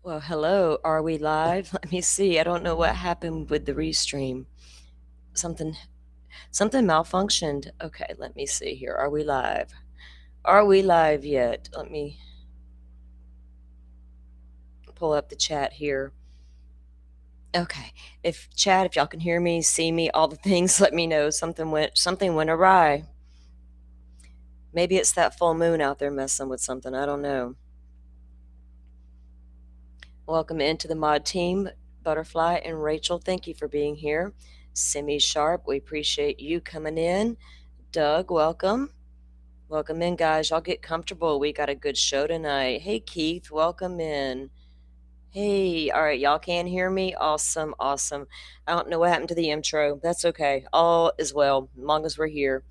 Well, hello. Are we live? Let me see. I don't know what happened with the restream. Something something malfunctioned. Okay, let me see here. Are we live? Are we live yet? Let me pull up the chat here. Okay. If chat, if y'all can hear me, see me, all the things, let me know. Something went awry. Maybe it's that full moon out there messing with something. I don't know. Welcome into the mod team, Butterfly and Rachel. Thank you for being here. Semi Sharp, we appreciate you coming in. Doug, welcome. Welcome in, guys. Y'all get comfortable. We got a good show tonight. Hey, Keith, welcome in. Hey, all right, y'all can hear me? Awesome, awesome. I don't know what happened to the intro. That's okay. All is well, as long as we're here.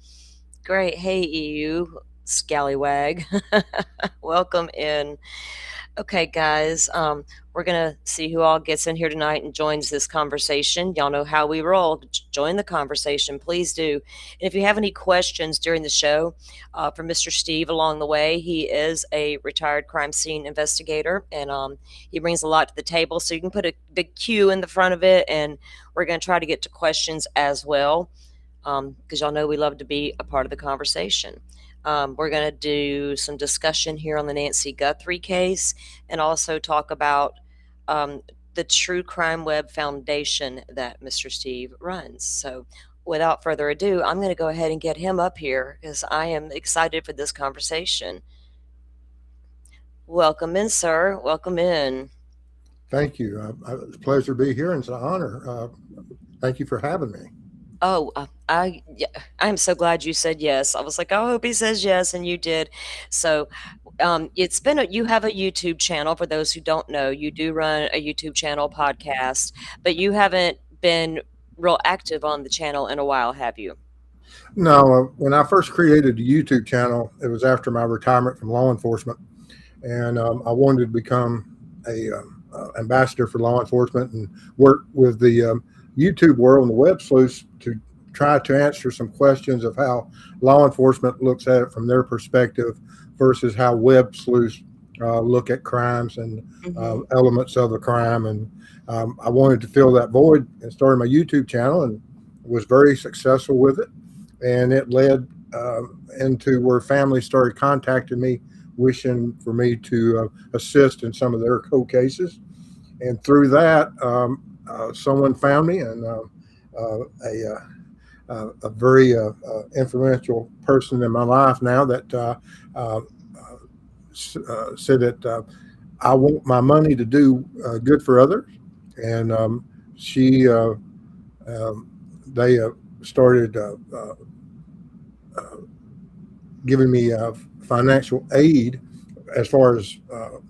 Great. Hey, EU, scallywag. Welcome in. Okay, guys, we're gonna see who all gets in here tonight and joins this conversation. Y'all know how we roll. Join the conversation, please do. And if you have any questions during the show for Mr. Steve along the way, he is a retired crime scene investigator, and he brings a lot to the table. So you can put a big Q in the front of it, and we're gonna try to get to questions as well, because y'all know we love to be a part of the conversation. We're going to do some discussion here on the Nancy Guthrie case and also talk about um, the True Crime Web Foundation that Mr. Steve runs. So, without further ado, I'm going to go ahead and get him up here because I am excited for this conversation. Welcome in, sir. Welcome in. Thank you. It's a pleasure to be here, and it's an honor. Thank you for having me. Oh, yeah, I'm so glad you said yes. I was like, I hope he says yes, and you did. So, you have a YouTube channel. For those who don't know, you do run a YouTube channel podcast, but you haven't been real active on the channel in a while, have you? Now, when I first created the YouTube channel, it was after my retirement from law enforcement, and I wanted to become a ambassador for law enforcement and work with the YouTube world and the web sleuths to try to answer some questions of how law enforcement looks at it from their perspective versus how web sleuths look at crimes and Hmm. elements of a crime. And I wanted to fill that void and started my YouTube channel and was very successful with it. And it led into where families started contacting me wishing for me to assist in some of their cold cases. And through that, someone found me, and a very influential person in my life now that said that I want my money to do good for others. And she, they started giving me financial aid as far as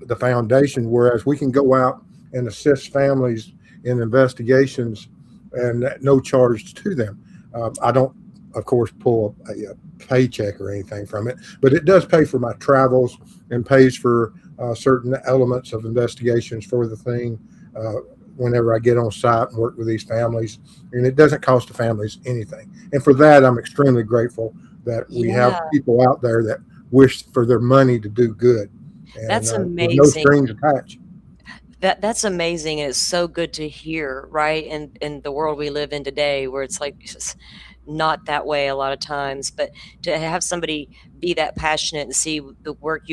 the foundation, whereas we can go out and assist families in investigations and at no charge to them. I don't, of course, pull a paycheck or anything from it, but it does pay for my travels and pays for certain elements of investigations for the thing. Whenever I get on site and work with these families, and it doesn't cost the families anything. And for that, I'm extremely grateful that we have Yeah, people out there that wish for their money to do good, and that's with no amazing. strings attached. That's amazing, and it's so good to hear, right? In the world we live in today, where it's like it's not that way a lot of times, but to have somebody be that passionate and see the work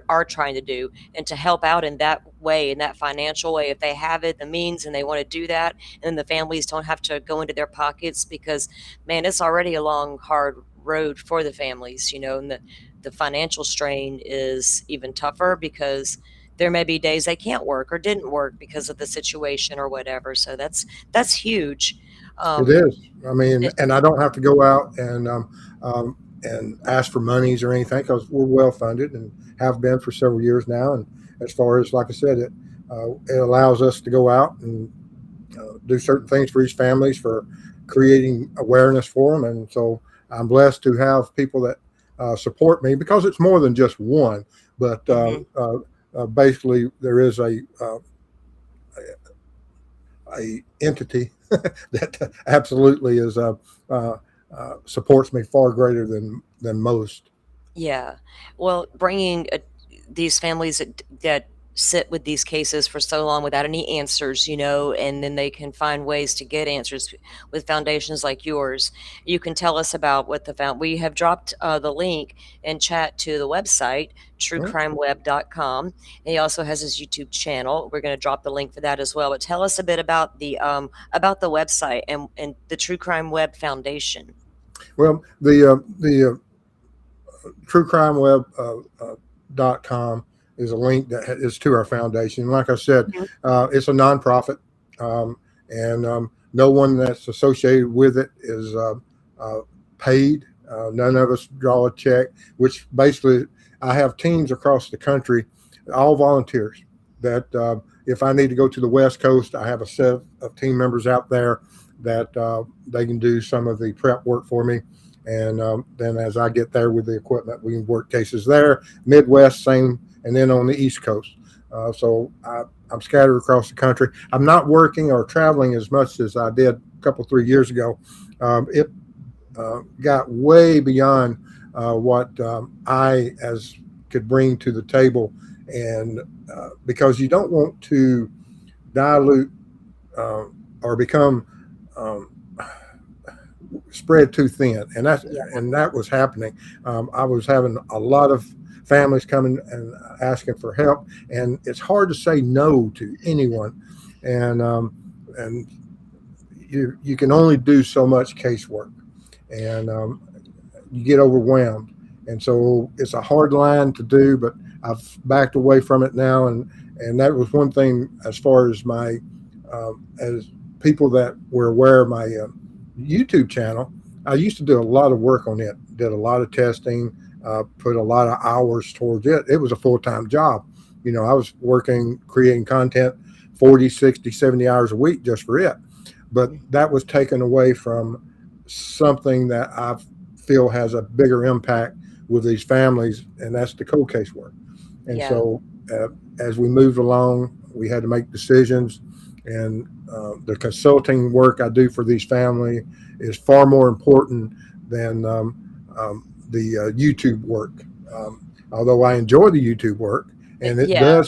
are trying to do, and to help out in that way, in that financial way, if they have it, the means, and they want to do that, and the families don't have to go into their pockets because, man, it's already a long, hard road for the families, and the financial strain is even tougher because there may be days they can't work or didn't work because of the situation or whatever. So that's huge. It Um, is. I mean, it, and I don't have to go out and ask for monies or anything because we're well funded and have been for several years now. And as far as, like I said, it allows us to go out and do certain things for these families for creating awareness for them. And so I'm blessed to have people that support me because it's more than just one, but mhm. basically there is a entity that absolutely is supports me far greater than most. Yeah. Well, bringing these families that sit with these cases for so long without any answers, and then they can find ways to get answers with foundations like yours. You can tell us about what we have dropped the link in chat to the website, Well, truecrimeweb.com. And he also has his YouTube channel. We're going to drop the link for that as well. But tell us a bit about the website and the True Crime Web Foundation. the truecrimeweb.com is a link that is to our foundation. Like I said, Mhm. it's a nonprofit, and no one that's associated with it is uh, paid. None of us draw a check, which basically I have teams across the country, all volunteers. That if I need to go to the West Coast, I have a set of team members out there that they can do some of the prep work for me. And then as I get there with the equipment, we can work cases there. Midwest, same, and then on the East Coast. I'm scattered across the country. I'm not working or traveling as much as I did a couple, 3 years ago. It got way beyond what I as could bring to the table, and because you don't want to dilute uh, or become um, spread too thin, and Yeah. that was happening. I was having a lot of families coming and asking for help, and it's hard to say no to anyone, and you can only do so much casework, and you get overwhelmed, and so it's a hard line to do. But I've backed away from it now, and that was one thing as far as my as people that were aware of my YouTube channel. I used to do a lot of work on it, did a lot of testing, put a lot of hours towards it. It was a full-time job. I was working, creating content 40, 60, 70 hours a week just for it. But that was taken away from something that I feel has a bigger impact with these families, and that's the cold case work. And Yeah. so as we moved along, we had to make decisions, and the consulting work I do for these families is far more important than the YouTube work. Although I enjoy the YouTube work, and it Yeah.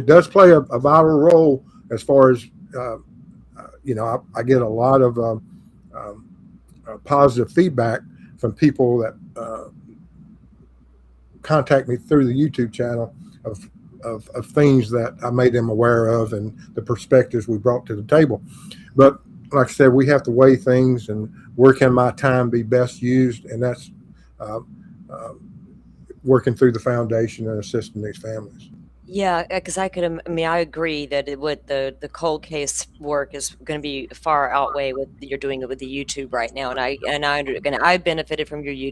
does play a vital role as far as I get a lot of um, positive feedback from people that contact me through the YouTube channel of things that I made them aware of and the perspectives we brought to the table. But like I said, we have to weigh things and where can my time be best used, and that's uh, uh, working through the foundation and assisting these families. Yeah, because I mean, I agree that with the cold case work is going to be far outweigh what you're doing it with the YouTube right now, and I benefited from your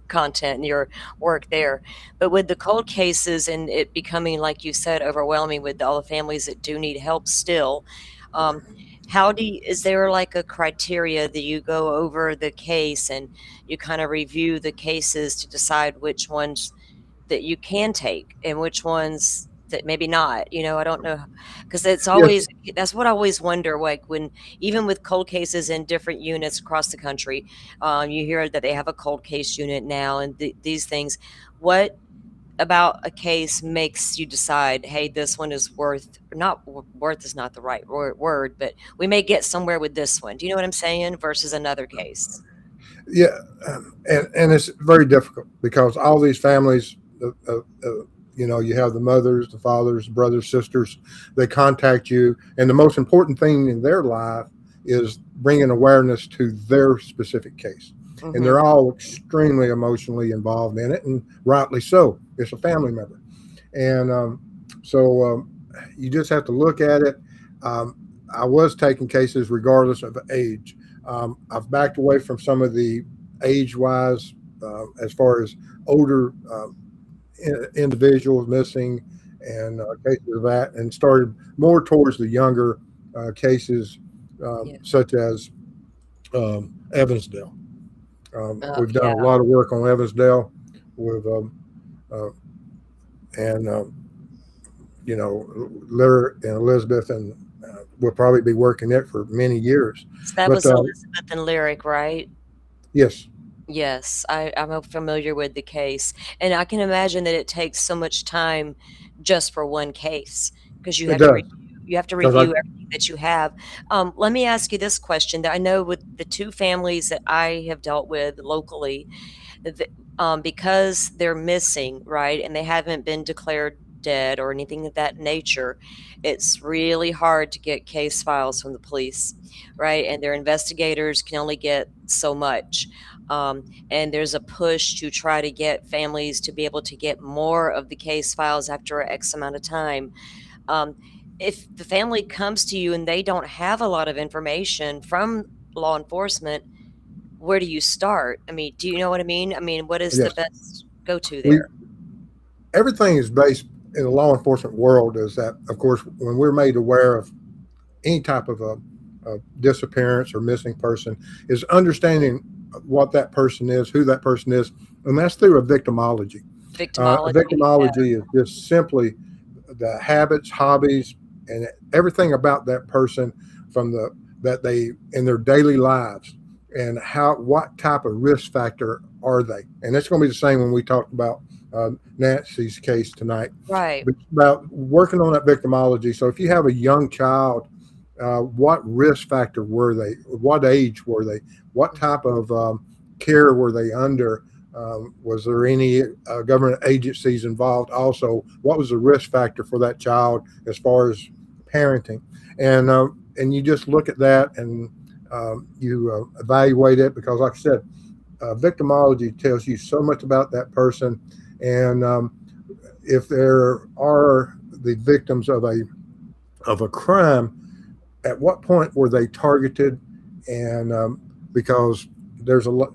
content and your work there, but with the cold cases and it becoming, like you said, overwhelming with all the families that do need help still, um, is there like a criteria that you go over the case and you kind of review the cases to decide which ones that you can take and which ones that maybe not, I don't know, because Yes, that's what I always wonder, like when even with cold cases in different units across the country, you hear that they have a cold case unit now and these things. What about a case makes you decide, hey, this one is worth is not the right word, but we may get somewhere with this one. Do you know what I'm saying? Versus another case. yeah, and it's very difficult because all these families, you have the mothers, the fathers, brothers, sisters. They contact you, and the most important thing in their life is bringing awareness to their specific case. And Mm-hmm. they're all extremely emotionally involved in it, and rightly so. It's a family member, and you just have to look at it. Um, I was taking cases regardless of age. I've backed away from some of the age-wise, as far as older individuals missing and cases of that, and started more towards the younger cases, Yeah. such as Evansdale. We've done Yeah. a lot of work on Evansdale with uh, and Lyra and Elizabeth, and we'll probably be working it for many years. So that But was Elizabeth and Lyric, right? yes, Yes, I'm familiar with the case, and I can imagine that it takes so much time just for one case because It does you have to because I review everything that you have. Let me ask you this question that I know with the two families that I have dealt with locally, th- because they're missing, right, and they haven't been declared dead or anything of that nature, it's really hard to get case files from the police, right? And their investigators can only get so much. And there's a push to try to get families to be able to get more of the case files after X amount of time. Um, if the family comes to you and they don't have a lot of information from law enforcement, where do you start? I mean, do you know what I mean? I mean, what is the yes, best go to we there? everything is based in the law enforcement world is that, of course, when we're made aware of any type of a disappearance or missing person, is understanding what that person is, who that person is, and that's through a victimology. A Victimology, yeah, victimology is just simply the habits, hobbies, and everything about that person from the that they in their daily lives, and how what type of risk factor are they? And it's going to be the same when we talked about Nancy's case tonight. right. But it's about working on that victimology. So if you have a young child, what risk factor were they? What age were they? What Mhm. type of care were they under? Was there any government agencies involved? Also, what was the risk factor for that child as far as parenting? And you just look at that and you evaluate it because, like I said, victimology tells you so much about that person, and if there are the victims of a crime, at what point were they targeted? And because there's a lot,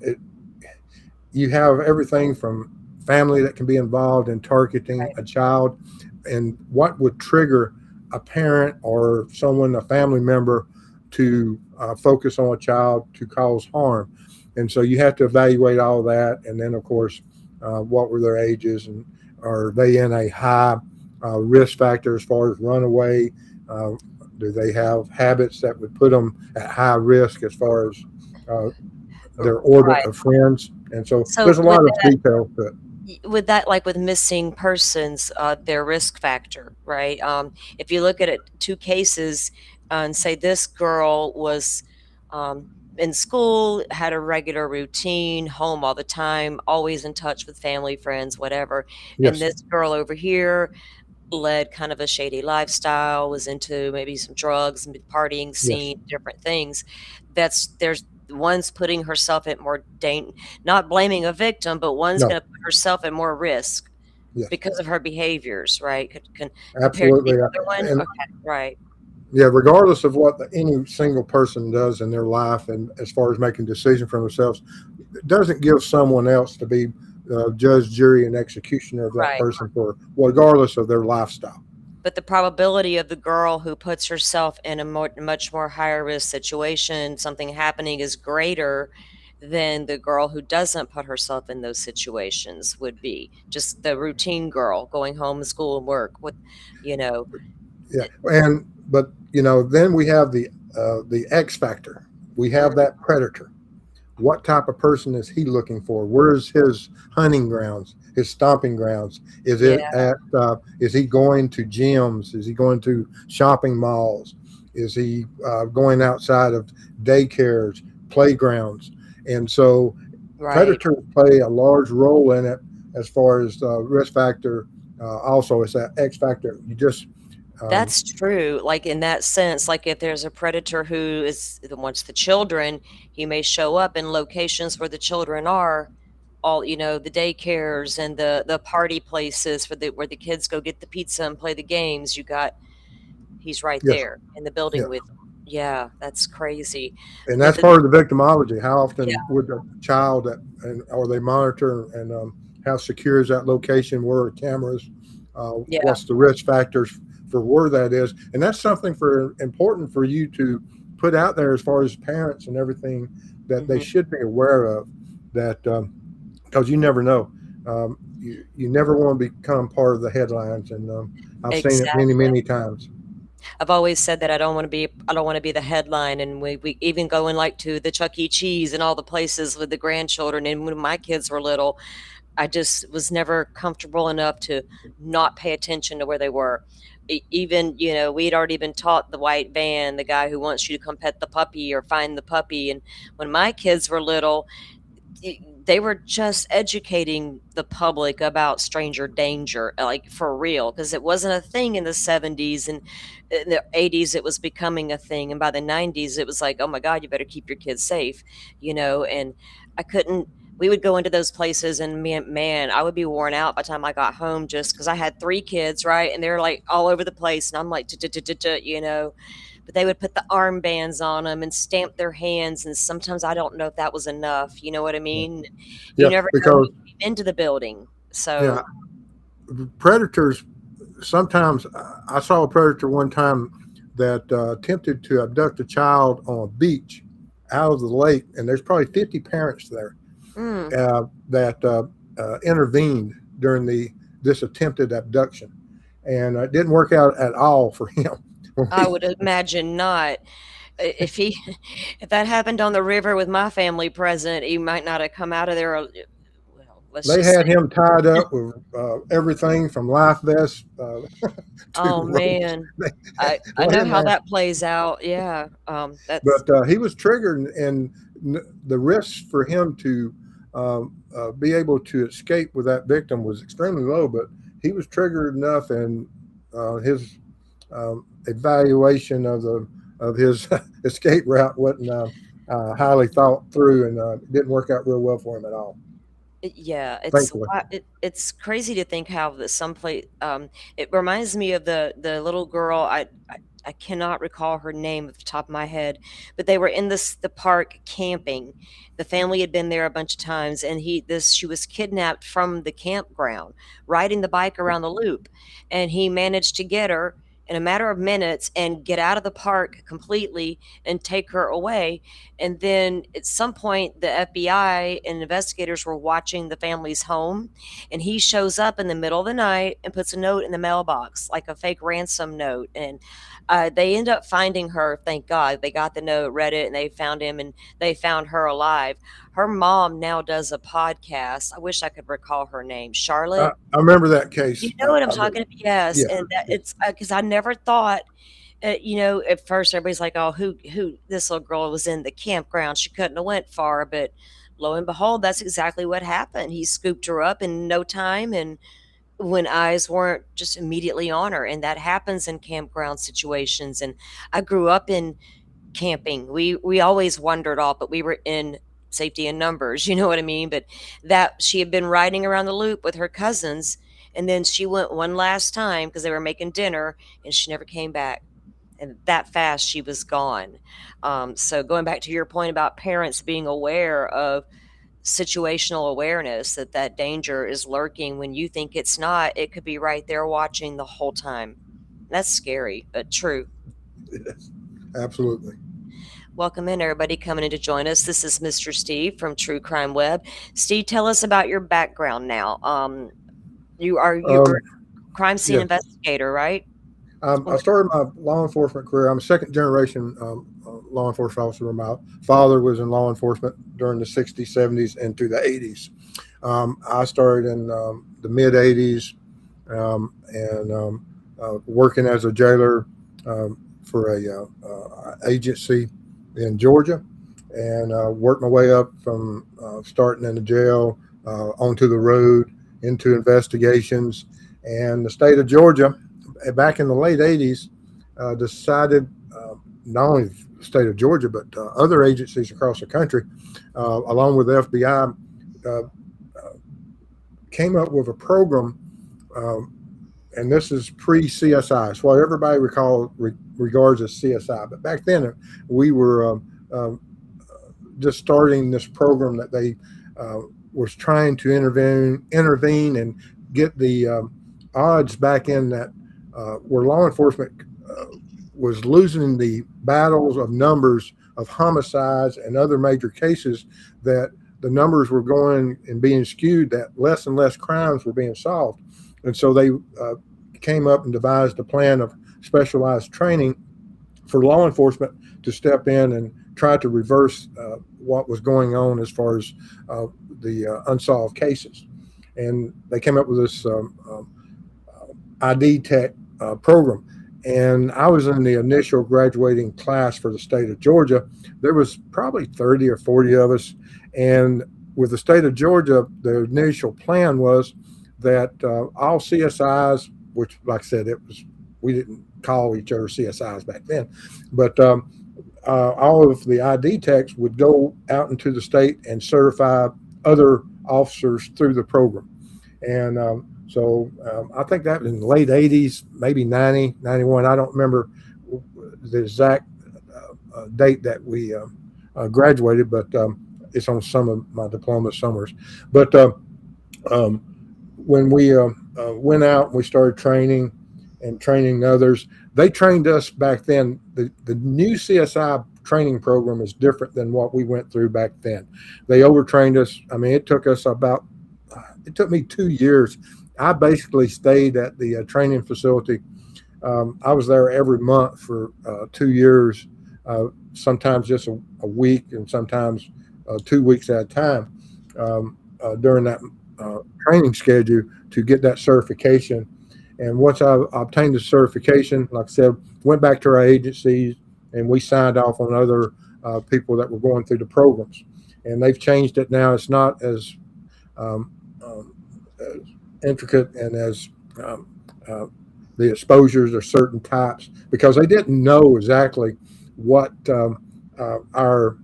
you have everything from family that can be involved in targeting Right. a child, and what would trigger a parent or someone, a family member, to focus on a child to cause harm. And so you have to evaluate all that, and then of course, what were their ages, and are they in a high risk factor as far as runaway? Uh, do they have habits that would put them at high risk as far as uh, their orbit Right. of friends? And so So there's a lot of details to it. with that, like with missing persons, their risk factor, right? If you look at it, two cases, and say this girl was um, in school, had a regular routine, home all the time, always in touch with family, friends, whatever. And Yes, this girl over here led kind of a shady lifestyle, was into maybe some drugs and partying yes, scene, different things. There's one's putting herself at more not blaming a victim, but one's no, going to put herself at more risk yes, because of her behaviors, right? Compared to the absolutely. other one. And Okay, right, yeah, regardless of what any single person does in their life, and as far as making decisions for themselves, it doesn't give someone else to be judge, jury, and executioner of that right. person for regardless of their lifestyle. But the probability of the girl who puts herself in a much more higher risk situation, something happening, is greater than the girl who doesn't put herself in those situations would be. Just the routine girl going home, school, and work. With, you know, Yeah, and but then we have the X factor. We have mm, that predator. What type of person is he looking for? Where's his hunting grounds, his stomping grounds? Is yeah, it at? Is he going to gyms? Is he going to shopping malls? Is he going outside of daycares, playgrounds? And so right. predators play a large role in it as far as risk factor. Also, it's that X factor. You just um, That's true. Like in that sense, like if there's a predator who is that wants the children, he may show up in locations where the children are, all the daycares and the party places for the where the kids go get the pizza and play the games. He's right yes, there in the building yeah. with them. Yeah, that's crazy. And But that's the part of the victimology. How yeah, often would a child or they monitor, and how secure is that location? Where are cameras? yeah, What's the risk factors for where that is? And that's something for important for you to put out there as far as parents and everything that they mhm, should be aware of. That because you never know. You never want to become part of the headlines, and I've seen it many exactly. many times. I've always said that I don't want to be the headline, and we even going like to the Chuck E. Cheese and all the places with the grandchildren. And when my kids were little, I just was never comfortable enough to not pay attention to where they were. Even, we'd already been taught the white van, the guy who wants you to come pet the puppy or find the puppy. And when my kids were little, they were just educating the public about stranger danger, like for real, because it wasn't a thing in the 70s, and in the 80s it was becoming a thing, and by the 90s it was like, oh my god, you better keep your kids safe, and I couldn't. We would go into those places, and man, I would be worn out by the time I got home, just because I had three kids, right, and they're like all over the place, and I'm like, but they would put the armbands on them and stamp their hands, and sometimes I don't know if that was enough, you know what I mean? You Yeah, never know who because came into the building, yeah, so predators sometimes. I saw a predator one time that attempted to abduct a child on a beach out of the lake, and there's probably 50 parents there mm, that intervened during this attempted abduction, and it didn't work out at all for him. When I would imagine not. If he if that happened on the river with my family present, he might not have come out of there, well, let's they just had say. him tied up with everything from life vests to Oh, ropes. man. They I know laying how there. that plays out, yeah, that's But he was triggered, and the risk for him to be able to escape with that victim was extremely low. But he was triggered enough, and his evaluation of his escape route wasn't highly thought through, and didn't work out real well for him at all. yeah, Thankfully, it's crazy to think how the some place. It reminds me of the little girl. I cannot recall her name off the top of my head, but they were in the park camping. The family had been there a bunch of times, and she was kidnapped from the campground, riding the bike around the loop, and he managed to get her in a matter of minutes and get out of the park completely and take her away. And then at some point, the FBI and investigators were watching the family's home, and he shows up in the middle of the night and puts a note in the mailbox, like a fake ransom note. And they end up finding her. Thank God, they got the note, read it, and they found him, and they found her alive. Her mom now does a podcast. I wish I could recall her name. Charlotte. I remember that You case. know what I'm I do. talking about? Yes, Yeah, and that yeah. it's because I never thought, at first everybody's like, "Oh, who this little girl was in the campground. She couldn't have went far." But lo and behold, that's exactly what happened. He scooped her up in no time, and when eyes weren't just immediately on her, and that happens in campground situations. And I grew up in camping. We always wandered off, but we were in safety in numbers, you know what I mean? But that she had been riding around the loop with her cousins, and then she went one last time because they were making dinner, and she never came back. And that fast, she was gone. So going back to your point about parents being aware of situational awareness, that danger is lurking when you think it's not, it could be right there watching the whole time. That's scary, but true. Yes, absolutely. Welcome in, everybody coming in to join us. This is Mr. Steve from True Crime Web. Steve, tell us about your background now. You're Um, a crime scene yes. investigator, right? I started my law enforcement career. I'm a second generation law enforcement officer. My father was in law enforcement during the 60s, 70s, and through the 80s. I started in the mid 80s and working as a jailer for a agency in Georgia, and worked my way up from starting in the jail onto the road into investigations. And the state of Georgia, back in the late 80s, decided, not only the state of Georgia, but other agencies across the country, along with the FBI, uh, came up with a program. Um, and this is pre CSI. It's what everybody regards as CSI. But back then, we were just starting this program that they uh, was trying to intervene and get the odds back in that where law enforcement was losing the battles of numbers of homicides and other major cases, that the numbers were going and being skewed, that less and less crimes were being solved. And so they came up and devised a plan of specialized training for law enforcement to step in and try to reverse what was going on as far as the unsolved cases. and they came up with this ID Tech program. And I was in the initial graduating class for the state of Georgia. There was probably 30 or 40 of us. And with the state of Georgia, the initial plan was that all CSIs, which, like I said, we didn't call each other CSIs back then, but all of the ID techs would go out into the state and certify other officers through the program. And I think that was in the late 80s, maybe 90, 91. I don't remember the exact date that we graduated, but it's on some of my diplomas somewhere. But um, when we went out, we started training and training others. They trained us back then. The new CSI training program is different than what we went through back then. They overtrained us. I mean, it took me 2 years. I basically stayed at the training facility. I was there every month for 2 years, sometimes just a week and sometimes 2 weeks at a time during that training schedule to get that certification. And once I obtained the certification, like I said, went back to our agencies and we signed off on other people that were going through the programs. And they've changed it now. It's not um, as intricate and as um, uh, the exposures are certain types because they didn't know exactly what our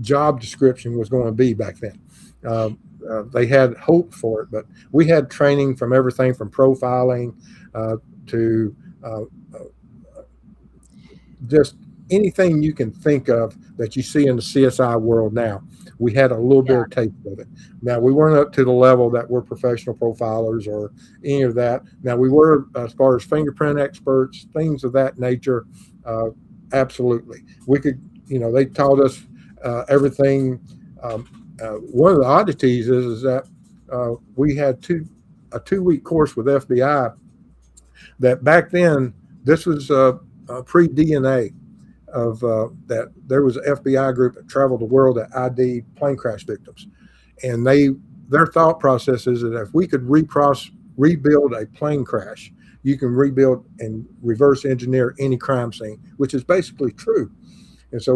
job description was going to be back then. They had hope for it, but we had training from everything from profiling to uh, just anything you can think of that you see in the CSI world now. We had a little bit Yeah. of taste of it. Now we weren't up to the level that we're professional profilers or any of that. Now we were, as far as fingerprint experts, things of that nature. Uh, Absolutely, we could. They taught us everything. One of the oddities is that we had a 2 week course with FBI. That back then, this was pre DNA of that there was an FBI group that traveled the world that ID plane crash victims, and their thought process is that if we could rebuild a plane crash, you can rebuild and reverse engineer any crime scene, which is basically true. And so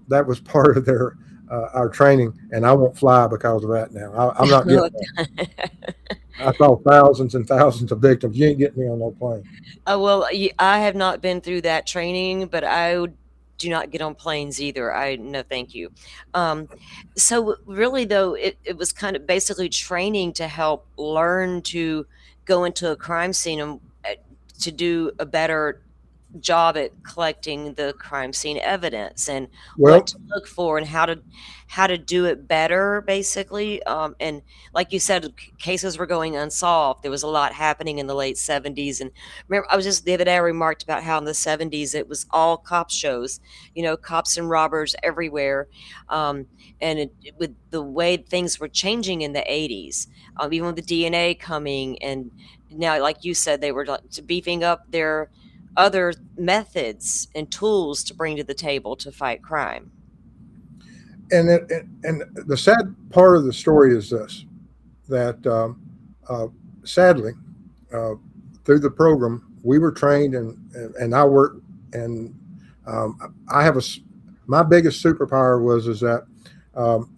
that was part of their our training, and I won't fly because of that. Now I'm not getting that. I saw thousands and thousands of victims. You ain't getting me on no plane. Well, I have not been through that training, but do not get on planes either. I no, thank you. Um, so really, though, it was kind of basically training to help learn to go into a crime scene and to do a better job at collecting the crime scene evidence and what Well, to look for and how to do it better basically, and like you said, cases were going unsolved. There was a lot happening in the late 70s. And remember, I was just the other day, I remarked about how in the 70s it was all cop shows, cops and robbers everywhere. um, and with the way things were changing in the 80s, even with the DNA coming, and now, like you said, they were like beefing up their other methods and tools to bring to the table to fight crime. and the sad part of the story is this: that uh, sadly, uh, through the program, we were trained, and I worked, and I have my biggest superpower was is that,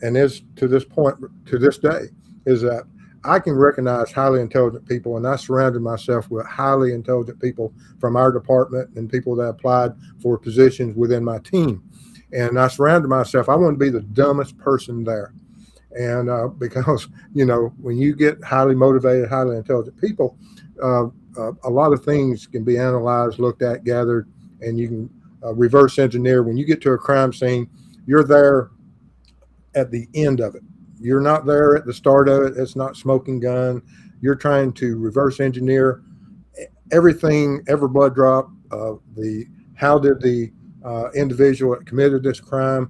and is to this point, to this day, is that I can recognize highly intelligent people, and I surrounded myself with highly intelligent people from our department and people that applied for positions within my team. And I surrounded myself. I want to be the dumbest person there, and because when you get highly motivated, highly intelligent people, uh, a lot of things can be analyzed, looked at, gathered, and you can reverse engineer. When you get to a crime scene, you're there at the end of it. You're not there at the start of it. It's not smoking gun. You're trying to reverse engineer everything, every blood drop. The How did the individual that committed this crime,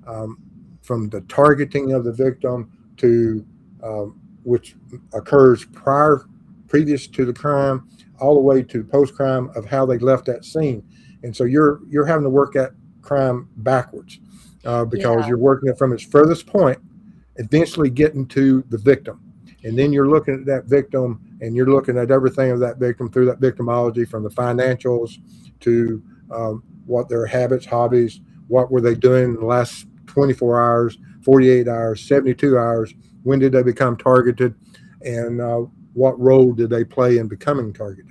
um, from the targeting of the victim to which occurs previous to the crime, all the way to post crime of how they left that scene. And so you're having to work that crime backwards because Yeah. you're working it from its furthest point, eventually getting to the victim. And then you're looking at that victim, and you're looking at everything of that victim through that victimology, from the financials to what their habits, hobbies, what were they doing in the last 24 hours, 48 hours, 72 hours, when did they become targeted, and what role did they play in becoming targeted.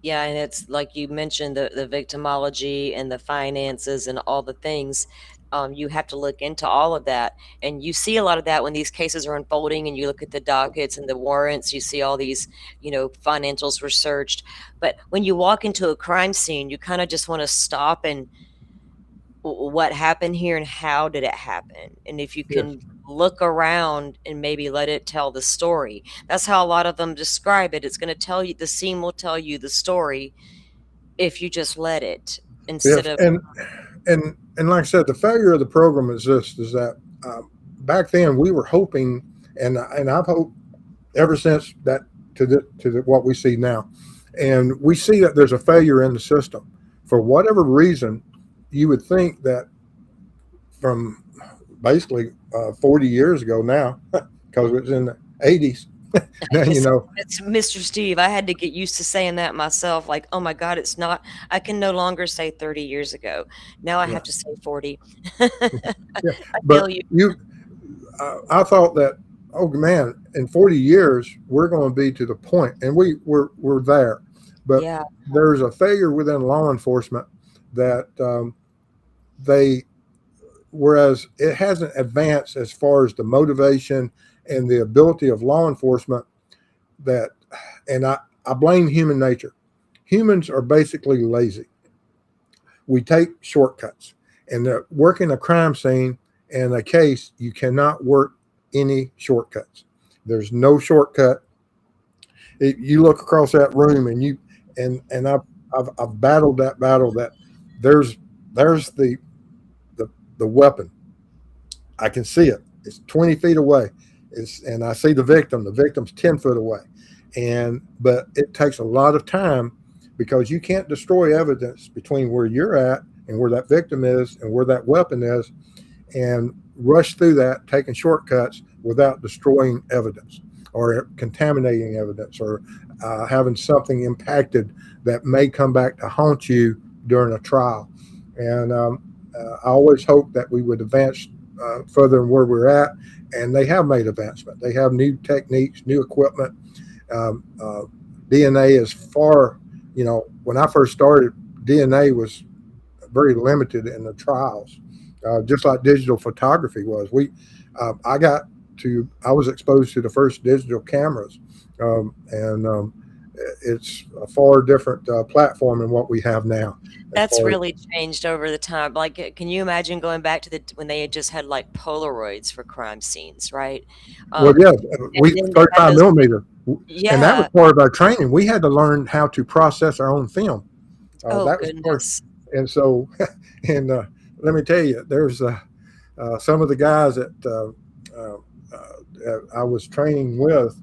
Yeah, and it's like you mentioned, the victimology and the finances and all the things. You have to look into all of that, and you see a lot of that when these cases are unfolding, and you look at the dockets and the warrants. You see all these, financials were searched. But when you walk into a crime scene, you kind of just want to stop and what happened here and how did it happen? And if you Yes. can look around and maybe let it tell the story. That's how a lot of them describe it. It's going to tell you, the scene will tell you the story if you just let it instead Yes. of. And like I said, the failure of the program is this: is that back then we were hoping, and I've hoped ever since that what we see now, and we see that there's a failure in the system for whatever reason. You would think that from basically 40 years ago now, because it was in the 80s. Now you It's, know, it's Mr. Steve. I had to get used to saying that myself. Like, oh my God, it's not. I can no longer say 30 years ago. Now I yeah, have to say 40. yeah. I But feel you. I thought that, oh man, in 40 years we're going to be to the point, and we're there. But Yeah, there's a failure within law enforcement that they, whereas it hasn't advanced as far as the motivation and the ability of law enforcement, that, and I blame human nature. Humans are basically lazy. We take shortcuts, and working a crime scene and a case, you cannot work any shortcuts. There's no shortcut. You look across that room, and I've battled that battle. That there's there's the the weapon. I can see it. It's 20 feet away. And I see the victim. The victim's 10 foot away, and but it takes a lot of time, because you can't destroy evidence between where you're at and where that victim is and where that weapon is, and rush through that taking shortcuts without destroying evidence or contaminating evidence, or having something impacted that may come back to haunt you during a trial. And I always hoped that we would advance further than where we're at, and they have made advancement. They have new techniques, new equipment. Um, uh, DNA is far, when I first started, DNA was very limited in the trials, just like digital photography was. I was exposed to the first digital cameras, and it's a far different platform than what we have now. As that's far as, really changed over the time. Like, can you imagine going back to the when they had just had like Polaroids for crime scenes, right? well, Um, yeah, and we then they had 35 those. millimeter, and that was Yeah. part of our training. We had to learn how to process our own film. Oh That was part, goodness. and so, and let me tell you, there's some of the guys that I was training with.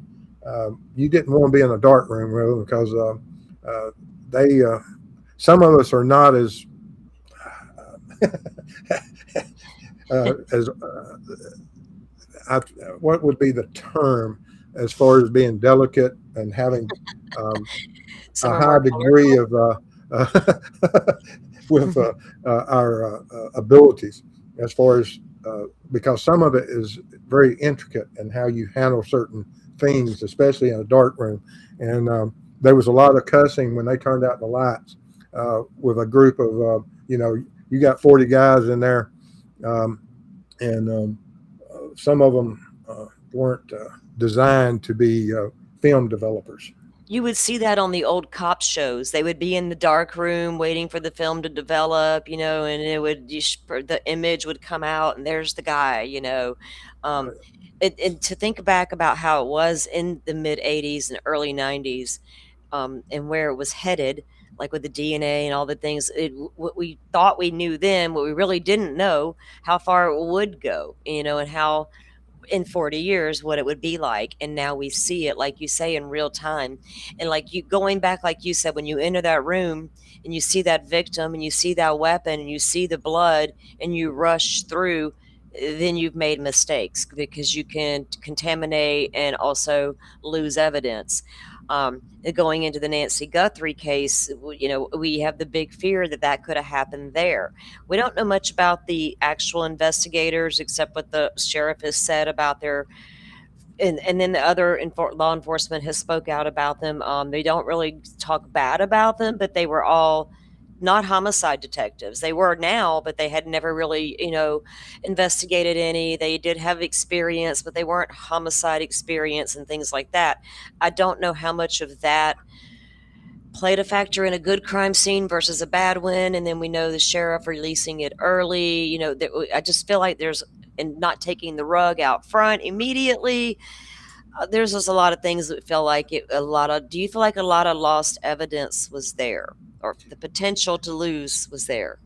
You didn't want to be in a dark room with them, because uh, they some of us are not as I, what would be the term, as far as being delicate and having um, Some a are high more degree of with our abilities, as far as because some of it is very intricate in how you handle certain things, especially in a dark room. And there was a lot of cussing when they turned out the lights with a group of you got 40 guys in there, um, and some of them weren't designed to be film developers. You would see that on the old cop shows. They would be in the dark room waiting for the film to develop, and it would the image would come out, and there's the guy, Um, and to think back about how it was in the mid '80s and early '90s, and where it was headed, like with the DNA and all the things. What we thought we knew then, what we really didn't know, how far it would go, and how in 40 years what it would be like, and now we see it, like you say, in real time. And like you going back, like you said, when you enter that room and you see that victim and you see that weapon and you see the blood and you rush through, then you've made mistakes because you can contaminate and also lose evidence. Going into the Nancy Guthrie case, we have the big fear that that could have happened there. We don't know much about the actual investigators except what the sheriff has said about their, and then the other law enforcement has spoke out about them. They don't really talk bad about them, but they were all not homicide detectives. They were now, but they had never really, investigated any. They did have experience, but they weren't homicide experience and things like that. I don't know how much of that played a factor in a good crime scene versus a bad one. And then we know the sheriff releasing it early. I just feel like there's, and not taking the rug out front immediately. There's just a lot of things that feel like it. A lot of. Do you feel like a lot of lost evidence was there, or the potential to lose was there?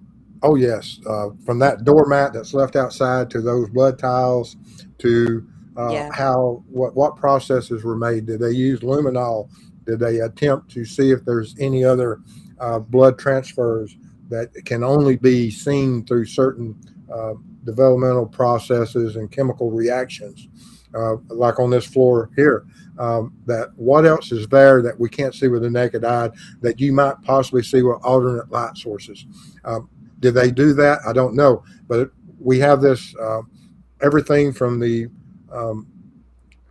Oh yes, from that doormat that's left outside to those blood tiles to Yeah. how what processes were made. Did they use luminol? Did they attempt to see if there's any other blood transfers that can only be seen through certain developmental processes and chemical reactions, like on this floor here? That what else is there that we can't see with the naked eye that you might possibly see with alternate light sources? Um, did they do that? I don't know. But we have this everything from um,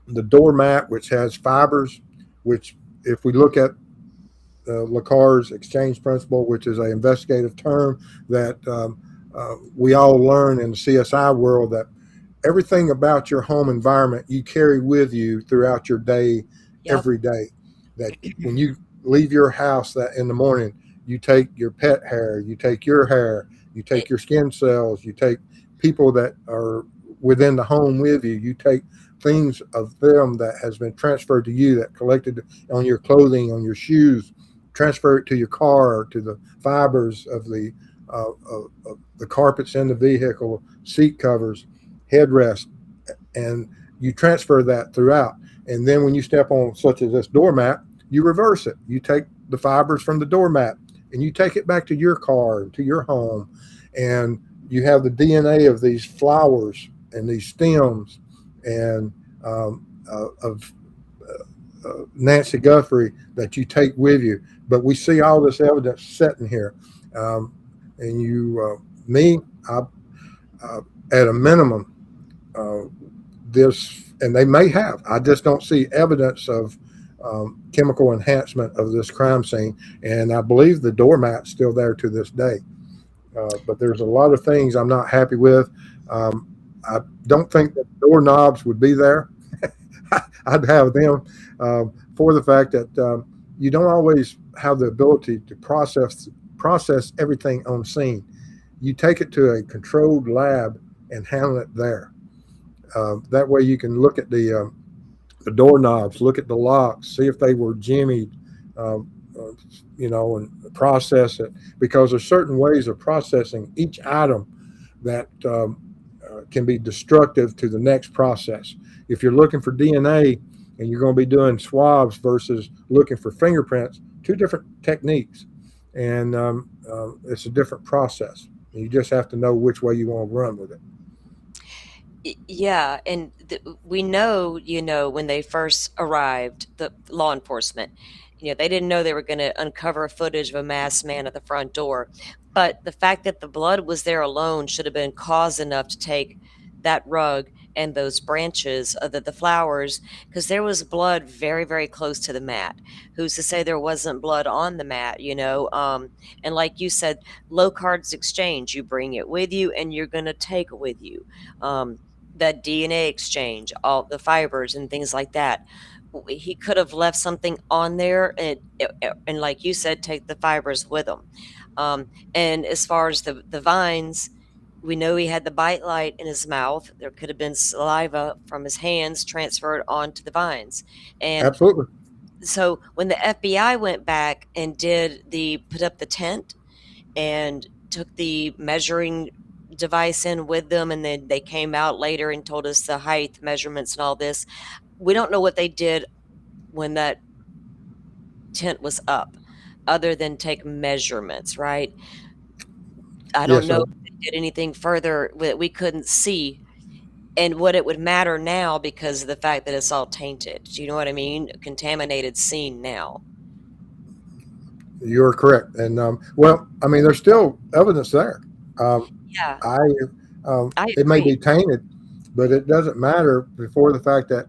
the doormat, which has fibers, which if we look at Lacar's exchange principle, which is an investigative term that we all learn in the CSI world, that everything about your home environment you carry with you throughout your day, Yep. every day. That when you leave your house that in the morning, you take your pet hair, you take your hair, you take It, your skin cells, you take people that are within the home with you, you take things of them that has been transferred to you that collected on your clothing, on your shoes, transfer it to your car, to the fibers of the carpets in the vehicle, seat covers, headrest, and you transfer that throughout. And then when you step on such as this doormat, you reverse it. You take the fibers from the doormat and you take it back to your car, to your home, and you have the DNA of these flowers and these stems and of Nancy Guthrie that you take with you. But we see all this evidence sitting here, and me, I, uh, at a minimum, uh, this, and they may have. I just don't see evidence of chemical enhancement of this crime scene, and I believe the doormat's still there to this day. But there's a lot of things I'm not happy with. Um, I don't think that doorknobs would be there. I'd have them for the fact that you don't always have the ability to process everything on scene. You take it to a controlled lab and handle it there. That way, you can look at the doorknobs, look at the locks, see if they were jimmied, um, uh, and process it because there's certain ways of processing each item that can be destructive to the next process. If you're looking for DNA and you're going to be doing swabs versus looking for fingerprints, two different techniques, and it's a different process. You just have to know which way you want to run with it. Yeah, and we know, when they first arrived, the law enforcement, they didn't know they were going to uncover footage of a masked man at the front door. But the fact that the blood was there alone should have been cause enough to take that rug and those branches of the flowers, because there was blood very, very close to the mat. Who's to say there wasn't blood on the mat? And like you said, low cards exchange, you bring it with you and you're going to take it with you. Um, that DNA exchange, all the fibers and things like that. He could have left something on there, and like you said, take the fibers with him. And as far as the vines, we know he had the bite light in his mouth. There could have been saliva from his hands transferred onto the vines. And Absolutely. so when the FBI went back and put up the tent and took the measuring device in with them, and then they came out later and told us the height measurements and all this. We don't know what they did when that tent was up other than take measurements, right? I don't Yes. know if they did anything further that we couldn't see and what it would matter now because of the fact that it's all tainted. Do you know what I mean? Contaminated scene now. You're correct. And well, I mean, there's still evidence there. Um, Yeah, I I it may agree. be tainted, but it doesn't matter before the fact that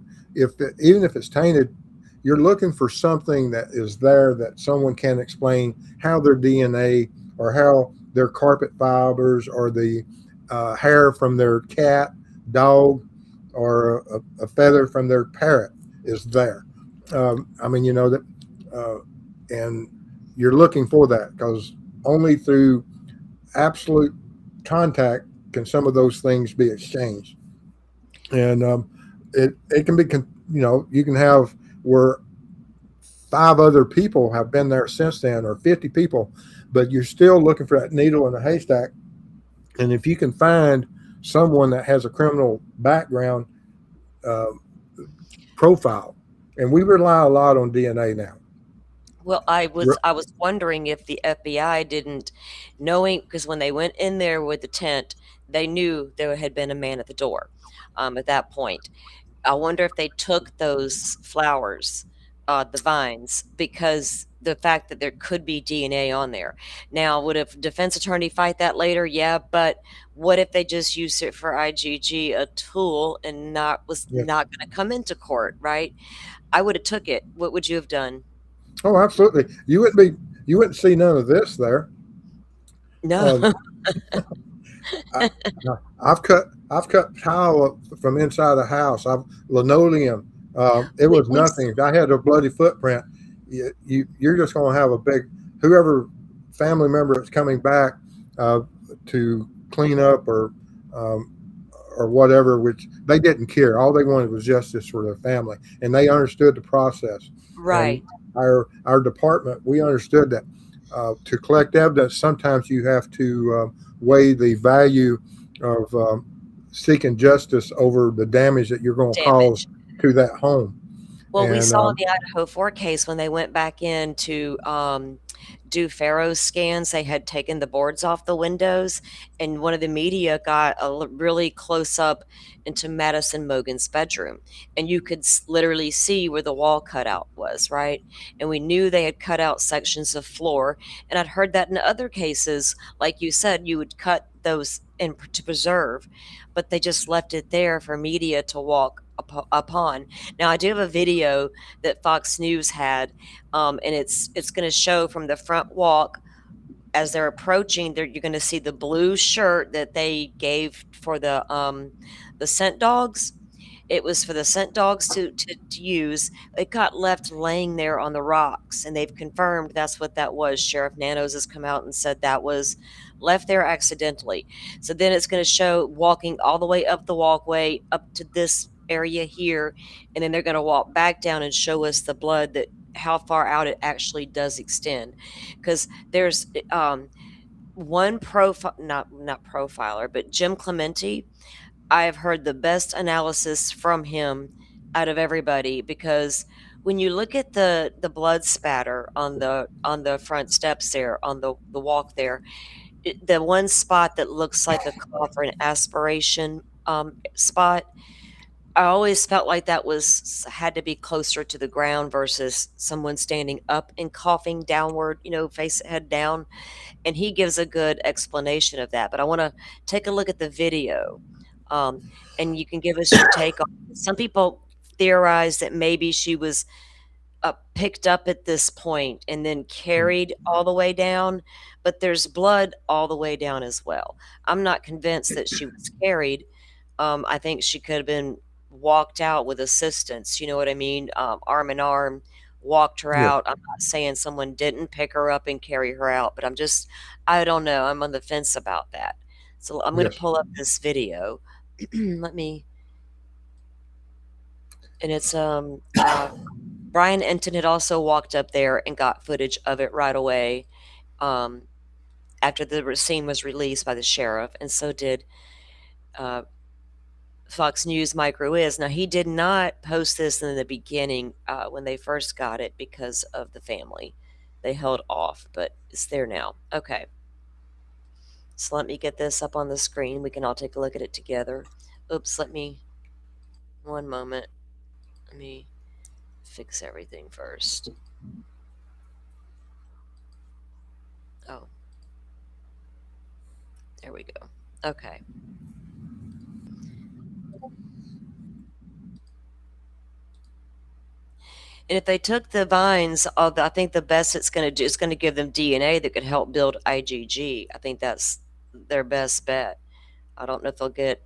even if it's tainted, you're looking for something that is there that someone can explain how their DNA or how their carpet fibers or the hair from their cat, dog, or a feather from their parrot is there. I mean, you know that, uh, and you're looking for that because only through absolute contact can some of those things be exchanged. And it can be, you know, you can have where five other people have been there since then, or 50 people, but you're still looking for that needle in a haystack. And if you can find someone that has a criminal background uh, profile, and we rely a lot on DNA now. Well, I was wondering if the FBI didn't, knowing, because when they went in there with the tent, they knew there had been a man at the door. At that point, I wonder if they took those flowers, the vines, because the fact that there could be DNA on there. Now, would a defense attorney fight that later? Yeah, but what if they just used it for IGG, a tool, and not was Yeah. not going to come into court, right? I would have took it. What would you have done? Oh, absolutely. You wouldn't see none of this there. No. Um, I, I've cut tile from inside the house. I've linoleum. It At was least nothing. If I had a bloody footprint, you're just going to have a big whoever family member that's coming back uh, to clean up um, or whatever. Which they didn't care. All they wanted was justice for their family, and they understood the process. And right. our department, we understood that to collect evidence, sometimes you have to weigh the value of seeking justice over the damage that you're going to cause Damage. to that home. Well, we And saw in the Idaho 4 case when they went back in to, do Pharaoh scans, they had taken the boards off the windows, and one of the media got a really close up into Madison Mogen's bedroom, and you could literally see where the wall cutout was, right? And we knew they had cut out sections of floor, and I'd heard that in other cases, like you said, you would cut those in to preserve, but they just left it there for media to walk upon. Now, I do have a video that Fox News had, and it's going to show from the front walk as they're approaching. You're going to see the blue shirt that they gave for the scent dogs. It was for the scent dogs to use. It got left laying there on the rocks, and they've confirmed that's what that was. Sheriff Nanos has come out and said that was left there accidentally. So then it's going to show walking all the way up the walkway up to this area here, and then they're going to walk back down and show us the blood that how far out it actually does extend, because there's one profile, not profiler, but Jim Clemente. I have heard the best analysis from him out of everybody, because when you look at the blood spatter on the front steps there, on the walk there, the one spot that looks like a cough or an aspiration spot, I always felt like that was had to be closer to the ground versus someone standing up and coughing downward, face head down. And he gives a good explanation of that. But I want to take a look at the video, um, and you can give us your take on it. Some people theorize that maybe she was picked up at this point and then carried all the way down, but there's blood all the way down as well. I'm not convinced that she was carried. I think she could have been walked out with assistance. You know what I mean? Arm in arm, walked her yeah, out. I'm not saying someone didn't pick her up and carry her out, but I don't know. I'm on the fence about that. So I'm going to yes, pull up this video. Let me, and it's Brian Enton had also walked up there and got footage of it right away, um, after the scene was released by the sheriff, and so did uh, Fox News Mike Ruiz. Now, he did not post this in the beginning when they first got it because of the family. They held off, but it's there now. Okay, so let me get this up on the screen. We can all take a look at it together. Oops, let me, one moment. Let me fix everything first. Oh, there we go. Okay. And if they took the vines, I think the best it's going to do is going to give them DNA that could help build IgG. I think that's their best bet. I don't know if they'll get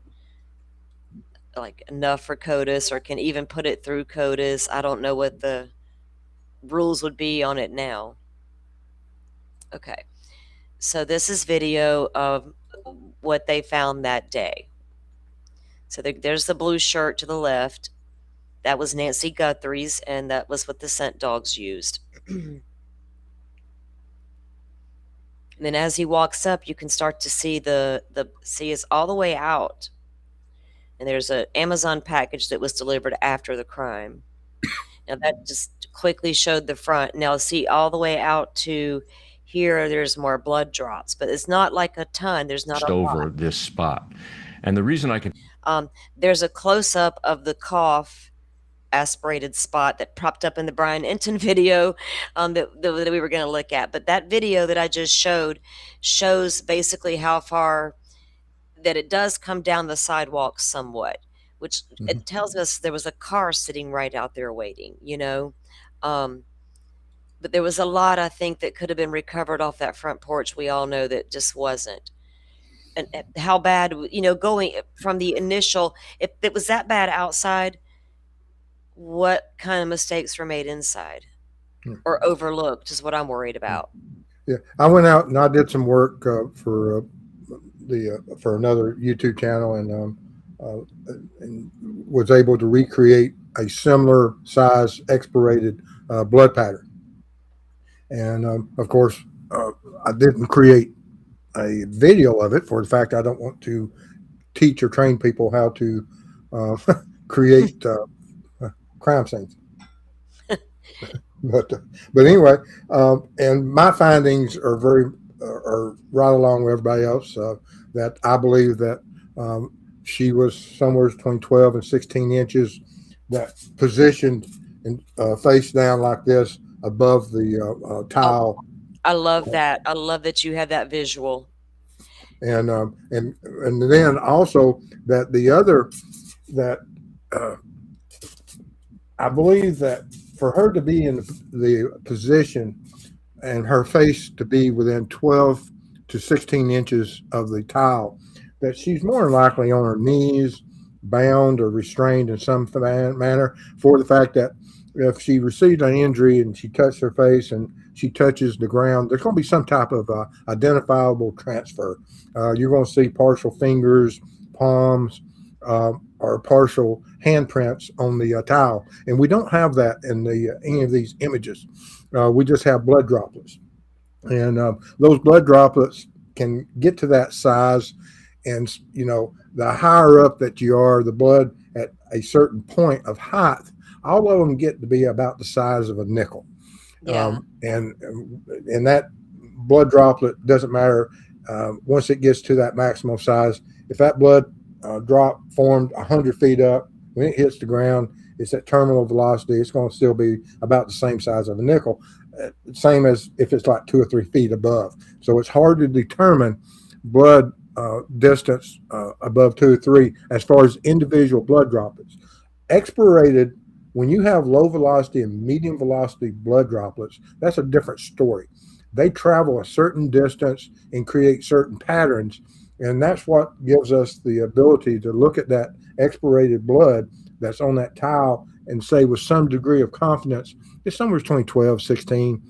like enough for CODIS or can even put it through CODIS. I don't know what the rules would be on it now. Okay. So this is video of what they found that day. So there's the blue shirt to the left. That was Nancy Guthrie's, and that was what the scent dogs used. And then as he walks up, you can start to see the see it's all the way out. And there's an Amazon package that was delivered after the crime. Now that just quickly showed the front. Now see all the way out to here, there's more blood drops, but it's not like a ton. There's not a lot. over this spot. And the reason I can There's a close up of the cough aspirated spot that popped up in the Brian Enton video that we were going to look at. But that video that I just showed shows basically how far that it does come down the sidewalk somewhat, which it tells us there was a car sitting right out there waiting, you know. But there was a lot, I think, that could have been recovered off that front porch. We all know that just wasn't. And how bad, you know, going from the initial, if it was that bad outside, what kind of mistakes were made inside or overlooked is what I'm worried about. Yeah, I went out and I did some work for another YouTube channel, and was able to recreate a similar size expirated blood pattern. And of course, I didn't create a video of it for the fact I don't want to teach or train people how to create crime scenes. But anyway, and my findings are are right along with everybody else. That I believe that she was somewhere between 12 and 16 inches, that positioned and face down like this above the tile. I love that. I love that you have that visual. And then also that the other that I believe that for her to be in the position and her face to be within 12 to 16 inches of the tile, that she's more than likely on her knees, bound or restrained in some manner, for the fact that if she received an injury and she touched her face and she touches the ground, there's going to be some type of identifiable transfer. You're going to see partial fingers, palms, or partial handprints on the towel, and we don't have that in any of these images. We just have blood droplets, and those blood droplets can get to that size. And you know, the higher up that you are, the blood at a certain point of height, all of them get to be about the size of a nickel. Yeah. And that blood droplet doesn't matter once it gets to that maximum size. If that blood drop formed 100 feet up, when it hits the ground, it's at terminal velocity. It's going to still be about the same size of a nickel, same as if it's like 2 or 3 feet above. So it's hard to determine blood distance above 2 or 3 as far as individual blood droplets. Expirated, when you have low velocity and medium velocity blood droplets, that's a different story. They travel a certain distance and create certain patterns, and that's what gives us the ability to look at that expirated blood that's on that tile and say with some degree of confidence it's somewhere between 12, 16,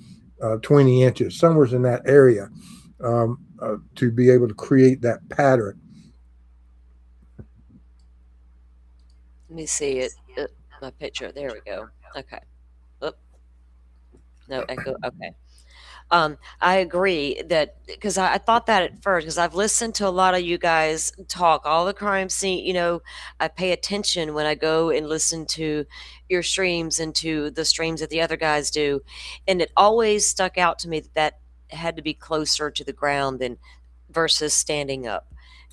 20 inches, somewhere in that area, to be able to create that pattern. Let me see it. My picture. There we go. Okay. Oop. No echo. Okay. I agree that because I thought that at first because I've listened to a lot of you guys talk all the crime scene. You know, I pay attention when I go and listen to your streams and to the streams that the other guys do, and it always stuck out to me that that had to be closer to the ground than versus standing up.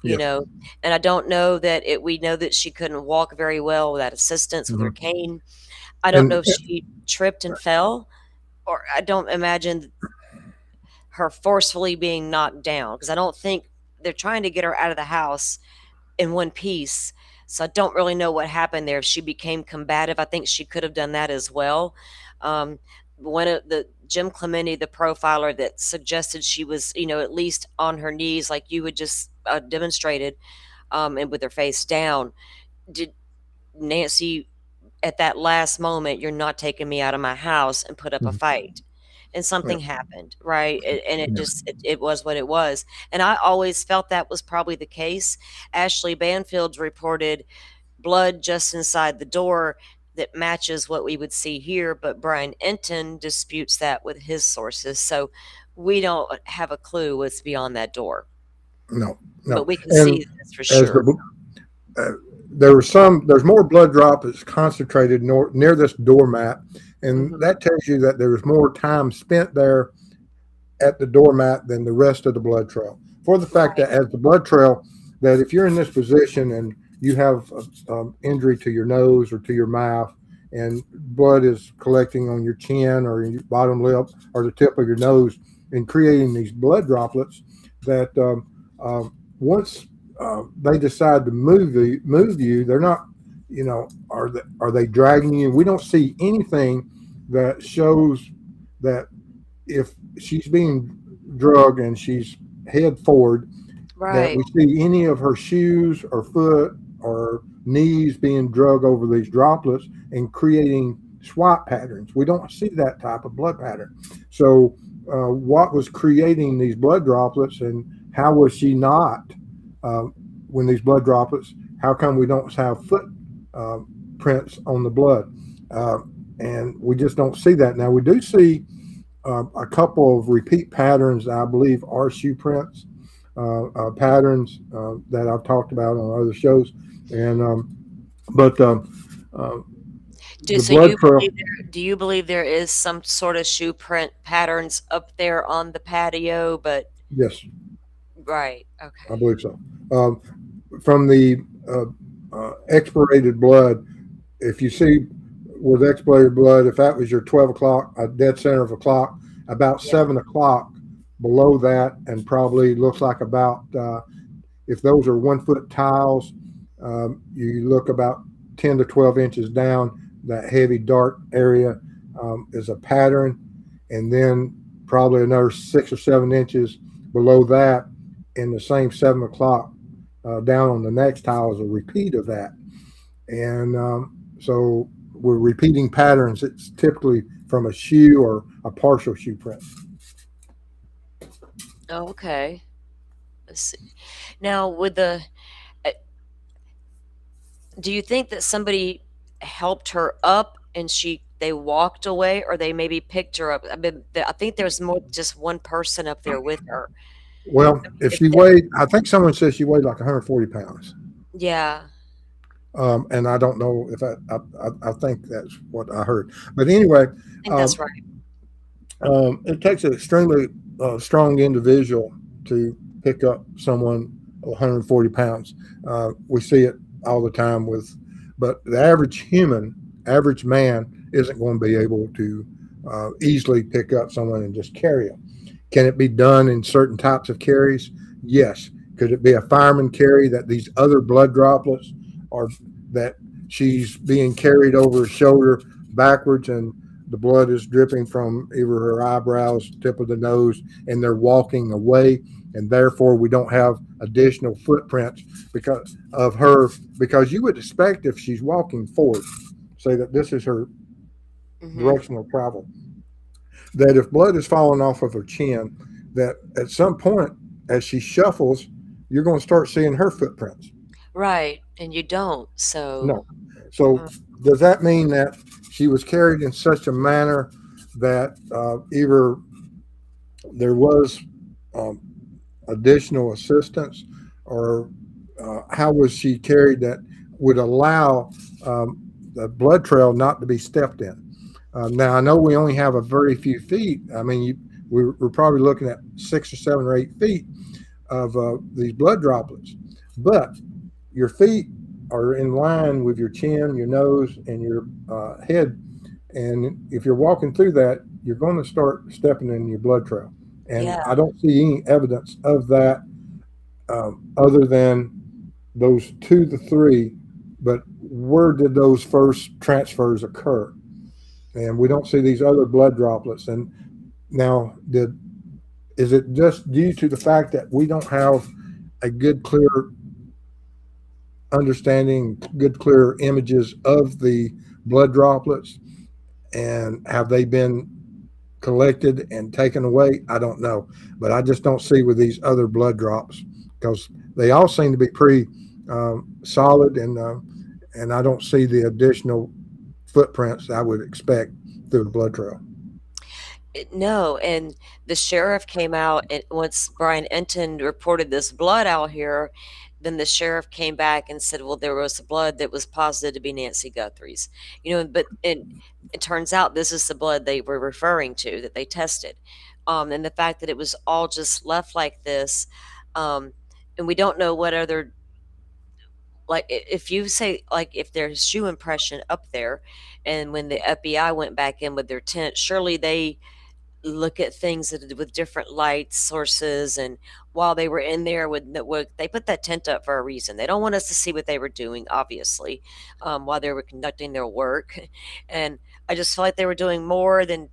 you Yes. know, and I don't know that we know that she couldn't walk very well without assistance with her Mhm. cane. I don't know And if she tripped and fell, or I don't imagine her forcefully being knocked down because I don't think they're trying to get her out of the house in one piece. So I don't really know what happened there. If she became combative, I think she could have done that as well. Um, one of the Jim Clemente, the profiler, that suggested she was, at least on her knees, like you had just demonstrated, and with her face down. Did Nancy at that last moment, "You're not taking me out of my house," and put up a Mhm. fight. And Yeah. something happened, right? And it Yeah. just it was what it was. And I always felt that was probably the case. Ashley Banfield reported blood just inside the door that matches what we would see here, but Brian Enton disputes that with his sources. So we don't have a clue what's beyond that door. No, But no. we can And see this for as sure. uh, there's more blood droplets concentrated near this doormat, and Mhm. that tells you that there was more time spent there at the doormat than the rest of the blood trail. For the fact Right. that as the blood trail, that if you're in this position and you have injury to your nose or to your mouth, and blood is collecting on your chin or your bottom lip or the tip of your nose and creating these blood droplets, that once they decide to move you, they're not, are they dragging you? We don't see anything that shows that if she's being drugged and she's head forward, that Right. we see any of her shoes or foot or knees being drug over these droplets and creating swat patterns. We don't see that type of blood pattern. So, what was creating these blood droplets, and how was she not uh, when these blood droplets? How come we don't have foot uh, prints on the blood? Uh, and we just don't see that. Now we do see a couple of repeat patterns, I believe, are shoe prints patterns that I've talked about on other shows. And but uh, Do the so blood you trail, believe there is some sort of shoe print patterns up there on the patio, but yes, right, I okay. believe so. Um, from the expirated blood, if you see with expirated blood, if that was your 12 o'clock, a dead center of a clock, about Yeah, 7 o'clock below that, and probably looks like about if those are 1 foot tiles, you look about 10 to 12 inches down. That heavy dark area is a pattern. And then probably another 6 or 7 inches below that, in the same 7 o'clock, down on the next tile is a repeat of that. And so we're repeating patterns. It's typically from a shoe or a partial shoe print. oh, okay. Let's see. Now with the uh, do you think that somebody helped her up and they walked away, or they maybe picked her up? I think there's more than just one person up there with her. Well, if If she that weighed, I think someone says she weighed like 140 pounds. Yeah, And I don't know if I think that's what I heard. But anyway, I think that's um, right. it takes an extremely strong individual to pick up someone 140 pounds. We see it all the time but the average human, average man, isn't going to be able to easily pick up someone and just carry them. Can it be done in certain types of carries? Yes. Could it be a fireman carry that these other blood droplets are that she's being carried over her shoulder backwards, and the blood is dripping from either her eyebrows, tip of the nose, and they're walking away, and therefore we don't have additional footprints because of her. Because you would expect if she's walking forward, say that this is her Mhm. direction of travel, that if blood is falling off of her chin, that at some point as she shuffles, you're going to start seeing her footprints. Right, and you don't, so No. So mm, does that mean that she was carried in such a manner that either there was um, additional assistance, or how was she carried that would allow the blood trail not to be stepped in? Now I know we only have a very few feet. I mean, we're probably looking at 6 or 7 or 8 feet of these blood droplets. but your feet are in line with your chin, your nose, and your head. And if you're walking through that, you're going to start stepping in your blood trail. And Yeah. I don't see any evidence of that other than those two to three. But where did those first transfers occur? And we don't see these other blood droplets. And now, is it just due to the fact that we don't have a good, clear understanding, good, clear images of the blood droplets? And have they been collected and taken away? I don't know. But I just don't see with these other blood drops because they all seem to be pretty solid, and I don't see the additional footprints I would expect through the blood trail. No, and the sheriff came out, and once Brian Enton reported this blood out here, then the sheriff came back and said, "Well, there was blood that was positive to be Nancy Guthrie's." But it turns out this is the blood they were referring to that they tested, and the fact that it was all just left like this, um, and we don't know what other, like, if you say, like, if there's shoe impression up there, and when the FBI went back in with their tent, surely they look at things with different light sources. And while they were in there they put that tent up for a reason. They don't want us to see what they were doing, obviously, while they were conducting their work. And I just feel like they were doing more than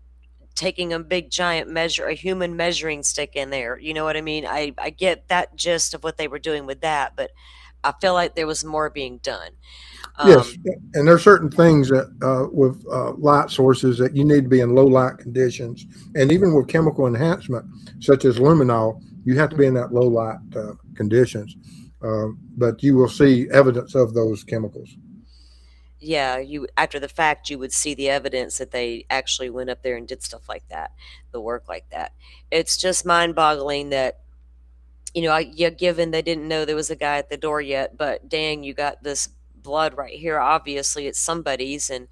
taking a big giant a human measuring stick in there. You know what I mean? I get that gist of what they were doing with that, but I feel like there was more being done. Yes, um and there are certain things that with light sources that you need to be in low light conditions, and even with chemical enhancement such as luminol, you have to be in that low light conditions. But you will see evidence of those chemicals. Yeah, you after the fact, you would see the evidence that they actually went up there and did stuff like that, the work like that. It's just mind-boggling that, yeah, given they didn't know there was a guy at the door yet, but dang, you got this blood right here. Obviously, it's somebody's, and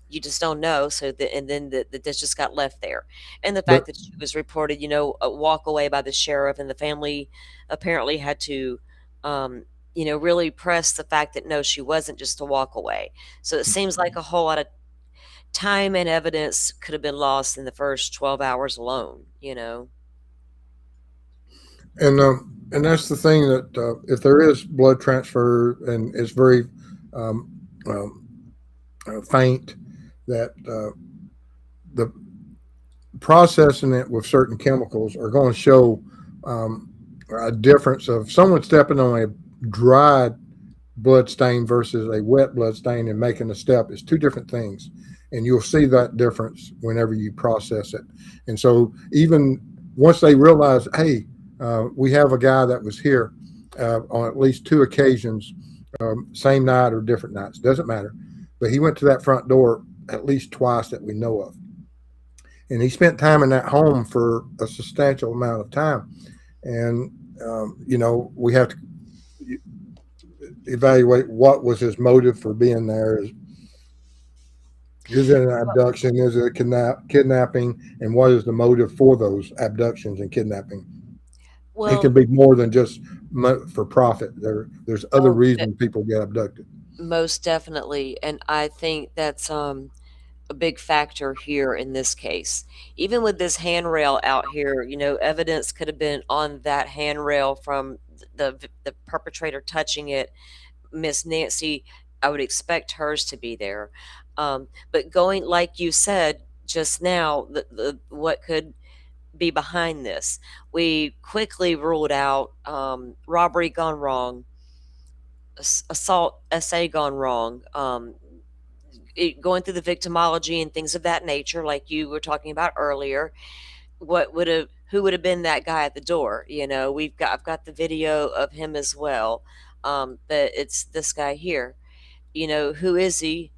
you just don't know. And then this just got left there, and the But fact that she was reported, a walk away by the sheriff, and the family apparently had to, um, really press the fact that no, she wasn't just a walk away. So it seems like a whole lot of time and evidence could have been lost in the first 12 hours alone. and that's the thing that if there is blood transfer and it's very um, um, faint, that the processing it with certain chemicals are going to show um, a difference of someone stepping on a dried blood stain versus a wet blood stain and making a step is two different things. And you'll see that difference whenever you process it. And so even once they realize, hey, we have a guy that was here on at least two occasions, same night or different nights, doesn't matter. But he went to that front door at least twice that we know of. And he spent time in that home for a substantial amount of time. And, we have to evaluate what was his motive for being there. Is it an abduction? Is it a kidnapping? And what is the motive for those abductions and kidnapping? It Well, can be more than just for profit. There's other oh, reasons people get abducted. most definitely, and I think that's a big factor here in this case. Even with this handrail out here, evidence could have been on that handrail from the perpetrator touching it. Miss Nancy, I would expect hers to be there. But going, like you said just now, what could be behind this? We quickly ruled out robbery gone wrong, assault SA gone wrong, going through the victimology and things of that nature, like you were talking about earlier. Who would have been that guy at the door? I've got the video of him as well, but it's this guy here. Who is he,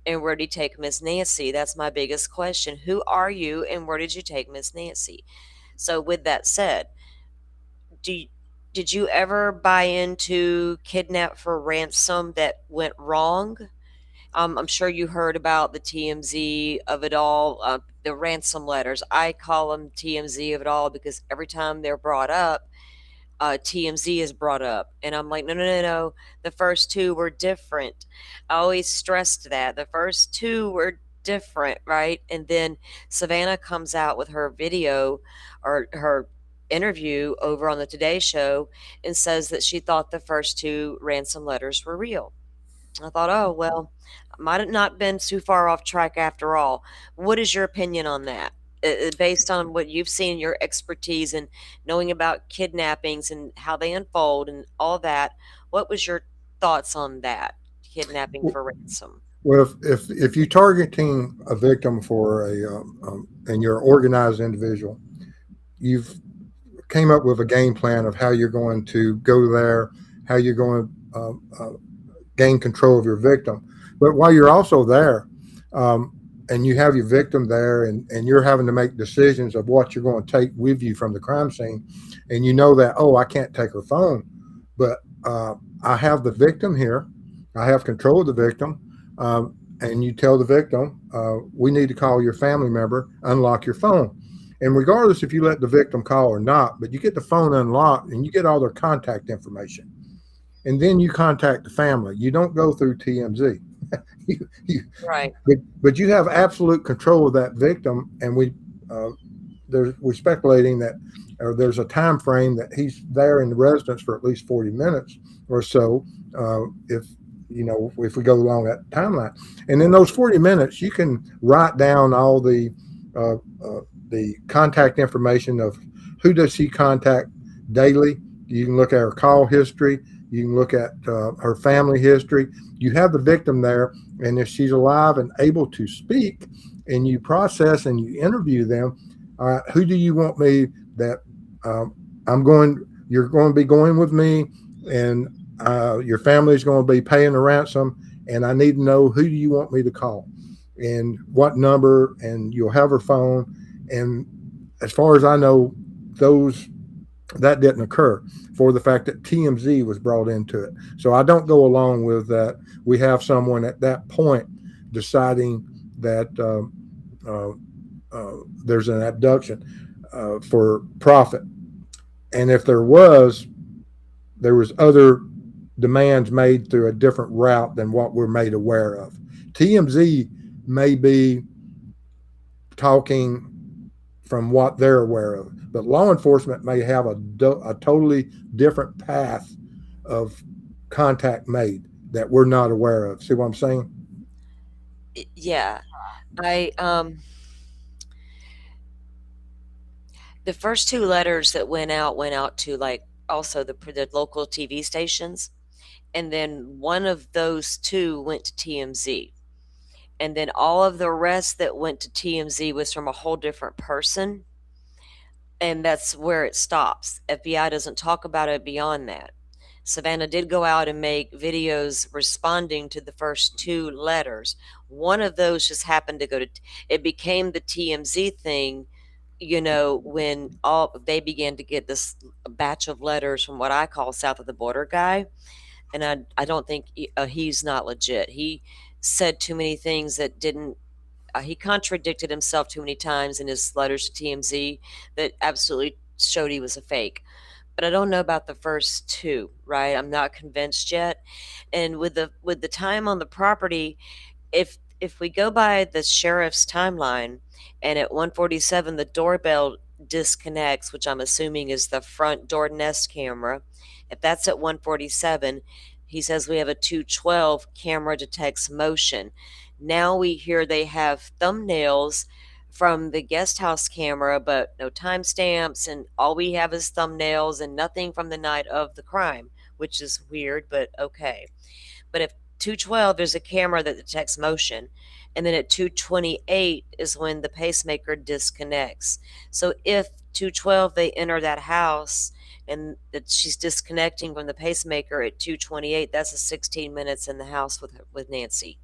and where did he take Miss Nancy? That's my biggest question. Who are you, and where did you take Miss Nancy? So, with that said, do you, did you ever buy into kidnap for ransom that went wrong? I'm sure you heard about the TMZ of it all, the ransom letters. I call them TMZ of it all because every time they're brought up, TMZ is brought up. And I'm like, no, no, no, no. The first two were different. I always stressed that. The first two were different, right? And then Savannah comes out with her video or her interview over on the Today Show and says that she thought the first two ransom letters were real. I thought, oh, well, might have not been too far off track after all. What is your opinion on that? Based on what you've seen, your expertise and knowing about kidnappings and how they unfold and all that, what was your thoughts on that? Kidnapping for ransom. Well, if you're targeting a victim for and you're an organized individual, you've came up with a game plan of how you're going to go there, how you're going to gain control of your victim. But while you're also there, and you have your victim there, and you're having to make decisions of what you're going to take with you from the crime scene, and you know that, oh, I can't take her phone, but I have the victim here, I have control of the victim, and you tell the victim, we need to call your family member, unlock your phone. And regardless if you let the victim call or not, but you get the phone unlocked and you get all their contact information. And then you contact the family. You don't go through TMZ. Right. But you have absolute control of that victim. And we're speculating that there's a time frame that he's there in the residence for at least 40 minutes or so. If we go along that timeline, and in those 40 minutes, you can write down all the contact information of who does she contact daily. You can look at her call history. You can look at her family history. You have the victim there, and if she's alive and able to speak, and you process and you interview them, who do you want me that you're going to be going with me, and your family is going to be paying the ransom, and I need to know who do you want me to call and what number, and you'll have her phone. And as far as I know, that didn't occur for the fact that TMZ was brought into it. So I don't go along with that. We have someone at that point deciding that there's an abduction for profit. And if there was other demands made through a different route than what we're made aware of. TMZ may be talking from what they're aware of, but law enforcement may have a totally different path of contact made that we're not aware of. See what I'm saying? Yeah. I the first two letters that went out to like also the local TV stations, and then one of those two went to TMZ. And then all of the rest that went to TMZ was from a whole different person. And that's where it stops. FBI doesn't talk about it beyond that. Savannah did go out and make videos responding to the first two letters. One of those just happened to go to, it became the TMZ thing, when all they began to get this batch of letters from what I call south of the border guy. And I don't think he's not legit. He said too many things that didn't. He contradicted himself too many times in his letters to TMZ that absolutely showed he was a fake. But I don't know about the first two, right? I'm not convinced yet. And with the time on the property, if we go by the sheriff's timeline, and at 147 the doorbell disconnects, which I'm assuming is the front door Nest camera. If that's at 147, he says we have a 212 camera detects motion. Now we hear they have thumbnails from the guest house camera, but no timestamps, and all we have is thumbnails and nothing from the night of the crime, which is weird, but okay. But if 212, there's a camera that detects motion. And then at 228 is when the pacemaker disconnects. So if 212, they enter that house and that she's disconnecting from the pacemaker at 228, that's a 16 minutes in the house with Nancy.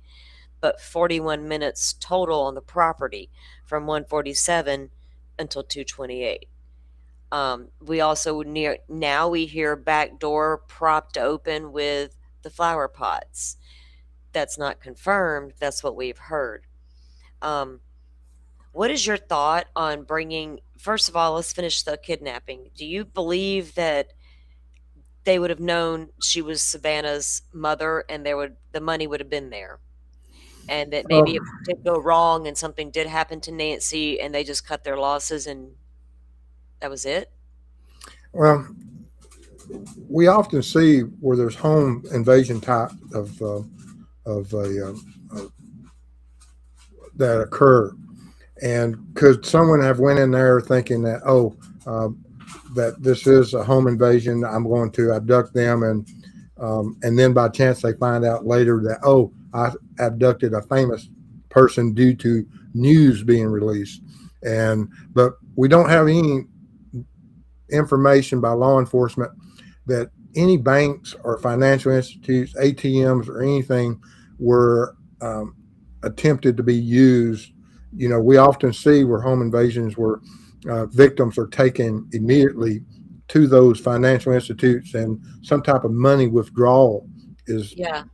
But 41 minutes total on the property from 147 until 228. We also now we hear back door propped open with the flower pots. That's not confirmed. That's what we've heard. Um, what is your thought on bringing? First of all, let's finish the kidnapping. Do you believe that they would have known she was Savannah's mother, and the money would have been there, and that maybe Um, it did go wrong and something did happen to Nancy, and they just cut their losses, and that was it. well, we often see where there's home invasion type of that occur. And could someone have went in there thinking that, uh, that this is a home invasion, I'm going to abduct them, and then by chance they find out later that, oh, I abducted a famous person due to news being released, and but we don't have any information by law enforcement that any banks or financial institutes, ATMs, or anything were attempted to be used. You know, we often see where home invasions where victims are taken immediately to those financial institutes, and some type of money withdrawal is Yeah.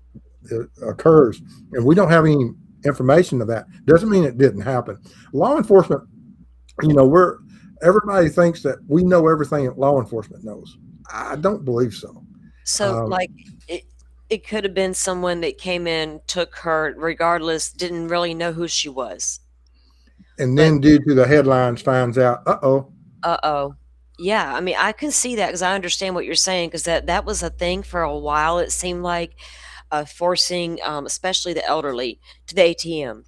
occurs, and we don't have any information of that. Doesn't mean it didn't happen. Law enforcement, we're everybody thinks that we know everything that law enforcement knows. I don't believe so. So, Um, like, it could have been someone that came in, took her, regardless, didn't really know who she was. and But then due to the headlines, finds out, uh-oh. uh-oh. Yeah, I mean, I can see that because I understand what you're saying, because that was a thing for a while. It seemed like forcing, especially the elderly, to the ATM,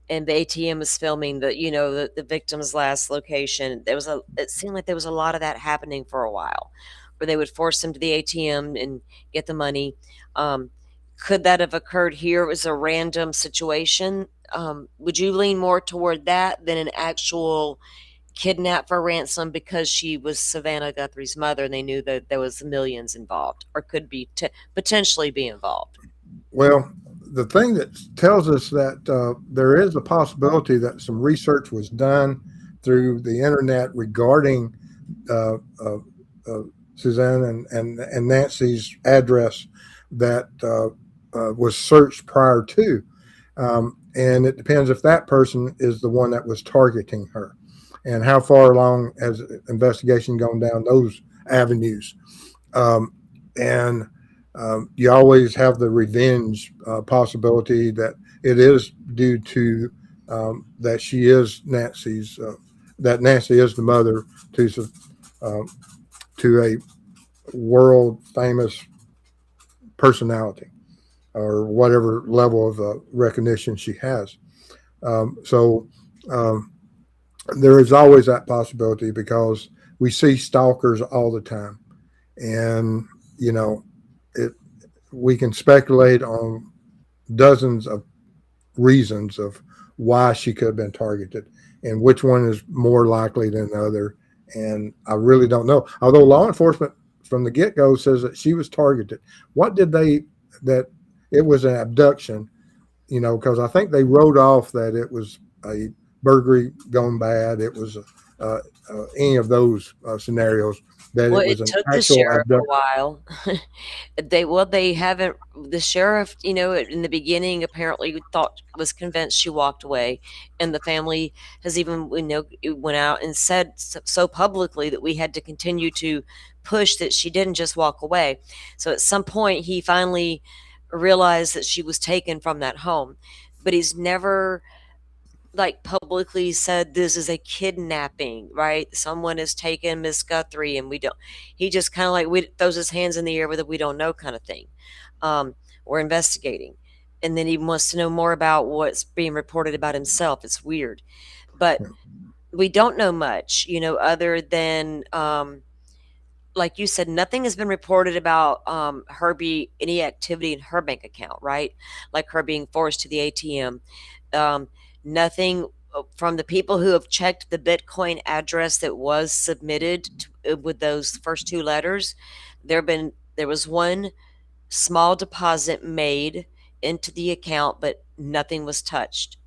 and the ATM is filming the victim's last location. It seemed like there was a lot of that happening for a while, where they would force them to the ATM and get the money. Um, could that have occurred here? It was a random situation. Would you lean more toward that than an actual kidnap for ransom because she was Savannah Guthrie's mother and they knew that there was millions involved, or could be potentially be involved? Well, the thing that tells us that there is a possibility that some research was done through the internet regarding uh, uh, uh, Suzanne and Nancy's address that was searched prior to. And it depends if that person is the one that was targeting her, and how far along has investigation gone down those avenues. Um, and You always have the revenge possibility that it is due to that she is Nancy's, that Nancy is the mother to um, to a world famous personality or whatever level of recognition she has. So um, there is always that possibility because we see stalkers all the time, and you know, it we can speculate on dozens of reasons of why she could have been targeted and which one is more likely than the other. And I really don't know. Although law enforcement from the get go says that she was targeted. What did they, that it was an abduction, because I think they wrote off that it was a burglary gone bad. It was any of those scenarios, that Well, it was it an took the actual sheriff a abduction. while. They haven't, the sheriff, in the beginning apparently thought, was convinced she walked away, and the family has even, it went out and said so publicly that we had to continue to push that she didn't just walk away. So at some point he finally realized that she was taken from that home, but he's never like publicly said this is a kidnapping, right? Someone has taken Miss Guthrie and we don't. He just kind of like we throws his hands in the air with a we don't know kind of thing. We're investigating, and then he wants to know more about what's being reported about himself. It's weird, but we don't know much, other than like you said, nothing has been reported about her be any activity in her bank account, right? Like her being forced to the ATM. Um, Nothing from the people who have checked the Bitcoin address that was submitted with those first two letters. There was one small deposit made into the account, but nothing was touched.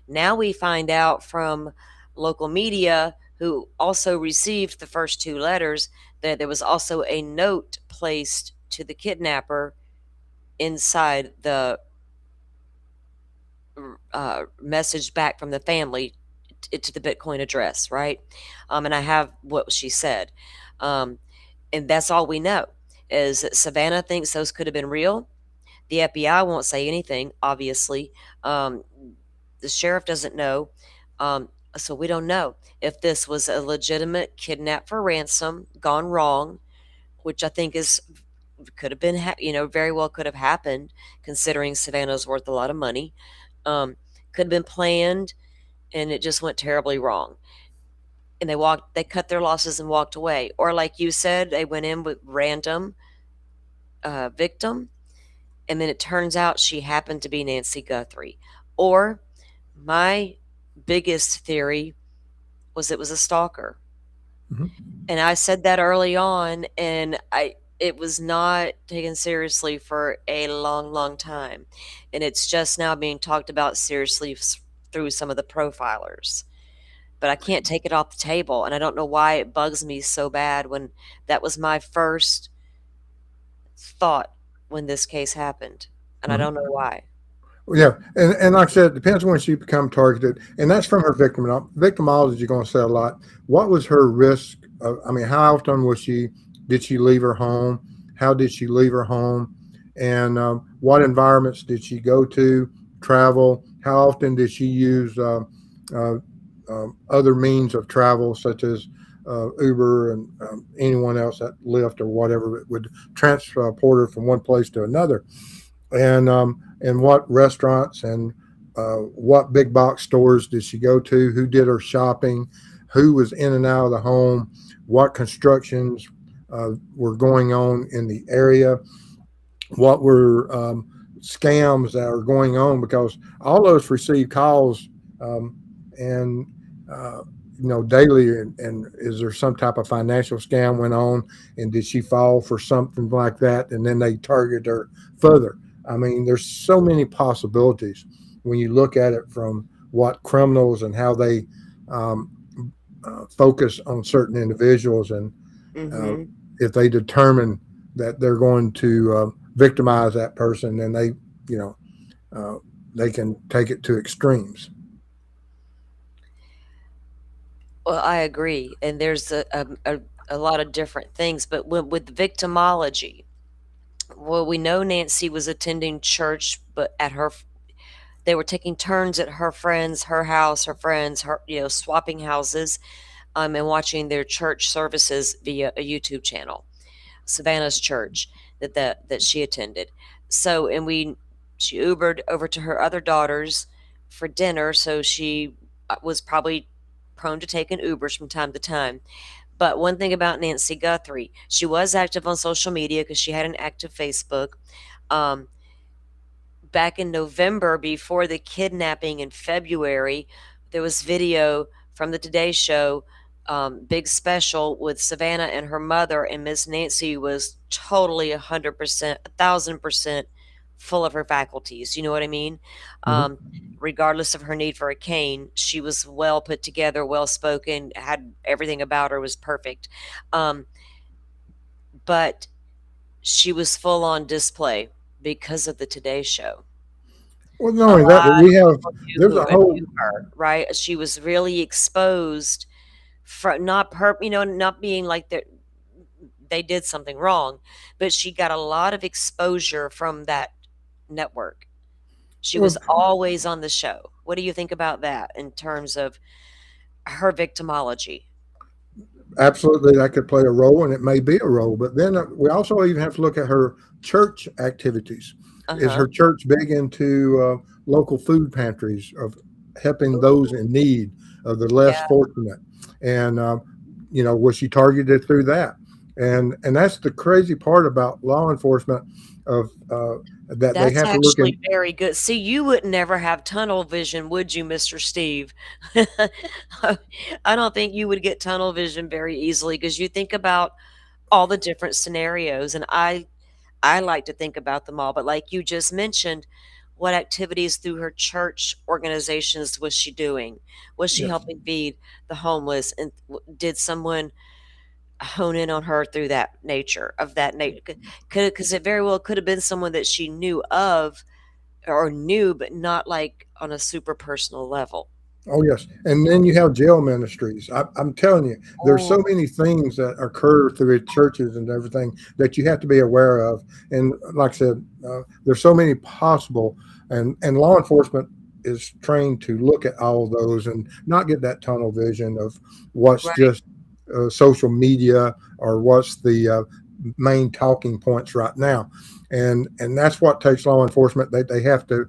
Now we find out from local media who also received the first two letters that there was also a note placed to the kidnapper inside the message back from the family to the Bitcoin address, right? And I have what she said. Um, and that's all we know. is that Savannah thinks those could have been real. The FBI won't say anything, obviously. Um, the sheriff doesn't know. So we don't know if this was a legitimate kidnap for ransom gone wrong, which I think is could have been, very well could have happened considering Savannah's worth a lot of money. Could have been planned and it just went terribly wrong. And they cut their losses and walked away. Or like you said, they went in with random victim, and then it turns out she happened to be Nancy Guthrie. Or my biggest theory was it was a stalker. Mhm. And I said that early on, and it was not taken seriously for a long, long time. And it's just now being talked about seriously through some of the profilers. But I can't take it off the table, and I don't know why it bugs me so bad when that was my first thought when this case happened, and I don't Mhm. know why. Yeah, and like I said, it depends when she become targeted, and that's from her victimology. Going to say a lot. What was her risk? I mean, how often was she? Did she leave her home? How did she leave her home? And what environments did she go to? Travel? How often did she use uh, other means of travel, such as Uber and anyone else that Lyft or whatever that would transport her from one place to another? And what restaurants and what big box stores did she go to? Who did her shopping? Who was in and out of the home? What constructions were going on in the area? What were scams that are going on? Because all of us receive calls um, and uh, daily. And is there some type of financial scam went on? And did she fall for something like that? And then they target her further. I mean, there's so many possibilities when you look at it from what criminals and how they um, focus on certain individuals, and uh, Mhm. if they determine that they're going to victimize that person, then you know, uh, they can take it to extremes. Well, I agree, and there's a lot of different things, but with victimology, well, we know Nancy was attending church, but they were taking turns at her friends, her house, her friends, swapping houses, and watching their church services via a YouTube channel. Savannah's church that she attended. So, and she Ubered over to her other daughters for dinner, so she was probably prone to taking Ubers from time to time. But one thing about Nancy Guthrie, she was active on social media because she had an active Facebook. Um, Back in November, before the kidnapping in February, there was video from the Today Show, big special with Savannah and her mother, and Miss Nancy was totally 100%, 1,000% full of her faculties. You know what I mean? Mhm. Um, Regardless of her need for a cane, she was well put together, well spoken, had everything about her was perfect. Um, but she was full on display because of the Today Show. Well, not A only that, but lot we of have people there's a knew whole her, right? She was really exposed for not being like they did something wrong, but she got a lot of exposure from that network. She was well, always on the show. What do you think about that in terms of her victimology? absolutely that could play a role, and it may be a role. But then we also even have to look at her church activities. Is Uh-huh. her church big into local food pantries of helping those in need, of the less Yeah, fortunate? And was she targeted through that? And that's the crazy part about law enforcement, of that they that's have to look in. actually very good. See, you would never have tunnel vision, would you, Mr. Steve? I don't think you would get tunnel vision very easily because you think about all the different scenarios, and I like to think about them all, but like you just mentioned, what activities through her church organizations was she doing? Was she Yes. helping feed the homeless, and did someone hone in on her through that nature of that nature? Because it very well could have been someone that she knew of or knew, but not like on a super personal level. Oh yes, and then you have jail ministries. I'm telling you, there's Oh, so many things that occur through churches and everything that you have to be aware of. And like I said, there's so many possible, and law enforcement is trained to look at all of those and not get that tunnel vision of what's right. just social media or what's the main talking points right now, and that's what takes law enforcement. They have to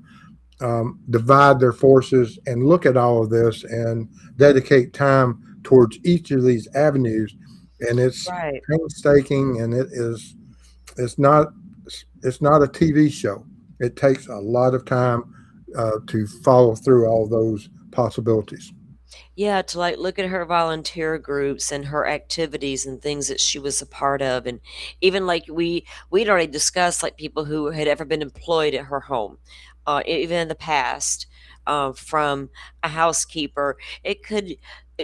divide their forces and look at all of this and dedicate time towards each of these avenues. And it's Right. painstaking, and it's not it's not a TV show. It takes a lot of time to follow through all those possibilities. Yeah, to like look at her volunteer groups and her activities and things that she was a part of, and even like we'd already discussed like people who had ever been employed at her home, even in the past, from a housekeeper. It could,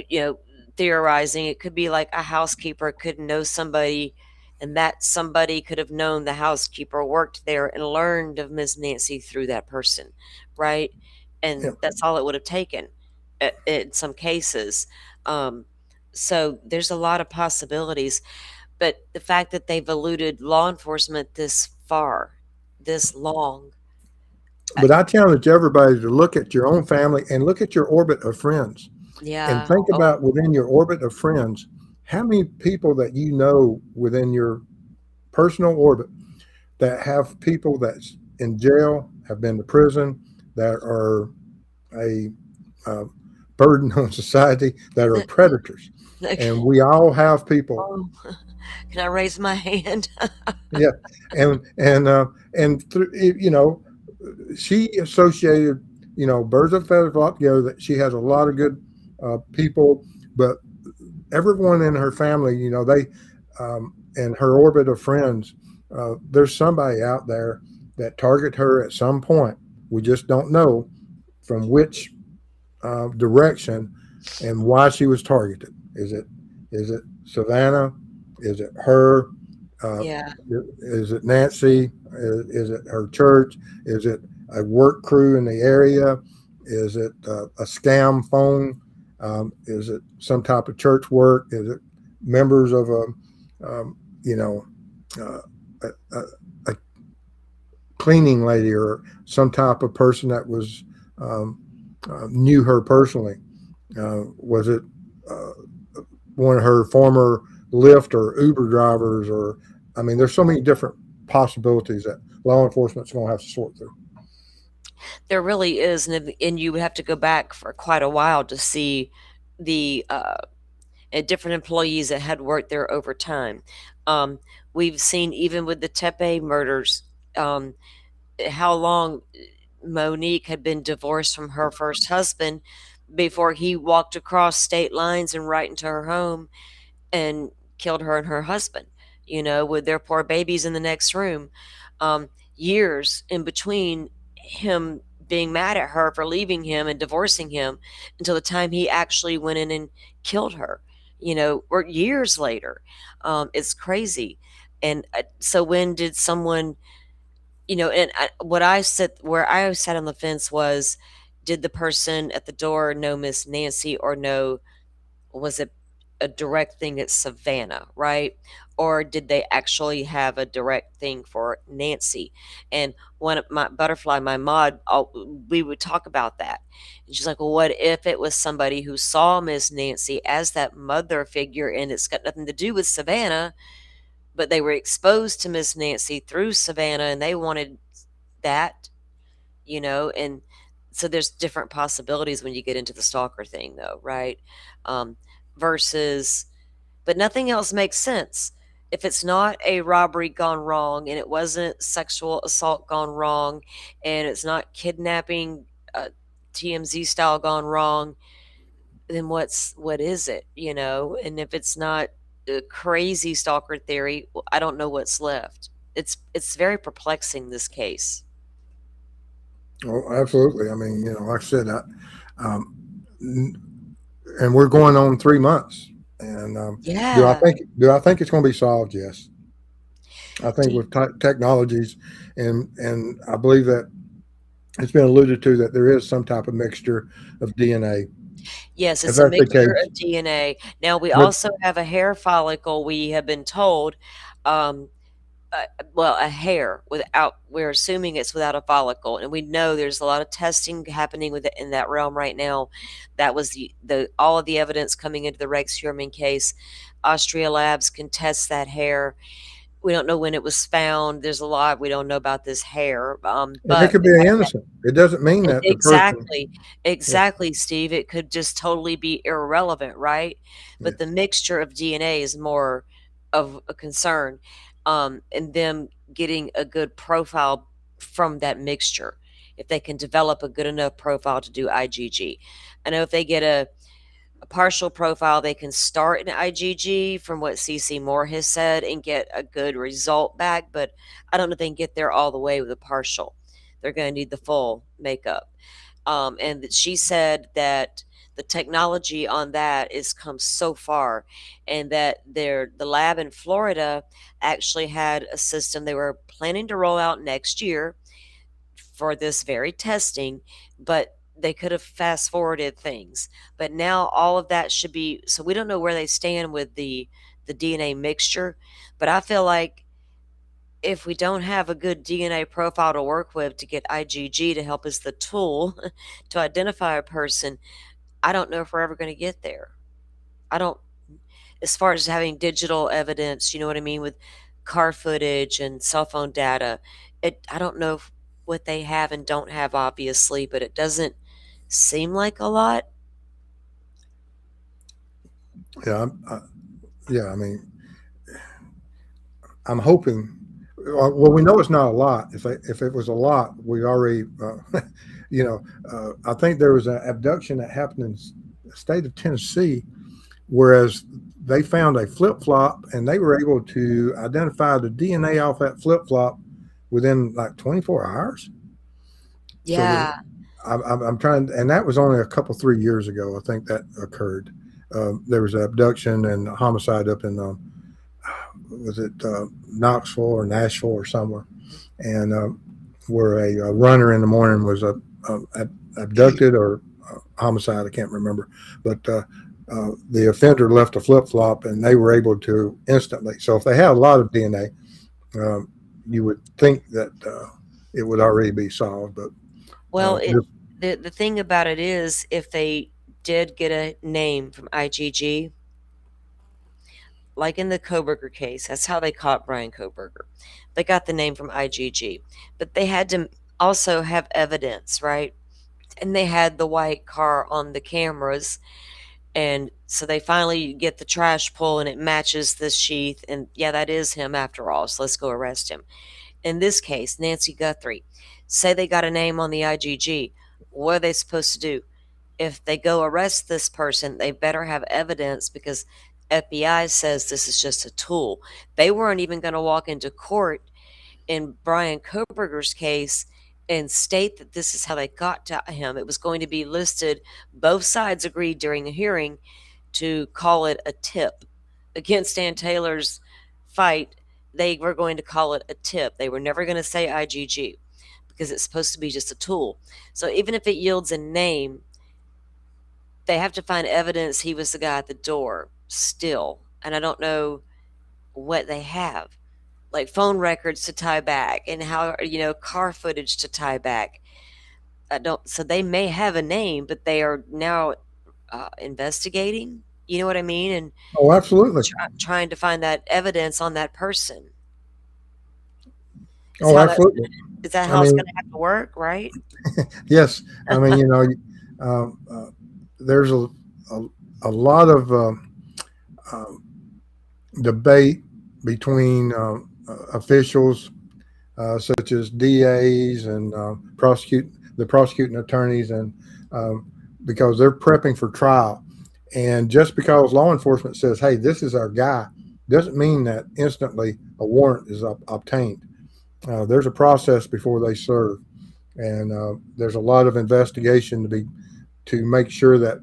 you know, theorizing, it could be like a housekeeper could know somebody, and that somebody could have known the housekeeper worked there and learned of Miss Nancy through that person, right? Yeah. And that's all it would have taken in some cases. Um, so there's a lot of possibilities, but the fact that they've eluded law enforcement this far, this long, But I challenge everybody to look at your own family and look at your orbit of friends and yeah. think Oh, about within your orbit of friends, how many people that you know within your personal orbit that have people that's in jail, have been to prison, that are a uh, burden on society, that are predators. And we all have people. oh, can I raise my hand? Yeah, and through, she associated, birds of feathers flock together. That she has a lot of good people, but everyone in her family, they in her orbit of friends, there's somebody out there that target her at some point. We just don't know from which direction and why she was targeted. Is it Savannah? Is it her? Uh, Yeah. is it Nancy? Is it her church? Is it a work crew in the area? Is it a scam phone? Is it some type of church work? Is it members of um, you know, uh, a, a cleaning lady or some type of person that was knew her personally? Was it uh, one of her former Lyft or Uber drivers? Or, I mean, there's so many different possibilities that law enforcement's going to have to sort through. There really is, and you would have to go back for quite a while to see the different employees that had worked there over time. Um, we've seen even with the Tepe murders, um, how long Monique had been divorced from her first husband before he walked across state lines and right into her home and killed her and her husband, with their poor babies in the next room. Years in between him being mad at her for leaving him and divorcing him until the time he actually went in and killed her, or years later. It's crazy. And so when did someone, and what I said, where I sat on the fence was, did the person at the door know Miss Nancy or know, was it a direct thing at Savannah, right? Or did they actually have a direct thing for Nancy? And one of my butterfly, my mod, we would talk about that. And she's like, well, what if it was somebody who saw Miss Nancy as that mother figure and it's got nothing to do with Savannah, but they were exposed to Miss Nancy through Savannah and they wanted that, and so there's different possibilities when you get into the stalker thing though, right? um, Versus, but nothing else makes sense if it's not a robbery gone wrong and it wasn't sexual assault gone wrong and it's not kidnapping, uh, TMZ style gone wrong. Then what is it, and if it's not a crazy stalker theory, well, I don't know what's left. It's very perplexing, this case. Oh, absolutely. I mean, like I said, um, and we're going on 3 months. And do I Yeah. think do I think it's going to be solved? Yes, I think Do with technologies, and I believe that it's been alluded to that there is some type of mixture of DNA. Yes, If it's a that's the mixture case, of DNA. Now, we but also have a hair follicle, we have been told, um, well, a hair without, we're assuming it's without a follicle, and we know there's a lot of testing happening with it in that realm right now. That was the all of the evidence coming into the Rex Heuermann case. Austria Labs can test that hair. We don't know when it was found. There's a lot we don't know about this hair, and it but could be innocent. It doesn't mean that the person. exactly, Yeah, exactly, Steve. It could just totally be irrelevant, right? But the yes. mixture of DNA is more of a concern, and them getting a good profile from that mixture. If they can develop a good enough profile to do IgG, I know if they get a partial profile, they can start an IgG from what CC Moore has said and get a good result back, but I don't know if they can get there all the way with a partial. They're going to need the full makeup. And that she said that the technology on that is come so far, and that the lab in Florida actually had a system they were planning to roll out next year for this very testing, but they could have fast forwarded things. But now all of that should be, so we don't know where they stand with the DNA mixture, but I feel like if we don't have a good DNA profile to work with to get IgG to help as the tool to identify a person, I don't know if we're ever going to get there. I don't, as far as having digital evidence, you know what I mean, with car footage and cell phone data. I don't know what they have and don't have, obviously, but it doesn't seem like a lot. Yeah, yeah. I mean, I'm hoping. Well, we know it's not a lot. If it was a lot, we already, I think there was an abduction that happened in the state of Tennessee, whereas they found a flip flop and they were able to identify the DNA off that flip flop within like 24 hours. So Yeah. I'm trying, and that was only a couple 3 years ago. I think that occurred. There was an abduction and a homicide up in was it Knoxville or Nashville or somewhere, and where a runner in the morning was abducted or homicide. I can't remember, but the offender left a flip flop, and they were able to instantly. So if they had a lot of DNA, you would think that it would already be solved, but Well, just, the thing about it is, if they did get a name from IgG, like in the Koberger case, that's how they caught Brian Koberger. They got the name from IgG, but they had to also have evidence, right? And they had the white car on the cameras, and so they finally get the trash pull and it matches this sheath, and yeah, that is him after all, so let's go arrest him. In this case, Nancy Guthrie, say they got a name on the IgG, what are they supposed to do? If they go arrest this person, they better have evidence, because FBI says this is just a tool. They weren't even going to walk into court in Brian Koberger's case and state that this is how they got to him. It was going to be listed. Both sides agreed during the hearing to call it a tip against Ann Taylor's fight. They were going to call it a tip. They were never going to say IgG, because it's supposed to be just a tool. So even if it yields a name, they have to find evidence he was the guy at the door still. And I don't know what they have. Like phone records to tie back, and how, car footage to tie back. I don't, so they may have a name, but they are now investigating, you know what I mean? And oh, absolutely. trying to find that evidence on that person. Is Oh, how that's absolutely. is that I how it's mean, gonna have to work, right? yes. I mean, there's a, a lot of uh, debate between officials such as DAs and the prosecuting attorneys, and because they're prepping for trial. And just because law enforcement says, "Hey, this is our guy," doesn't mean that instantly a warrant is obtained. There's a process before they serve, and there's a lot of investigation to make sure that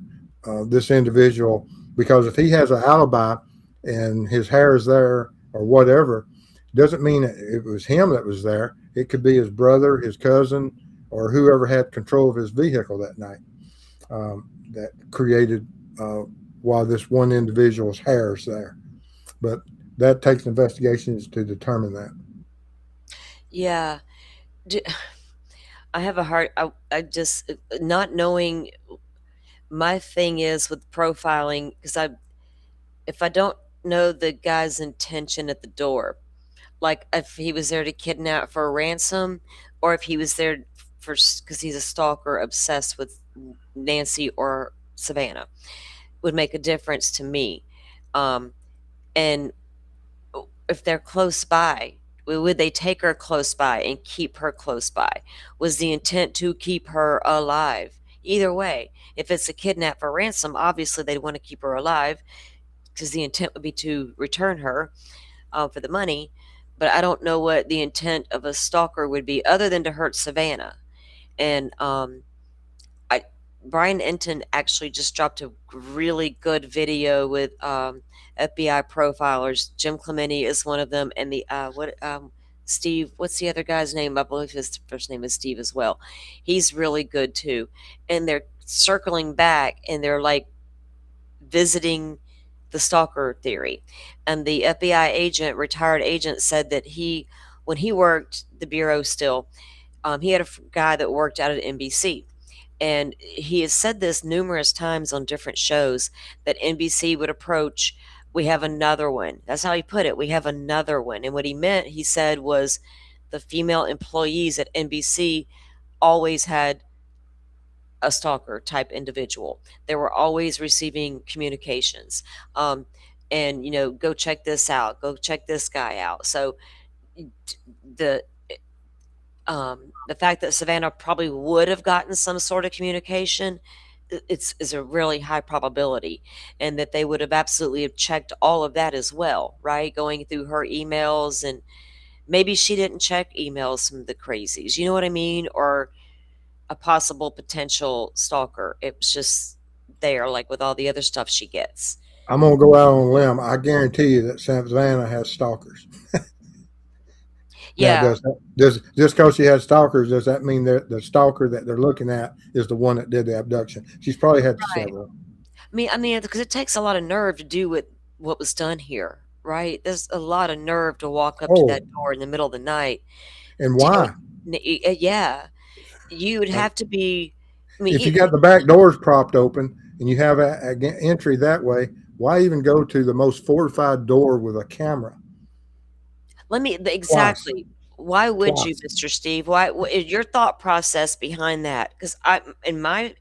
this individual, because if he has an alibi and his hair is there or whatever, doesn't mean it was him that was there. It could be his brother, his cousin, or whoever had control of his vehicle that night, that created why this one individual's hair is there. But that takes investigations to determine that. Yeah. Do, I have a hard. I just not knowing. My thing is with profiling because if I don't know the guy's intention at the door, like if he was there to kidnap for a ransom, or if he was there for because he's a stalker obsessed with Nancy or Savannah, would make a difference to me. Um, and if they're close by, would they take her close by and keep her close by? Was the intent to keep her alive? Either way, if it's a kidnap for ransom, obviously they'd want to keep her alive because the intent would be to return her for the money. But I don't know what the intent of a stalker would be other than to hurt Savannah. And I Brian Enton actually just dropped a really good video with FBI profilers. Jim Clemente is one of them, and the Steve. What's the other guy's name? I believe his first name is Steve as well. He's really good too. And they're circling back, and they're like visiting the stalker theory. And the FBI agent, retired agent, said that when he worked the bureau still, he had a guy that worked out at NBC. And he has said this numerous times on different shows that NBC would approach, we have another one. That's how he put it. We have another one. And what he meant, he said, was the female employees at NBC always had a stalker type individual. They were always receiving communications. And, go check this out, go check this guy out. So the the fact that Savannah probably would have gotten some sort of communication is a really high probability, and that they would have absolutely have checked all of that as well, right? Going through her emails, and maybe she didn't check emails from the crazies, you know what I mean? Or a possible potential stalker. It was just there, like with all the other stuff she gets. I'm gonna go out on a limb. I guarantee you that Savannah has stalkers. Now, Yeah, does just because she has stalkers, does that mean that the stalker that they're looking at is the one that did the abduction? She's probably had right. several. I mean, because it takes a lot of nerve to do what was done here, right? There's a lot of nerve to walk up to that Oh, door in the middle of the night. and Take, why? yeah, you would Uh, have to be. I mean, if you got the back doors propped open and you have an entry that way, why even go to the most fortified door with a camera twice? exactly. Why would you, Twice. Mr. Steve? Why? What is your thought process behind that? Because in my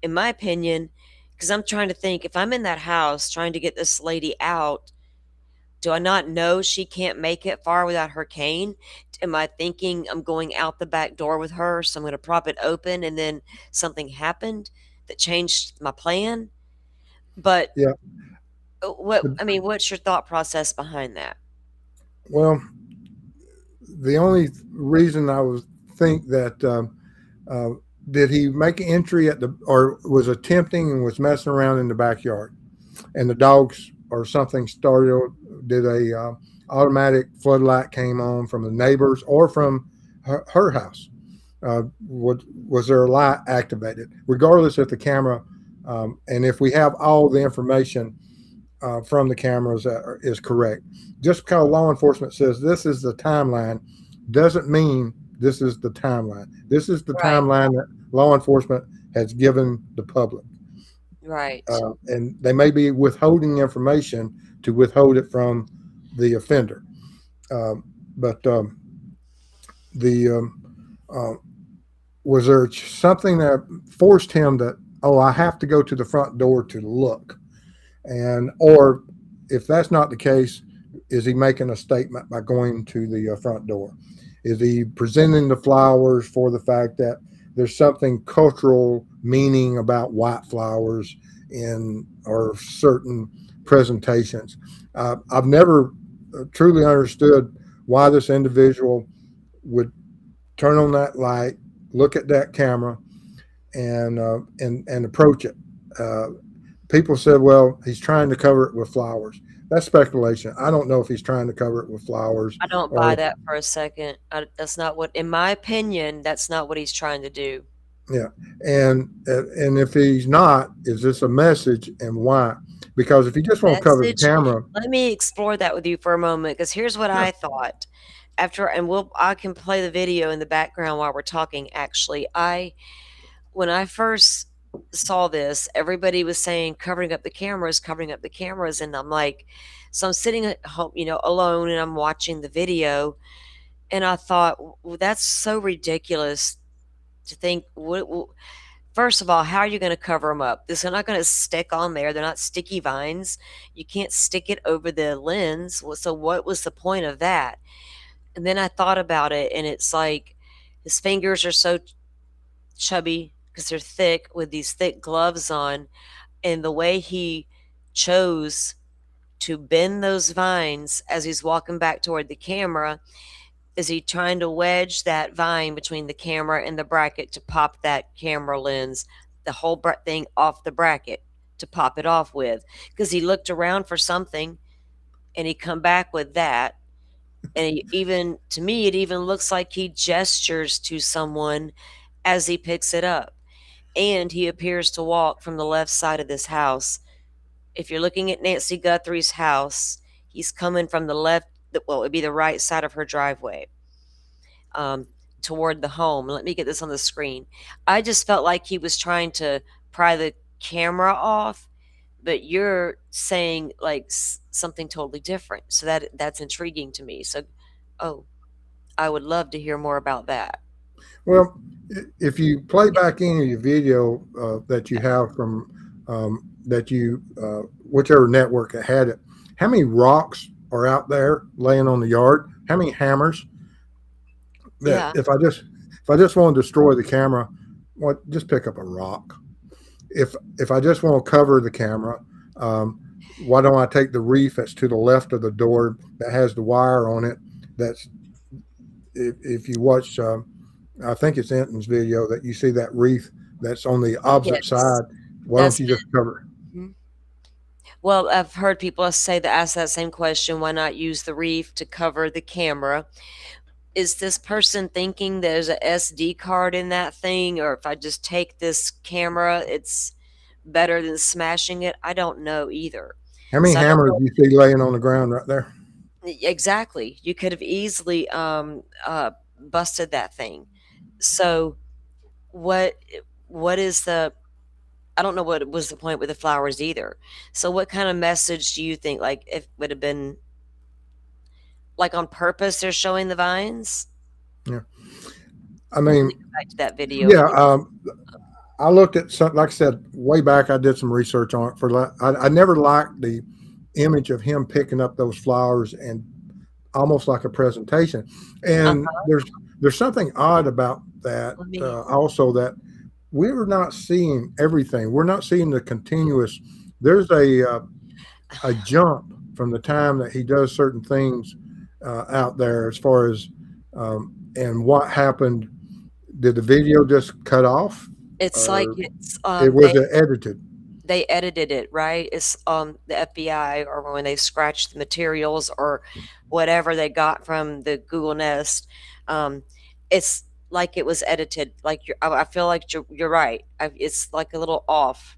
opinion, because I'm trying to think, if I'm in that house trying to get this lady out, do I not know she can't make it far without her cane? Am I thinking I'm going out the back door with her, so I'm going to prop it open, and then something happened that changed my plan? But Yeah. what's your thought process behind that? Well, the only reason I would think that uh, did he make an entry at the or was attempting and was messing around in the backyard, and the dogs or something started. Did a automatic floodlight came on from the neighbors or from her house? Was there a light activated? Regardless if the camera and if we have all the information from the cameras is correct. Just because law enforcement says this is the timeline doesn't mean this is the timeline. This is the Right, timeline that law enforcement has given the public. right, And they may be withholding information to withhold it from the offender. But the uh, was there something that forced him that, oh, I have to go to the front door to look? And or if that's not the case, is he making a statement by going to the front door? Is he presenting the flowers for the fact that there's something cultural meaning about white flowers in or certain presentations? I've never truly understood why this individual would turn on that light, look at that camera, and approach it. Uh, People said, well, he's trying to cover it with flowers. that's speculation. I don't know if he's trying to cover it with flowers I don't buy or that for a second. That's not what, in my opinion, that's not what he's trying to do. yeah. And if he's not, is this a message and why? Because if he just won't cover the Message. camera, Let me explore that with you for a moment, because here's what sure. I thought. After, and I can play the video in the background while we're talking. Actually, when I first saw this, everybody was saying covering up the cameras, and I'm like, so I'm sitting at home, alone, and I'm watching the video, and I thought, that's so ridiculous to think. First of all, how are you going to cover them up? They're not going to stick on there. They're not sticky vines. You can't stick it over the lens. So what was the point of that? And then I thought about it, and it's like his fingers are so chubby because they're thick with these thick gloves on, and the way he chose to bend those vines as he's walking back toward the camera, is he trying to wedge that vine between the camera and the bracket to pop that camera lens, the whole thing off the bracket, to pop it off with? Because he looked around for something and he come back with that. And even to me, it even looks like he gestures to someone as he picks it up. And he appears to walk from the left side of this house. If you're looking at Nancy Guthrie's house, he's coming from the left, well, it'd be the right side of her driveway, um, toward the home. Let me get this on the screen. I just felt like he was trying to pry the camera off, but you're saying like something totally different. So that's intriguing to me. So, oh, I would love to hear more about that. Well, if you play back any of your video that you have from that you whichever network that had it, how many rocks are out there laying on the yard? How many hammers? That Yeah. if I just want to destroy the camera, what just pick up a rock. If I just want to cover the camera, um, why don't I take the reef that's to the left of the door that has the wire on it? That's if you watch, I think it's Enton's video that you see that reef that's on the opposite Yes. side. Why don't That's you just cover it? mhm. Well, I've heard people say that, ask that same question. Why not use the reef to cover the camera? Is this person thinking there's a SD card in that thing, or if I just take this camera, it's better than smashing it? I don't know either. How many So I don't hammers know do you see laying on the ground right there? exactly. You could have easily busted that thing. So what what is the I don't know what was the point with the flowers either. So what kind of message do you think, like, if would have been like on purpose they're showing the vines? Yeah, I Let me mean, go back to that video yeah. again. I looked at some, like I said, way back. I did some research on it I never liked the image of him picking up those flowers and almost like a presentation. And Uh-huh. there's something odd about that Let me also that we're not seeing everything. We're not seeing the continuous. There's a jump from the time that he does certain things out there as far as and what happened. Did the video just cut off, it's like or it was edited? they edited it, right? It's the FBI, or when they scratched the materials or whatever they got from the Google Nest. Um, it's like it was edited. Like I feel like you're right. It's like a little off,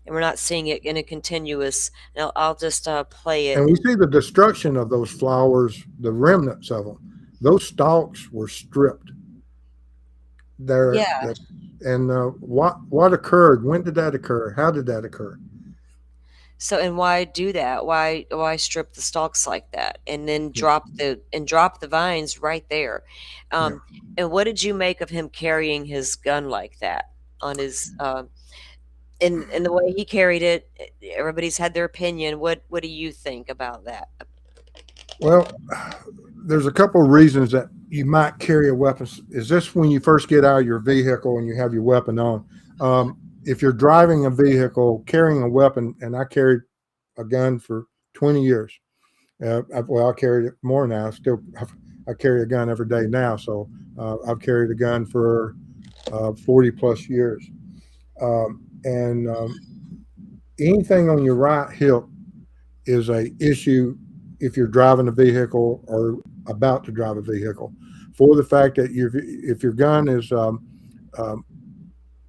and we're not seeing it in a continuous. I'll just play it. And we And see the destruction of those flowers, the remnants of them. Those stalks were stripped. There, yeah. and what occurred? When did that occur? How did that occur? So, and why do that? Why strip the stalks like that and then Yeah, drop the vines right there? yeah. Um, and what did you make of him carrying his gun like that on his and the way he carried it? Everybody's had their opinion. What do you think about that? Well, there's a couple of reasons that you might carry a weapon. Is this when you first get out of your vehicle and you have your weapon on? If you're driving a vehicle, carrying a weapon, and I carried a gun for 20 years. Well, I carried it more now. I carry a gun every day now. So I've carried a gun for 40 plus years. And anything on your right hip is a issue if you're driving a vehicle or about to drive a vehicle, for the fact that if your gun is um,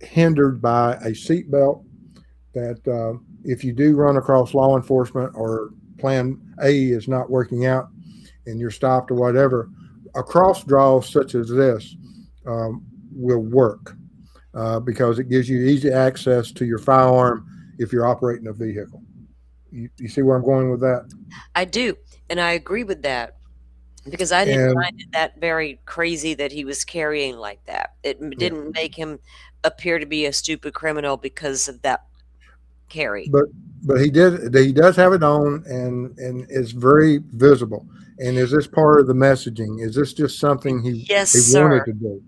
hindered by a seatbelt, that if you do run across law enforcement or plan A is not working out and you're stopped or whatever, a cross draw such as this will work because it gives you easy access to your firearm if you're operating a vehicle. You see where I'm going with that? I do, and I agree with that because I didn't And find it that very crazy that he was carrying like that. It yeah, didn't make him appear to be a stupid criminal because of that carry. but he does have it on and it's very visible. And is this part of the messaging? Is this just something Yes, he wanted sir. to do?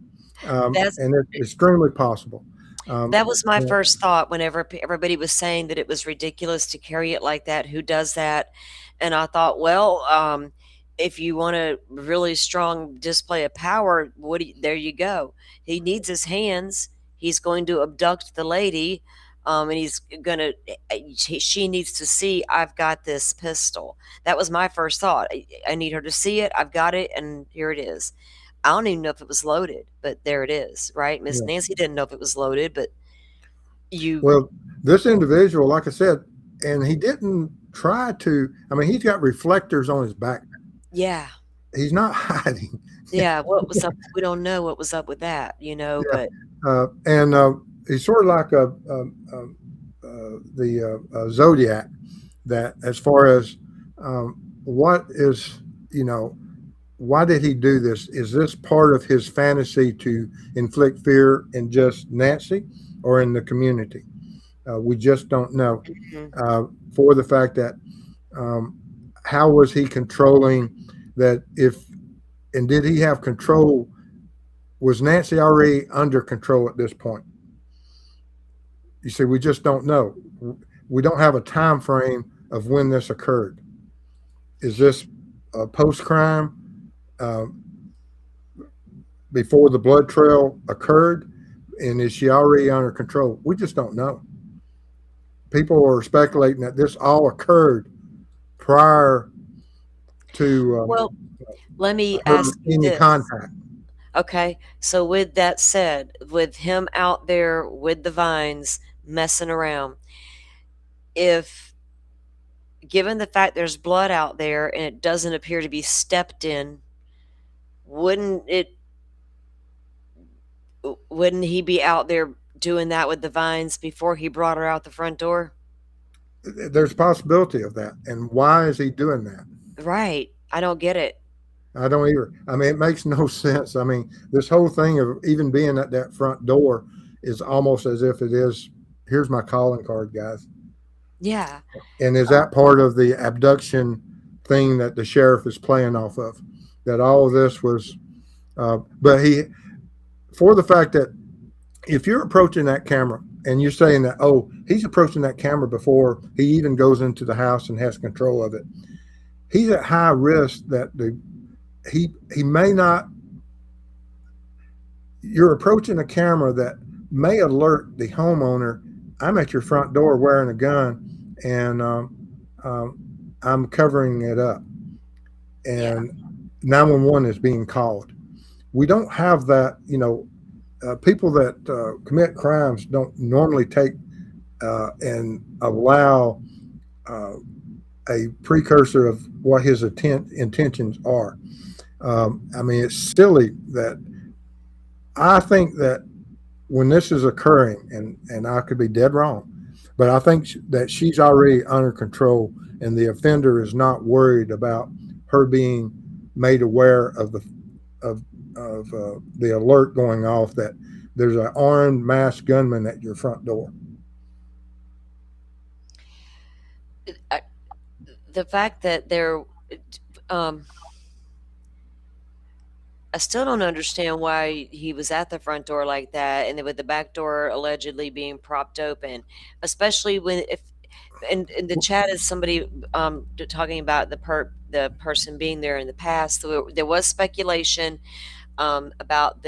That's And it's extremely possible. that was my Yeah, first thought whenever everybody was saying that it was ridiculous to carry it like that. Who does that? And I thought, well, if you want a really strong display of power, there you go. He needs his hands. He's going to abduct the lady, and he's going to. She needs to see I've got this pistol. That was my first thought. I need her to see it. I've got it, and here it is. I don't even know if it was loaded, but there it is, right? Miss yeah. Nancy didn't know if it was loaded, but you Well, this individual, like I said, and he didn't try to. I mean, he's got reflectors on his back. yeah. He's not hiding. Yeah, what was up? We don't know what was up with that, Yeah, but and he's sort of like the zodiac. That as far as what is, you know, why did he do this? Is this part of his fantasy to inflict fear in just Nancy or in the community? We just don't know. mhm. For the fact that um, how was he controlling that? If and did he have control? Was Nancy already under control at this point? You see, we just don't know. We don't have a time frame of when this occurred. Is this post crime, uh, before the blood trail occurred, and is she already under control? We just don't know. People are speculating that this all occurred prior to Well, let me her ask you any this. contact. Okay, so with that said, with him out there with the vines messing around, if given the fact there's blood out there and it doesn't appear to be stepped in, wouldn't it wouldn't he be out there doing that with the vines before he brought her out the front door? There's a possibility of that. And why is he doing that? Right. I don't get it. I don't either. I mean, it makes no sense. I mean, this whole thing of even being at that front door is almost as if it is, here's my calling card, guys. Yeah. And is that part of the abduction thing that the sheriff is playing off of? That all of this was, but he, for the fact that if you're approaching that camera and you're saying that, oh, he's approaching that camera before he even goes into the house and has control of it, he's at high risk that he may not. You're approaching a camera that may alert the homeowner. I'm at your front door wearing a gun, and I'm covering it up, Yeah. and 911 is being called. We don't have that. People that commit crimes don't normally take and allow uh, a precursor of what his intentions are. I mean, it's silly that I think that when this is occurring, and I could be dead wrong, but I think that she's already under control, and the offender is not worried about her being made aware of the alert going off that there's an armed masked gunman at your front door. I, the fact that um, I still don't understand why he was at the front door like that, and then with the back door allegedly being propped open, especially when if in the chat is somebody talking about the person being there in the past. There was speculation about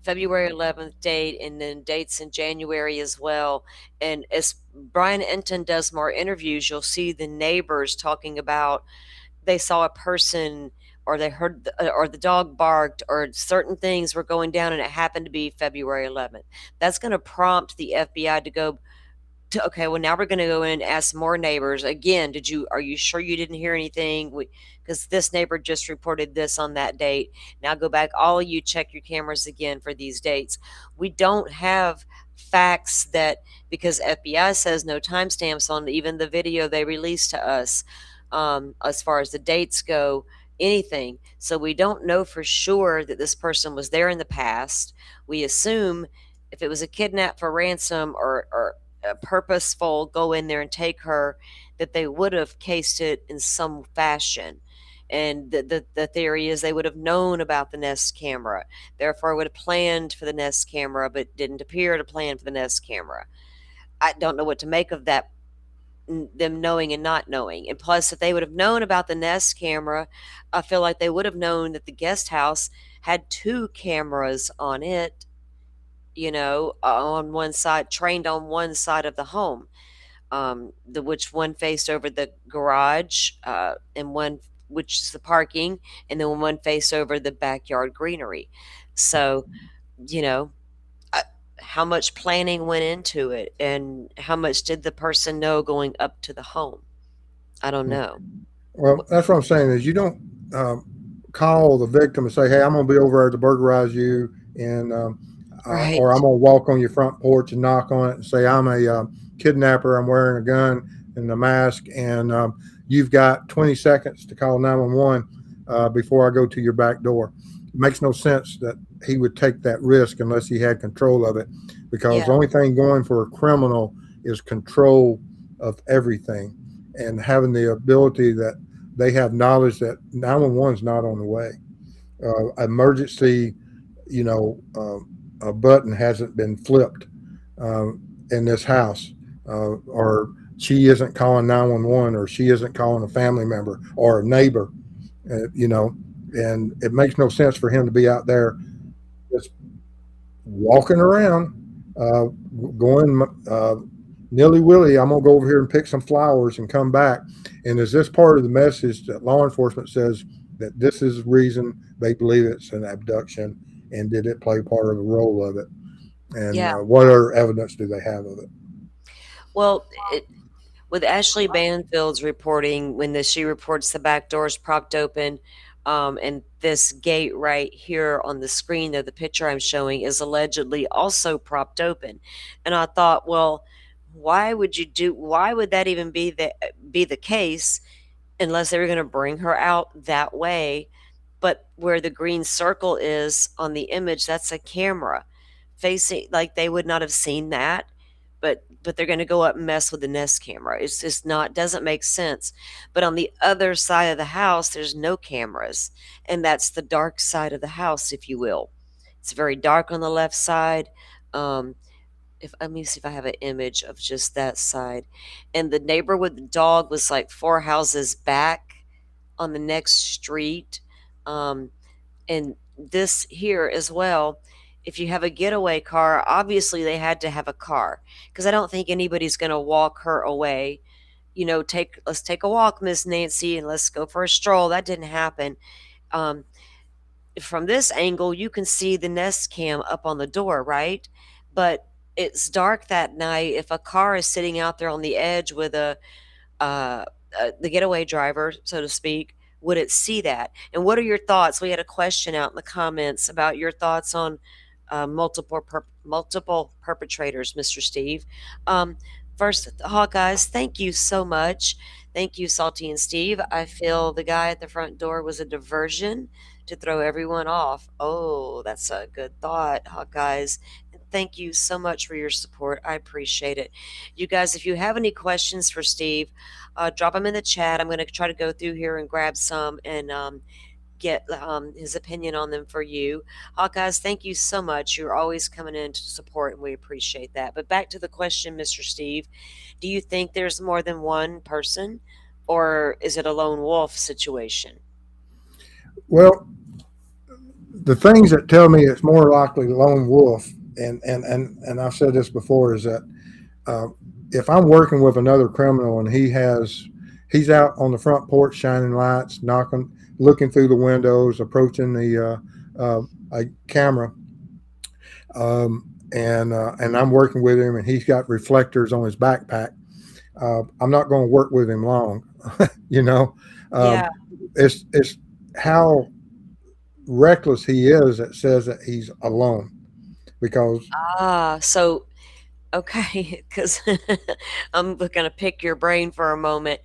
February 11th date, and then dates in January as well. And as Brian Enton does more interviews, you'll see the neighbors talking about they saw a person, or they heard or the dog barked, or certain things were going down, and it happened to be February 11th. That's going to prompt the FBI to go to, okay, well, now we're going to go in and ask more neighbors again. Are you sure you didn't hear anything? Because this neighbor just reported this on that date. Now go back, all of you, check your cameras again for these dates. We don't have facts that, because FBI says no timestamps on even the video they released to us, as far as the dates go, anything. So we don't know for sure that this person was there in the past. We assume if it was a kidnap for ransom, or a purposeful go in there and take her, that they would have cased it in some fashion. And the theory is they would have known about the Nest camera, therefore would have planned for the Nest camera, but didn't appear to plan for the Nest camera. I don't know what to make of that, them knowing and not knowing. And plus, if they would have known about the Nest camera, I feel like they would have known that the guest house had two cameras on it, on one side, trained on one side of the home, the which one faced over the garage, and one which is the parking, and then one faced over the backyard greenery. So, you know, uh, how much planning went into it, and how much did the person know going up to the home? I don't know. Well, that's what I'm saying is you don't call the victim and say, "Hey, I'm going to be over there to burglarize you," and Right. or I'm going to walk on your front porch and knock on it and say, "I'm a kidnapper. I'm wearing a gun and a mask, and you've got 20 seconds to call 911 before I go to your back door." It makes no sense that he would take that risk unless he had control of it, because the Yeah. only thing going for a criminal is control of everything and having the ability that they have knowledge that 911 is not on the way. Emergency, a button hasn't been flipped in this house, or she isn't calling 911, or she isn't calling a family member or a neighbor, and it makes no sense for him to be out there just walking around, uh, going nilly willy. I'm gonna go over here and pick some flowers and come back. And is this part of the message that law enforcement says that this is the reason they believe it's an abduction, and did it play part of the role of it? And Yeah. what other evidence do they have of it? Well, with Ashley Banfield's reporting, when she reports the back doors propped open, and this gate right here on the screen, of the picture I'm showing, is allegedly also propped open. And I thought, well, why would that even be the case, unless they were going to bring her out that way? But where the green circle is on the image, that's a camera facing, like they would not have seen that. But they're going to go up and mess with the Nest camera. It's just not, doesn't make sense. But on the other side of the house, there's no cameras, and that's the dark side of the house, if you will. It's very dark on the left side. Um, if Let me see if I have an image of just that side. And the neighbor with the dog was like four houses back on the next street. Um, and this here as well, if you have a getaway car, obviously they had to have a car, because I don't think anybody's going to walk her away. Let's take a walk, Miss Nancy, and let's go for a stroll. That didn't happen. Um, from this angle, you can see the Nest cam up on the door, right? But it's dark that night. If a car is sitting out there on the edge with uh, the getaway driver, so to speak, would it see that? And what are your thoughts? We had a question out in the comments about your thoughts on multiple perpetrators, Mr. Steve. Um, First, Hawkeyes, thank you so much. Thank you, Salty and Steve. I feel the guy at the front door was a diversion to throw everyone off. Oh, that's a good thought, Hawkeyes. Thank you so much for your support. I appreciate it. You guys, if you have any questions for Steve, drop them in the chat. I'm going to try to go through here and grab some, and get his opinion on them for you. Hawkeyes, thank you so much. You're always coming in to support, and we appreciate that. But back to the question, Mr. Steve, do you think there's more than one person, or is it a lone wolf situation? Well, the things that tell me it's more likely lone wolf, and I've said this before, is that uh, if I'm working with another criminal and he's out on the front porch shining lights, knocking, looking through the windows, approaching the a camera, and I'm working with him, and he's got reflectors on his backpack. I'm not going to work with him long. you know, Yeah. um, it's how reckless he is that says that he's alone because So okay, because I'm gonna pick your brain for a moment.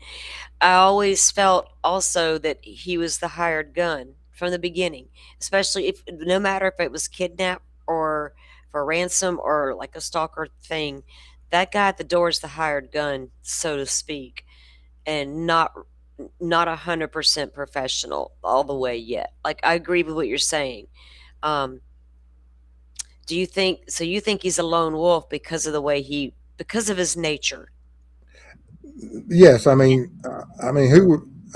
I always felt also that he was the hired gun from the beginning, especially if no matter if it was kidnap or for ransom or like a stalker thing, that guy at the door is the hired gun, so to speak, and not 100% professional all the way yet. Like I agree with what you're saying. Um, do you think so? You think he's a lone wolf because of the way because of his nature? yes, I mean, I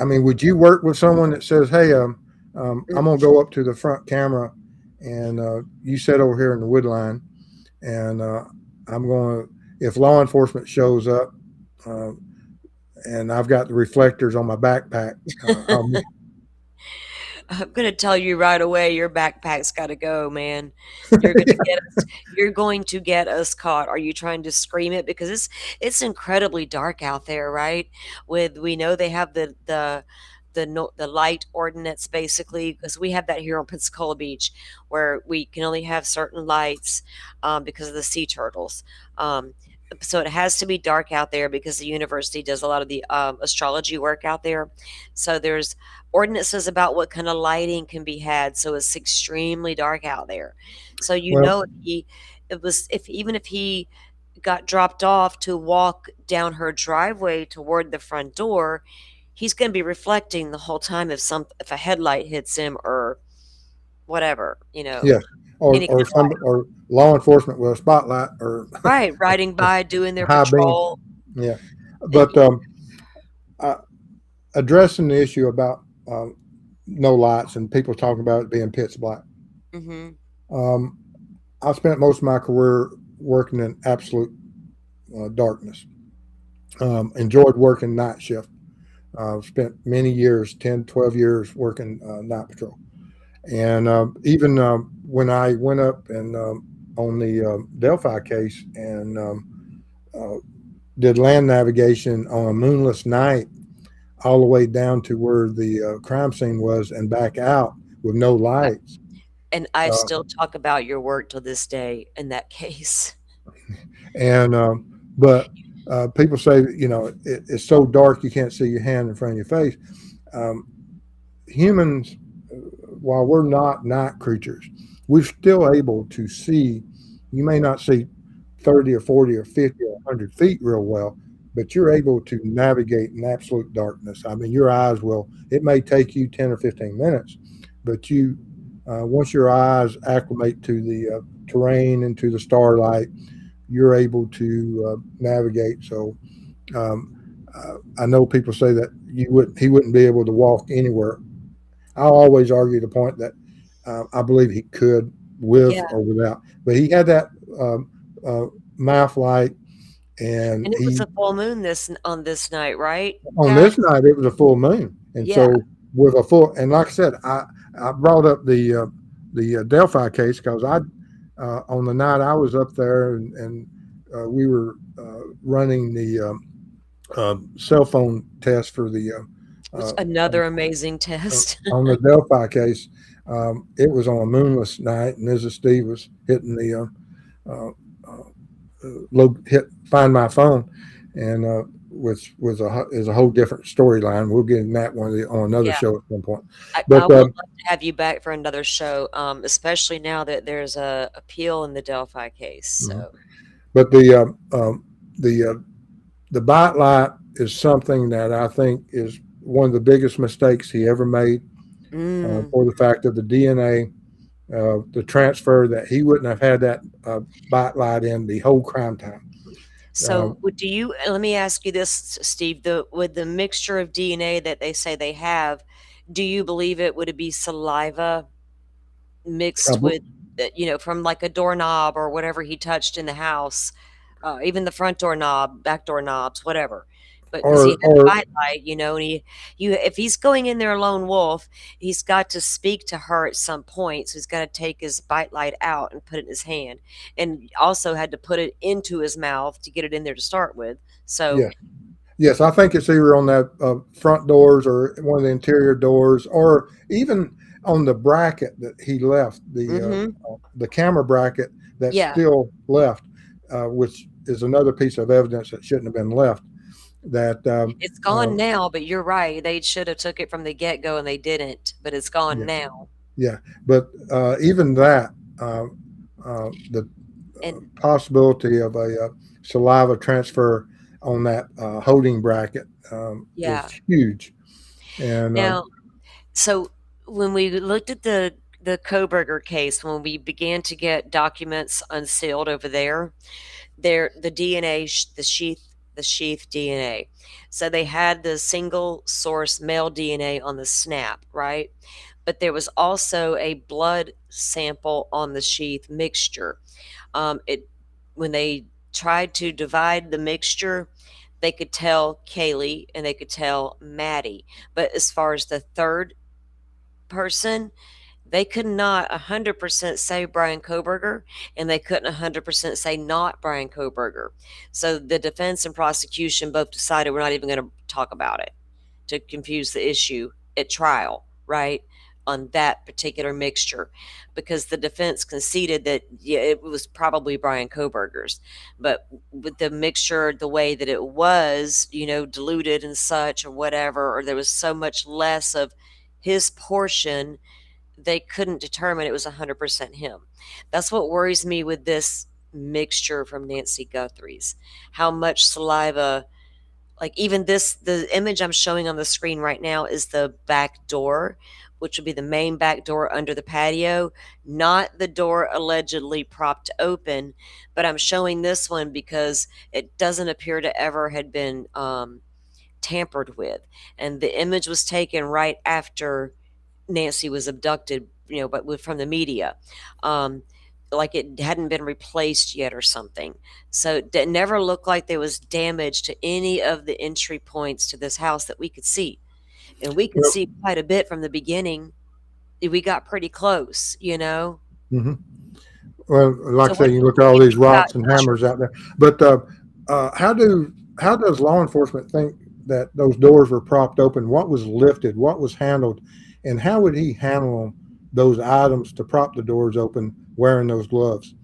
mean, would you work with someone that says, "Hey, I'm gonna go up to the front camera, and you sit over here in the wood line, and I'm going to, if law enforcement shows up, uh, and I've got the reflectors on my backpack, I'll meet." I'm gonna tell you right away, your backpack's gotta go, man. You're gonna get us you're going to get us caught. Are you trying to scream it? Because it's incredibly dark out there, right? We know they have the light ordinance basically, because we have that here on Pensacola Beach, where we can only have certain lights, because of the sea turtles. Um, so it has to be dark out there because the university does a lot of the, astrology work out there. So there's ordinances about what kind of lighting can be had, so it's extremely dark out there. So Well, if even if he got dropped off to walk down her driveway toward the front door, he's going to be reflecting the whole time if a headlight hits him or whatever, yes, any kind of light. or law enforcement with a spotlight or Right, riding by doing their high beam. patrol. Yeah, And but uh, addressing the issue about no lights and people talking about it being pitch black. mhm. Um, I spent most of my career working in absolute darkness. Enjoyed working night shift. Spent many years, 10, 12 years working night patrol. And even when I went up and on the Delphi case and uh, did land navigation on a moonless night all the way down to where the crime scene was and back out with no I lights. and I Uh, still talk about your work to this day in that case. and but people say, it's so dark you can't see your hand in front of your face. Um, Humans, while we're not night creatures, we're still able to see. You may not see 30 or 40 or 50 or 100 feet real well, but you're able to navigate in absolute darkness. I mean, your eyes will, it may take you 10 or 15 minutes, but once your eyes acclimate to the terrain and to the starlight, you're able to navigate. So, um, I know people say that he wouldn't be able to walk anywhere. I'll always argue the point that I believe he could with Yeah, or without, but he had that um, mouth light, and and it was he a full moon on this night, right, on Pat? this night it was a full moon, and Yeah, so with a full and like I said, I brought up the Delphi case because I on the night I was up there and we were running the cell phone test for the which uh, another amazing test. on the Delphi case. It was on a moonless night, and Mrs. Steve was hitting the hit find my phone, and which is a whole different storyline. We'll get in that one on another Yeah, show at some point. I But would love to have you back for another show, especially now that there's a appeal in the Delphi case, mhm. so but the the bite light is something that I think is one of the biggest mistakes he ever made. mm. For the fact of the DNA, the transfer that he wouldn't have had that bite light in the whole crime time. So, do you let me ask you this, Steve, with the mixture of DNA that they say they have, do you believe would it be saliva? mixed with, from like a doorknob or whatever he touched in the house, even the front door knob, back door knobs, whatever. But because he had a or bite light, and if he's going in there a lone wolf, he's got to speak to her at some point. So he's got to take his bite light out and put it in his hand, and also had to put it into his mouth to get it in there to start with. So, yeah. Yes, I think it's either on that front doors or one of the interior doors, or even on the bracket that he left, hmm the camera bracket that's yeah, still left, which is another piece of evidence that shouldn't have been left. That it's gone now. But you're right; they should have took it from the get go, and they didn't. But it's gone yeah, now. yeah, but even that, the And possibility of a saliva transfer on that holding bracket is yeah, huge, and now, so when we looked at the Koberger case, when we began to get documents unsealed over there, the DNA, the sheath DNA. So they had the single source male DNA on the snap, right? But there was also a blood sample on the sheath mixture. It When they tried to divide the mixture, they could tell Kaylee and they could tell Maddie. But as far as the third person, they could not 100% say Brian Koberger, and they couldn't 100% say not Brian Koberger. So the defense and prosecution both decided we're not even going to talk about it to confuse the issue at trial, right? On that particular mixture, because the defense conceded that, yeah, it was probably Brian Koberger's, but with the mixture, the way that it was, diluted and such, or whatever, or there was so much less of his portion, they couldn't determine it was 100% him. That's what worries me with this mixture from Nancy Guthrie's. How much saliva, like even this, the image I'm showing on the screen right now is the back door, which would be the main back door under the patio, not the door allegedly propped open. But I'm showing this one because it doesn't appear to ever had been tampered with. And the image was taken right after Nancy was abducted, but from the media. Um, like it hadn't been replaced yet or something. So it never looked like there was damage to any of the entry points to this house that we could see. And we could well, see quite a bit from the beginning. We got pretty close. mhm. Well, like So I say, what you do look at all you these think about rocks and Joshua? hammers out there. But how does law enforcement think that those doors were propped open? What was lifted? What was handled? And how would he handle those items to prop the doors open wearing those gloves?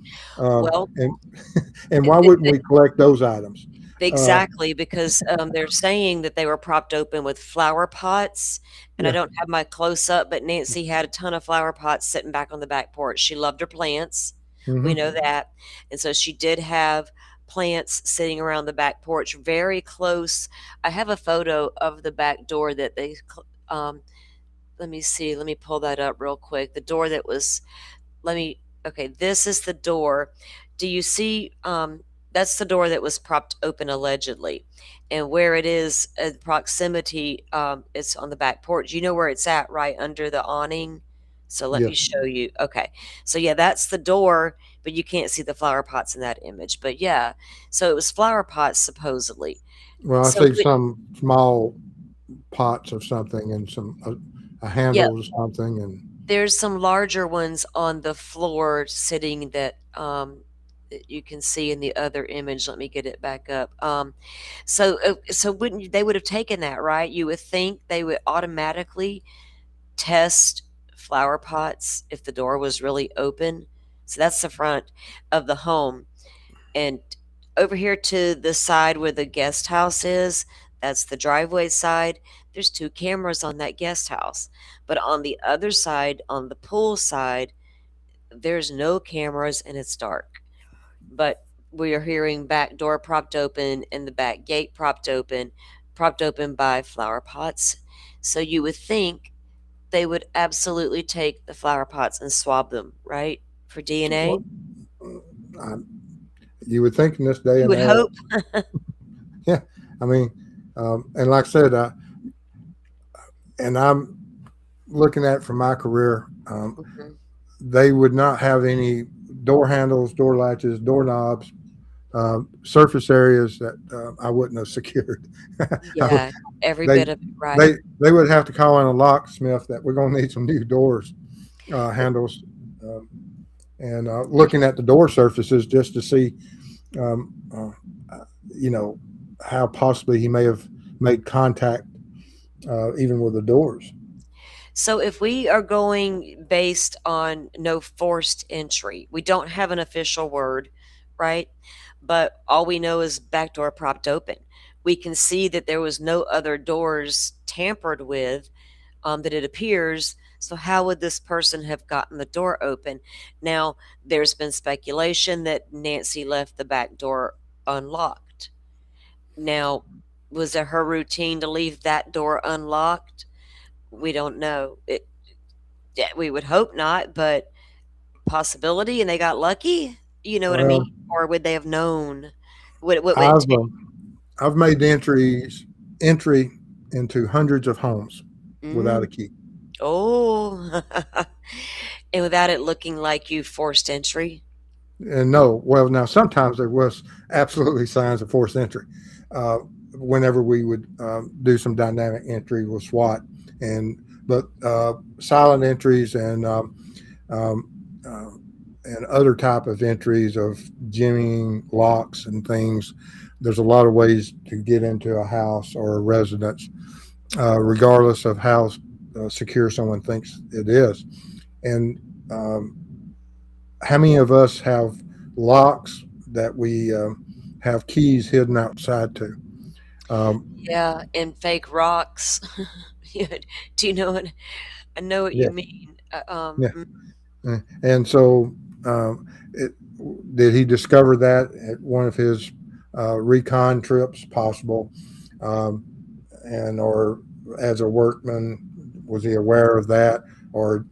Well, And and it, why it, wouldn't we collect those items? Uh, exactly, because, they're saying that they were propped open with flower pots, and I yeah. don't have my close up, but Nancy had a ton of flower pots sitting back on the back porch. She loved her plants, we Hmm. know that, and so she did have plants sitting around the back porch very close. I have a photo of the back door that let me see, let me pull that up real quick. The door that was let me Okay, this is the door. Do you see, that's the door that was propped open allegedly, and where it is in proximity, it's on the back porch. You know where it's at, right under the awning? So let me Yes. show you. Okay, so yeah, that's the door, but you can't see the flower pots in that image. But yeah, so it was flower pots supposedly. Well, I So see some small pots of something and some a yeah, handle of something and there's some larger ones on the floor sitting that you can see in the other image. Let me get it back up. So wouldn't they would have taken that, right? You would think they would automatically test flower pots if the door was really open. So that's the front of the home. And over here to the side where the guest house is, that's the driveway side. There's two cameras on that guest house. But on the other side, on the pool side, there's no cameras and it's dark. But we are hearing back door propped open and the back gate propped open by flower pots. So you would think they would absolutely take the flower pots and swab them, right? For DNA? what I, you would think in this day You and would era. hope. Yeah, I mean, and like I said, and I'm looking at it from my career. Mhm. they would not have any door handles, door latches, doorknobs, surface areas that I wouldn't have secured. Yeah, every they bit of it, right. they would have to call in a locksmith that we're going to need some new doors handles, um, and looking at the door surfaces just to see, um, you know, how possibly he may have made contact even with the doors. So if we are going based on no forced entry, we don't have an official word, right? But all we know is back door propped open. We can see that there was no other doors tampered with, that it appears. So how would this person have gotten the door open? Now, there's been speculation that Nancy left the back door unlocked. Now, was it her routine to leave that door unlocked? We don't know. Yeah, we would hope not, but possibility, and they got lucky? You know what I mean? Well, Or would they have known? What would it I've take? I've made entry into hundreds of homes without a Mm. key. Oh. And without it looking like you forced entry? And no, well, now sometimes there was absolutely signs of forced entry. Uh, Whenever we would do some dynamic entry with SWAT, and but silent entries um, uh, and other type of entries of jimmying locks and things. There's a lot of ways to get into a house or a residence, regardless of how secure someone thinks it is. And how many of us have locks that we have keys hidden outside to? Um, Yeah, and fake rocks. Yeah, do you know what I know what yeah, you mean. yeah. And so, it, did he discover that at one of his recon trips, possible, um, and or as a workman, was he aware of that, or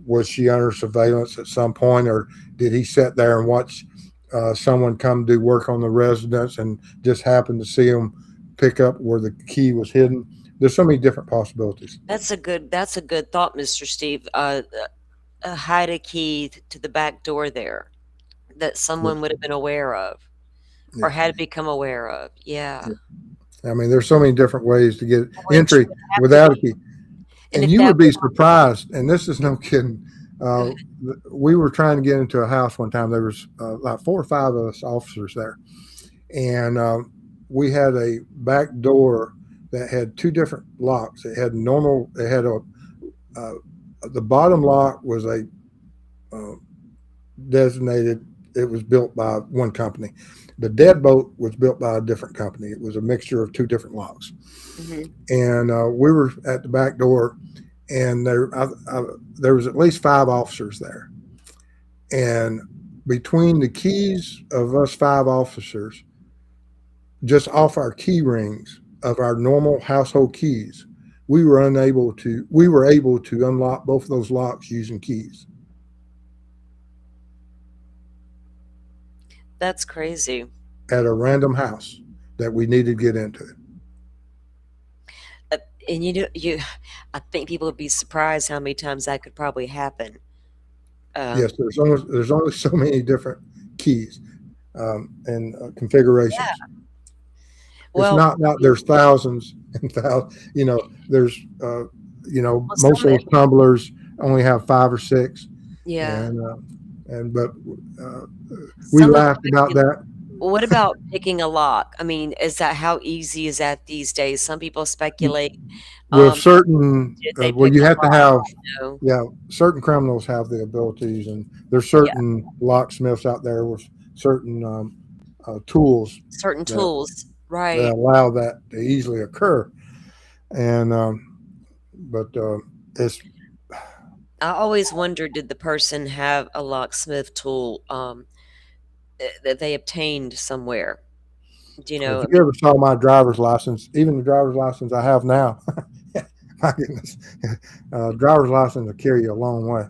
was she under surveillance at some point, or did he sit there and watch someone come do work on the residence and just happen to see him pick up where the key was hidden? There's so many different possibilities. That's a good thought, Mr. Steve. Hide a key to the back door there that Yes. someone would have been aware of or Yeah. had become aware of. Yeah. Yeah. I mean, there's so many different ways to get Which entry would have to without a be, key. and And if you that would be was surprised, and this is yeah, no kidding. go Uh, ahead. we were trying to get into a house one time. There was like 4 or 5 of us officers there, and we had a back door that had two different locks. It had normal. It had a uh, the bottom lock was a uh, designated. It was built by one company. The deadbolt was built by a different company. It was a mixture of two different locks, Mhm. and we were at the back door, and there was at least 5 officers there, and between the keys of us 5 officers, just off our key rings of our normal household keys, we were able to unlock both of those locks using keys That's crazy. at a random house that we needed to get into. Uh, and I think people would be surprised how many times that could probably happen. Yes, Um, there's only so many different keys and configurations. yeah. It's Well, not there's thousands and thousands. There's most some of those tumblers only have 5 or 6, yeah. and but uh, we Some of laughed about that. what about picking a lock? I mean, is that how easy is that these days? Some people speculate, With um, certain, did they well, pick you a have to lock? have, No. yeah, certain criminals have the abilities, and there's Yeah, certain locksmiths out there with certain tools certain that, tools, that right. allow that to easily occur. And but it's I always wondered, did the person have a locksmith tool, that they obtained somewhere? Do you know? if I you mean, ever saw my driver's license, even the driver's license I have now, my goodness, driver's license will carry you a long way.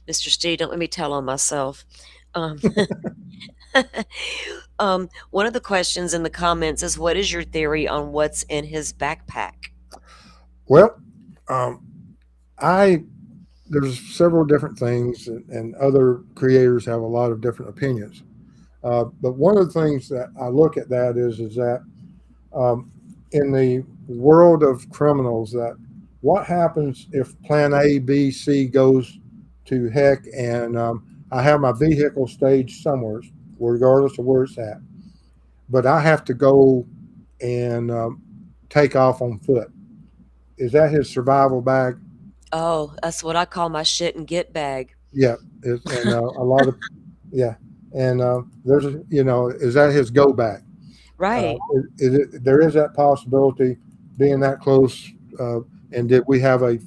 Mr. Steve, don't let me tell on myself. Um, one of the questions in the comments is, what is your theory on what's in his backpack? Well, um, I there's several different things, and other creators have a lot of different opinions. But one of the things that I look at that is that um, in the world of criminals, that what happens if Plan A, B, C goes to heck, and I have my vehicle staged somewhere, regardless of where it's at, but I have to go and take off on foot. Is that his survival bag? Oh, that's what I call my shit and get bag. Yeah, and a lot of yeah, and there's is that his go back? Right. There is that possibility, being that close, uh, and did we have a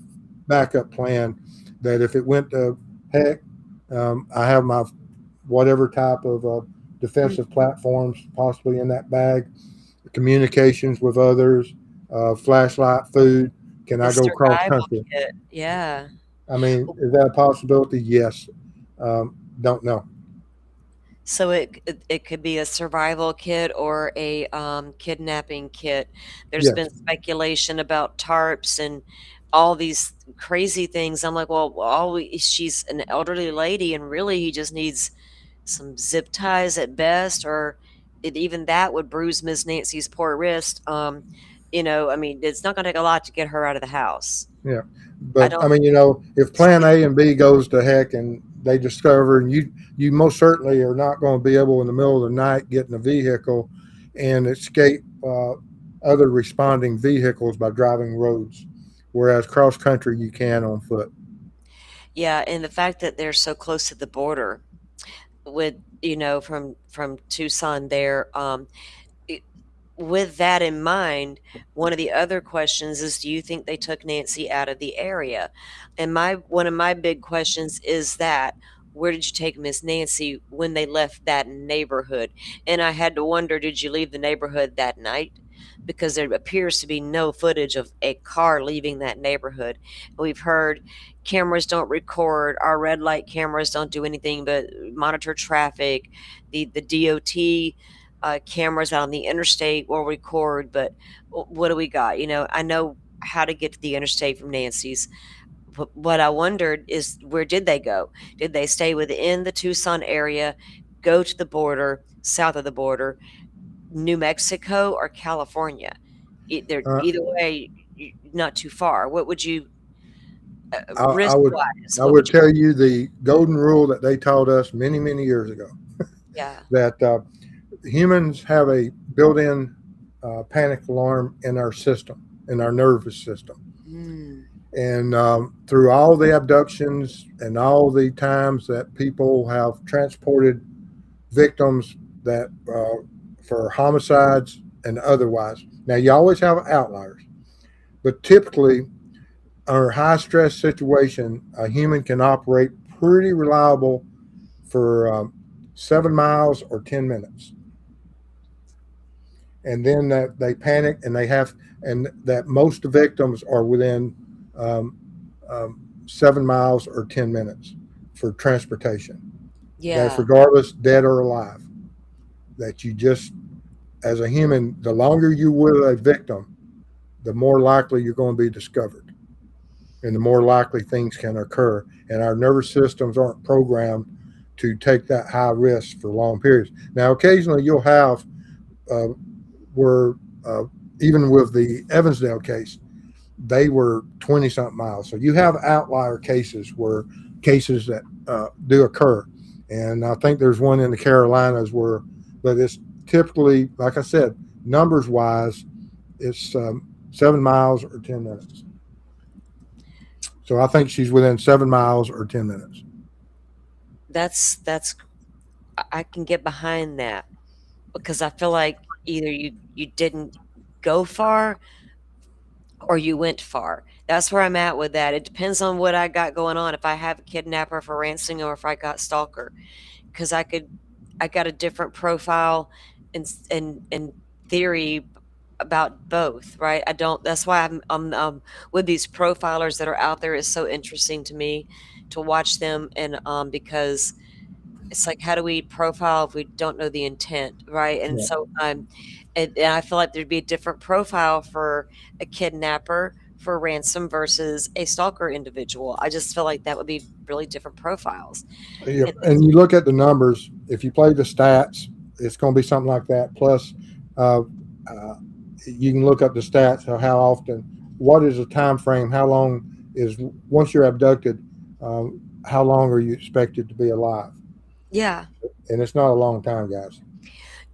backup plan that if it went to heck, I have my whatever type of Mm, defensive platforms possibly in that bag, communications with others, flashlight, food. Can the I go cross survival country? kit, yeah. I mean, is that a possibility? Yes. Don't know. So it could be a survival kit or a, kidnapping kit. There's been Yes. speculation about tarps and all these crazy things. I'm like, "Well, all we she's an elderly lady, and really he just needs some zip ties at best, or even that would bruise Miss Nancy's poor wrist." I mean, it's not gonna take a lot to get her out of the house. Yeah, I but I don't mean, if Plan A and B goes to heck and they discover, and you most certainly are not going to be able in the middle of the night get in a vehicle and escape other responding vehicles by driving roads, whereas cross country you can on foot. Yeah, and the fact that they're so close to the border with, from Tucson there, it with that in mind, one of the other questions is, do you think they took Nancy out of the area? And my one of my big questions is that, where did you take Miss Nancy when they left that neighborhood? And I had to wonder, did you leave the neighborhood that night? Because there appears to be no footage of a car leaving that neighborhood. We've heard cameras don't record, our red light cameras don't do anything but monitor traffic. The DOT cameras out on the interstate will record, but what do we got? I know how to get to the interstate from Nancy's. But what I wondered is, where did they go? Did they stay within the Tucson area, go to the border, south of the border, New Mexico or California? Uh, Either way, not too far. What would you, I risk would wise? I What would would you? tell you the golden rule that they taught us many years ago, Yeah. that humans have a built-in panic alarm in our system, in our nervous system. Mm, And through all the abductions and all the times that people have transported victims that for homicides and otherwise. Now, you always have outliers, but typically, under high stress situation, a human can operate pretty reliable for 7 miles or 10 minutes, and then that they panic and they have, and that most victims are within 7 miles or 10 minutes for transportation. That's yeah. regardless, dead or alive. That you just, as a human, the longer you with a victim, the more likely you're going to be discovered, and the more likely things can occur. And our nervous systems aren't programmed to take that high risk for long periods. Now, occasionally you'll have uh, where uh, even with the Evansdale case, they were 20 something miles. So you have outlier cases where cases that do occur. And I think there's one in the Carolinas where, but it's typically, like I said, numbers wise, it's 7 miles or 10 minutes. So I think she's within 7 miles or 10 minutes. That's I can get behind that, because I feel like either you didn't go far or you went far. That's where I'm at with that. It depends on what I got going on. If I have a kidnapper for ransom or if I got stalker, because I got a different profile and theory about both, right? I don't. That's why I'm with these profilers that are out there. Is so interesting to me to watch them, and because it's like, how do we profile if we don't know the intent, right? And I feel like there'd be a different profile for a kidnapper for ransom versus a stalker individual. I just feel like that would be really different profiles. Yeah, And and you look at the numbers. If you play the stats, it's going to be something like that. Plus, uh, uh, you can look up the stats of how often, what is the time frame, how long is once you're abducted, how long are you expected to be alive? yeah, And it's not a long time, guys.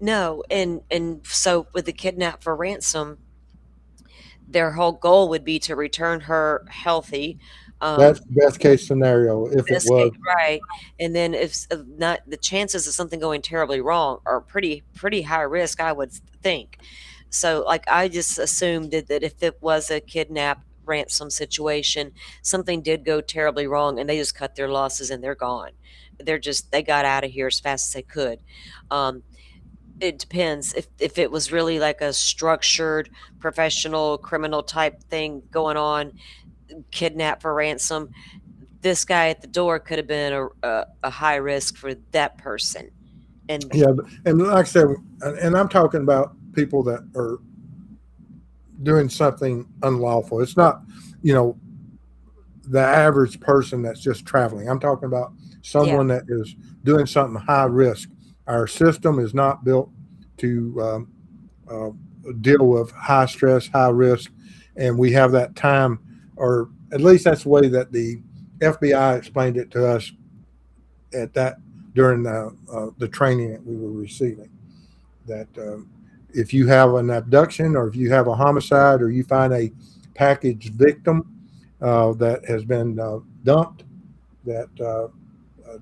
no, and so with the kidnap for ransom, their whole goal would be to return her healthy. That's Um, the best case scenario if it Best case, was. right, and then if not, the chances of something going terribly wrong are pretty high risk, I would think. So, like, I just assumed that if it was a kidnap ransom situation, something did go terribly wrong, and they just cut their losses and they're gone. They got out of here as fast as they could. Um, it depends if it was really like a structured professional criminal type thing going on, kidnap for ransom, this guy at the door could have been a high risk for that person. And Yeah, and like I said, and I'm talking about people that are doing something unlawful. It's not, you know, the average person that's just traveling. I'm talking about yeah, someone that is doing something high risk. Our system is not built to deal with high stress, high risk, and we have that time, or at least that's the way that the FBI explained it to us at that during the training that we were receiving. That if you have an abduction, or if you have a homicide, or you find a packaged victim that has been dumped, that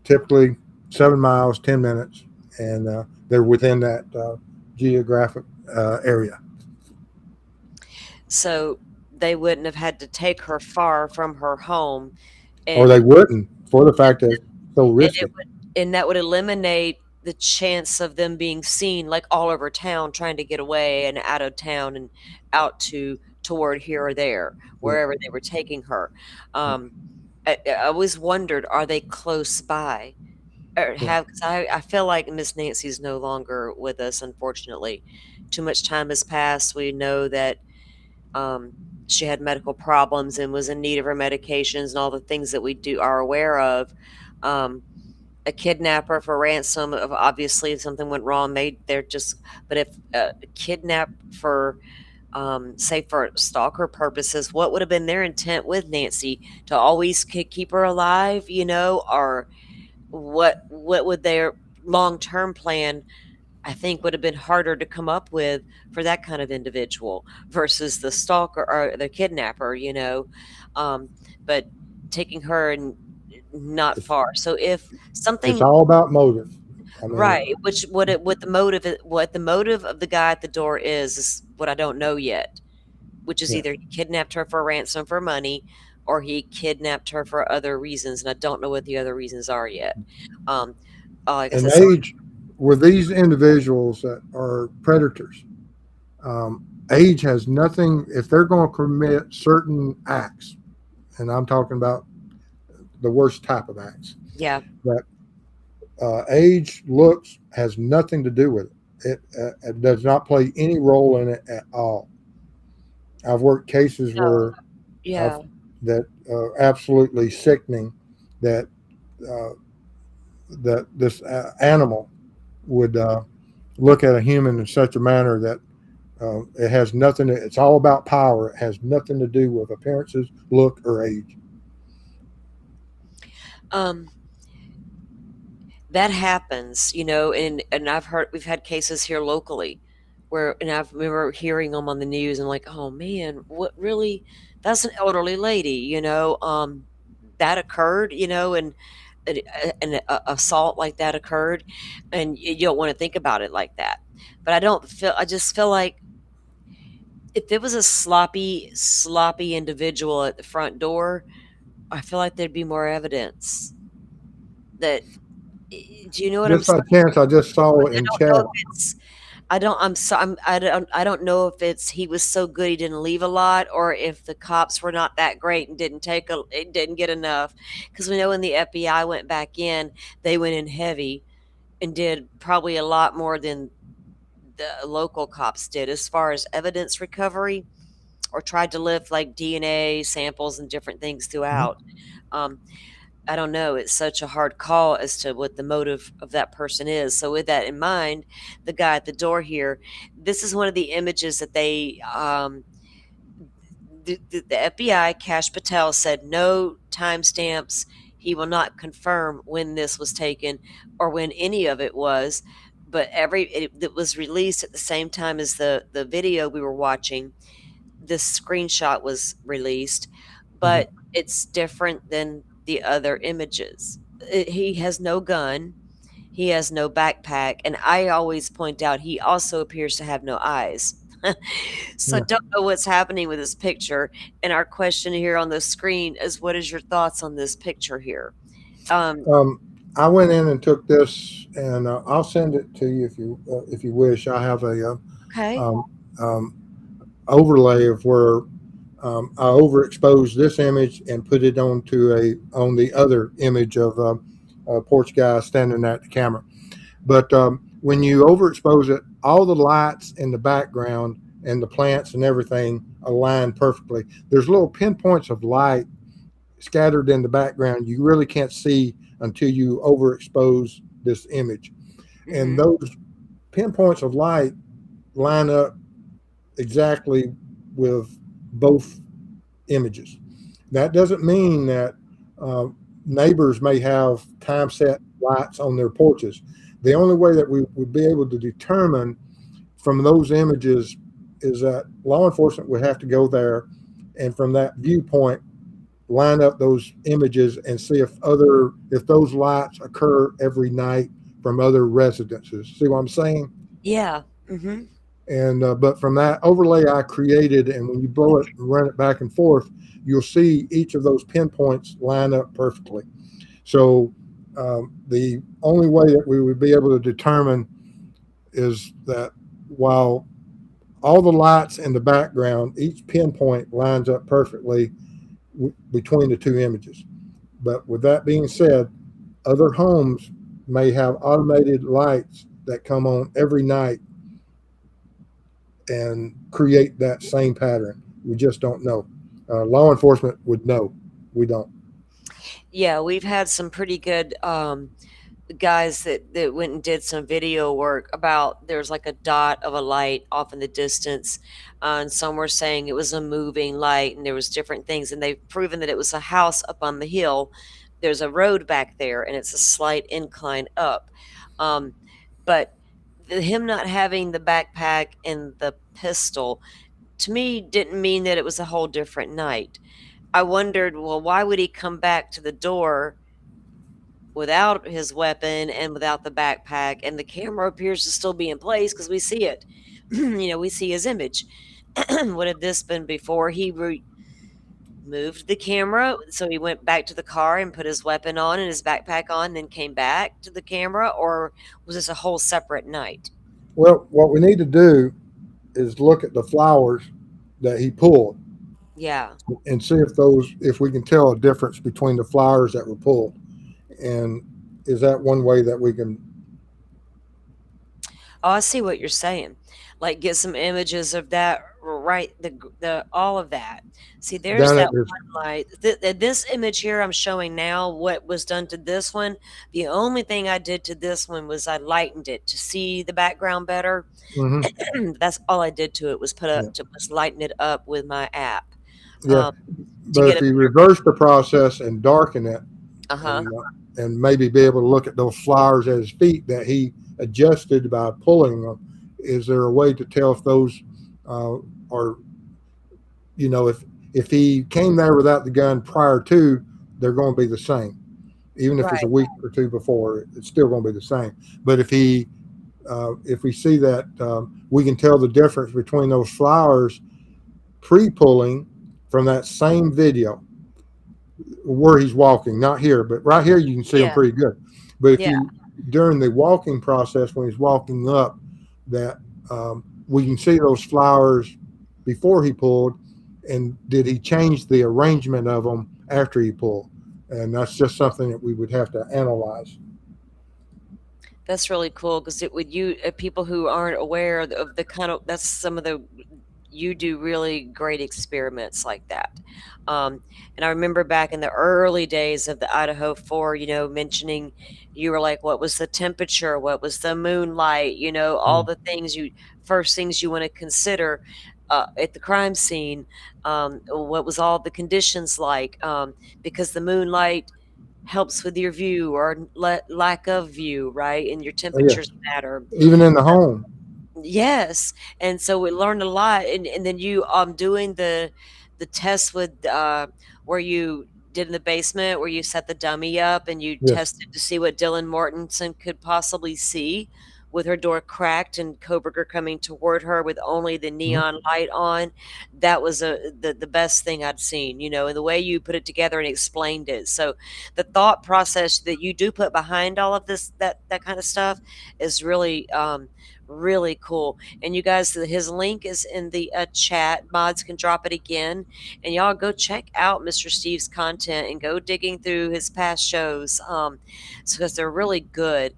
typically 7 miles, 10 minutes, and they're within that geographic area. so they wouldn't have had to take her far from her home, Or and they wouldn't, for the fact that it's so and it risky. would and that would eliminate the chance of them being seen like all over town trying to get away and out of town and out to toward here or there, Yeah. wherever they were taking her. Um, I always wondered, are they close by? Or Yeah. have 'cause I feel like Miss Nancy's no longer with us, unfortunately. Too much time has passed. We know that, um, she had medical problems and was in need of her medications and all the things that we do are aware of. Um, a kidnapper for ransom, of obviously, if something went wrong, they're just but if, kidnap for, say, for stalker purposes, what would have been their intent with Nancy? To always keep her alive, or what would their long-term plan, I think, would have been harder to come up with for that kind of individual versus the stalker or the kidnapper, um, but taking her and not It's, far. So if it's something, all about motive. I mean, right, which what the motive of the guy at the door is what I don't know yet, which is yeah. either he kidnapped her for ransom for money or he kidnapped her for other reasons, and I don't know what the other reasons are yet. Um, like I And said, so age, with these individuals that are predators, age has nothing, if they're going to commit certain acts, and I'm talking about the worst type of acts, yeah. that age, looks has nothing to do with it. It does not play any role in it at all. I've worked cases No. where I've Yeah. that absolutely sickening that uh, that this animal would look at a human in such a manner that it has nothing. It's all about power. It has nothing to do with appearances, look, or age. Um, that happens, and we've had cases here locally where, and I remember hearing them on the news and like, oh man, what really? That's an elderly lady, that occurred, and assault like that occurred, and you don't want to think about it like that. But I just feel like if it was a sloppy individual at the front door, I feel like there'd be more evidence that. Do you know what I'm Just saying? by chance, I just saw I in don't know chat. if it's I don't I'm so I'm I don't know if it's he was so good he didn't leave a lot, or if the cops were not that great and didn't get enough. Because we know when the FBI went back in, they went in heavy and did probably a lot more than the local cops did as far as evidence recovery. or tried to lift like DNA samples and different things throughout. Um, I don't know. It's such a hard call as to what the motive of that person is. So, with that in mind, the guy at the door here, this is one of the images that the FBI, Cash Patel, said no timestamps. He will not confirm when this was taken or when any of it was. But it was released at the same time as the video we were watching. This screenshot was released, Mhm. but it's different than the other images. He has no gun. He has no backpack, and I always point out he also appears to have no eyes. So I Yeah. don't know what's happening with this picture. And our question here on the screen is, what is your thoughts on this picture here? Um, Um, I went in and took this, and I'll send it to you if you wish. I have a okay. um, um, overlay of where I overexposed this image and put it on the other image of a porch guy standing at the camera. But when you overexpose it, all the lights in the background and the plants and everything align perfectly. There's little pinpoints of light scattered in the background you really can't see until you overexpose this image. And Hmm. those pinpoints of light line up exactly with both images. That doesn't mean that uh, neighbors may have time set lights on their porches. The only way that we would be able to determine from those images is that law enforcement would have to go there and from that viewpoint line up those images and see if those lights occur every night from other residences. See what I'm saying? Yeah. Hmm. And but from that overlay I created, and when you blow it and run it back and forth, you'll see each of those pinpoints line up perfectly. So the only way that we would be able to determine is that while all the lights in the background, each pinpoint lines up perfectly between the two images. But with that being said, other homes may have automated lights that come on every night and create that same pattern. We just don't know. Law enforcement would know. We don't. Yeah, we've had some pretty good guys that went and did some video work about there's like a dot of a light off in the distance, and some were saying it was a moving light, and there was different things, and they've proven that it was a house up on the hill. There's a road back there, and it's a slight incline up. Um, but him not having the backpack and the pistol to me didn't mean that it was a whole different night. I wondered, well, why would he come back to the door without his weapon and without the backpack, and the camera appears to still be in place because we see it. We see his image. Would have this been before he moved the camera? So he went back to the car and put his weapon on and his backpack on, then came back to the camera, or was this a whole separate night? Well, what we need to do is look at the flowers that he pulled Yeah. and see if we can tell a difference between the flowers that were pulled. And is that one way that we can Oh, I see what you're saying. Like, get some images of that, right? The all of that. See, there's down that at this? one light. This image here I'm showing now, what was done to this one. The only thing I did to this one was I lightened it to see the background better. Mm-hmm. That's all I did to it was Yeah. lighten it up with my app Yeah. um, to But get if a you reverse the process and darken it, uh huh. and maybe be able to look at those flowers at his feet that he adjusted by pulling them. Is there a way to tell if those uh, are, if he came there without the gun prior to, they're going to be the same. Even if it's a Right. week or two before, it's still going to be the same. But if we see that, we can tell the difference between those flowers pre-pulling from that same video where he's walking, not here, but right here you can see him Yeah. pretty good. But if Yeah. you during the walking process when he's walking up, that we can see those flowers before he pulled, and did he change the arrangement of them after he pulled? And that's just something that we would have to analyze. That's really cool because it would you people who aren't aware of the kind of that's some of the you do really great experiments like that. Um, and I remember back in the early days of the Idaho 4, mentioning you were like, what was the temperature? What was the moonlight? All Mm. the things first things you want to consider at the crime scene. What was all the conditions like? Because the moonlight helps with your view or lack of view, right? And your Oh, yes, temperatures matter. even in the home. Yes, and so we learned a lot, and then you doing the test with where you did in the basement where you set the dummy up and you Yes. tested to see what Dylan Mortensen could possibly see with her door cracked and Koberger coming toward her with only the Mhm. neon light on. That was the best thing I'd seen, and the way you put it together and explained it. So the thought process that you do put behind all of this that kind of stuff is really cool. And you guys, his link is in the chat. Mods can drop it again, and y'all go check out Mr. Steve's content and go digging through his past shows, because they're really good.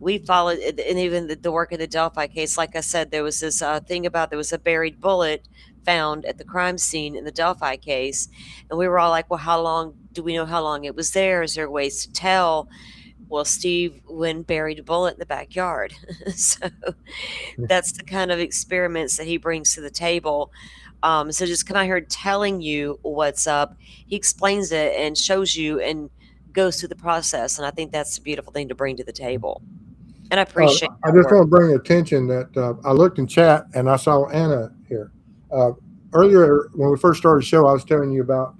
We followed, and even the work of the Delphi case. Like I said, there was this thing about there was a buried bullet found at the crime scene in the Delphi case, and we were all like, "Well, how long do we know how long it was there? Is there ways to tell?" Well, Steve went buried a bullet in the backyard. So that's the kind of experiments that he brings to the table. So just come out here telling you what's up. He explains it and shows you and goes through the process. And I think that's a beautiful thing to bring to the table. And I appreciate I that just work. want to bring attention that I looked in chat and I saw Anna here. Uh, Earlier, when we first started the show, I was telling you about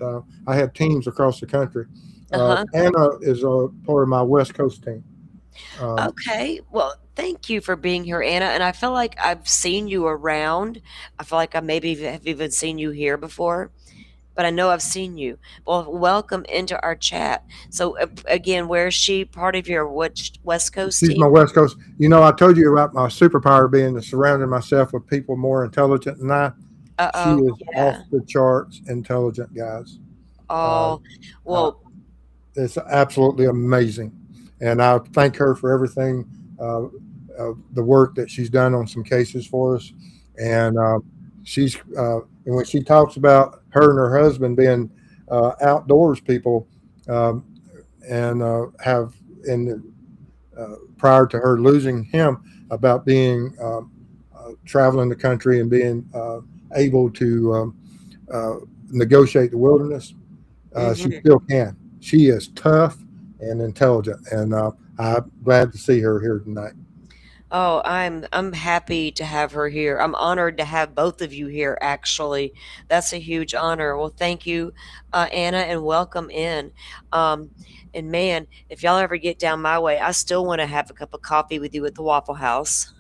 I had teams across the country. Uh-huh. Anna is a part of my West Coast team. Um, Okay. Well, thank you for being here, Anna. And I feel like I've seen you around. I feel like I maybe have even seen you here before, but I know I've seen you. Well, welcome into our chat. So, again, where is she part of your West Coast she's my team? West Coast. I told you about my superpower being to surrounding myself with people more intelligent than I. She Uh-oh. is off Yeah. the charts intelligent, guys. Uh, Oh, uh, well, it's absolutely amazing, and I thank her for everything, the work that she's done on some cases for us, and and when she talks about her and her husband being outdoors people, um, and have in prior to her losing him, about being traveling the country and being able to negotiate the wilderness. She mhm. still can. She is tough and intelligent, and I'm glad to see her here tonight. Oh, I'm happy to have her here. I'm honored to have both of you here, actually. That's a huge honor. Well, thank you, Anna, and welcome in. Um, and man, if y'all ever get down my way, I still want to have a cup of coffee with you at the Waffle House.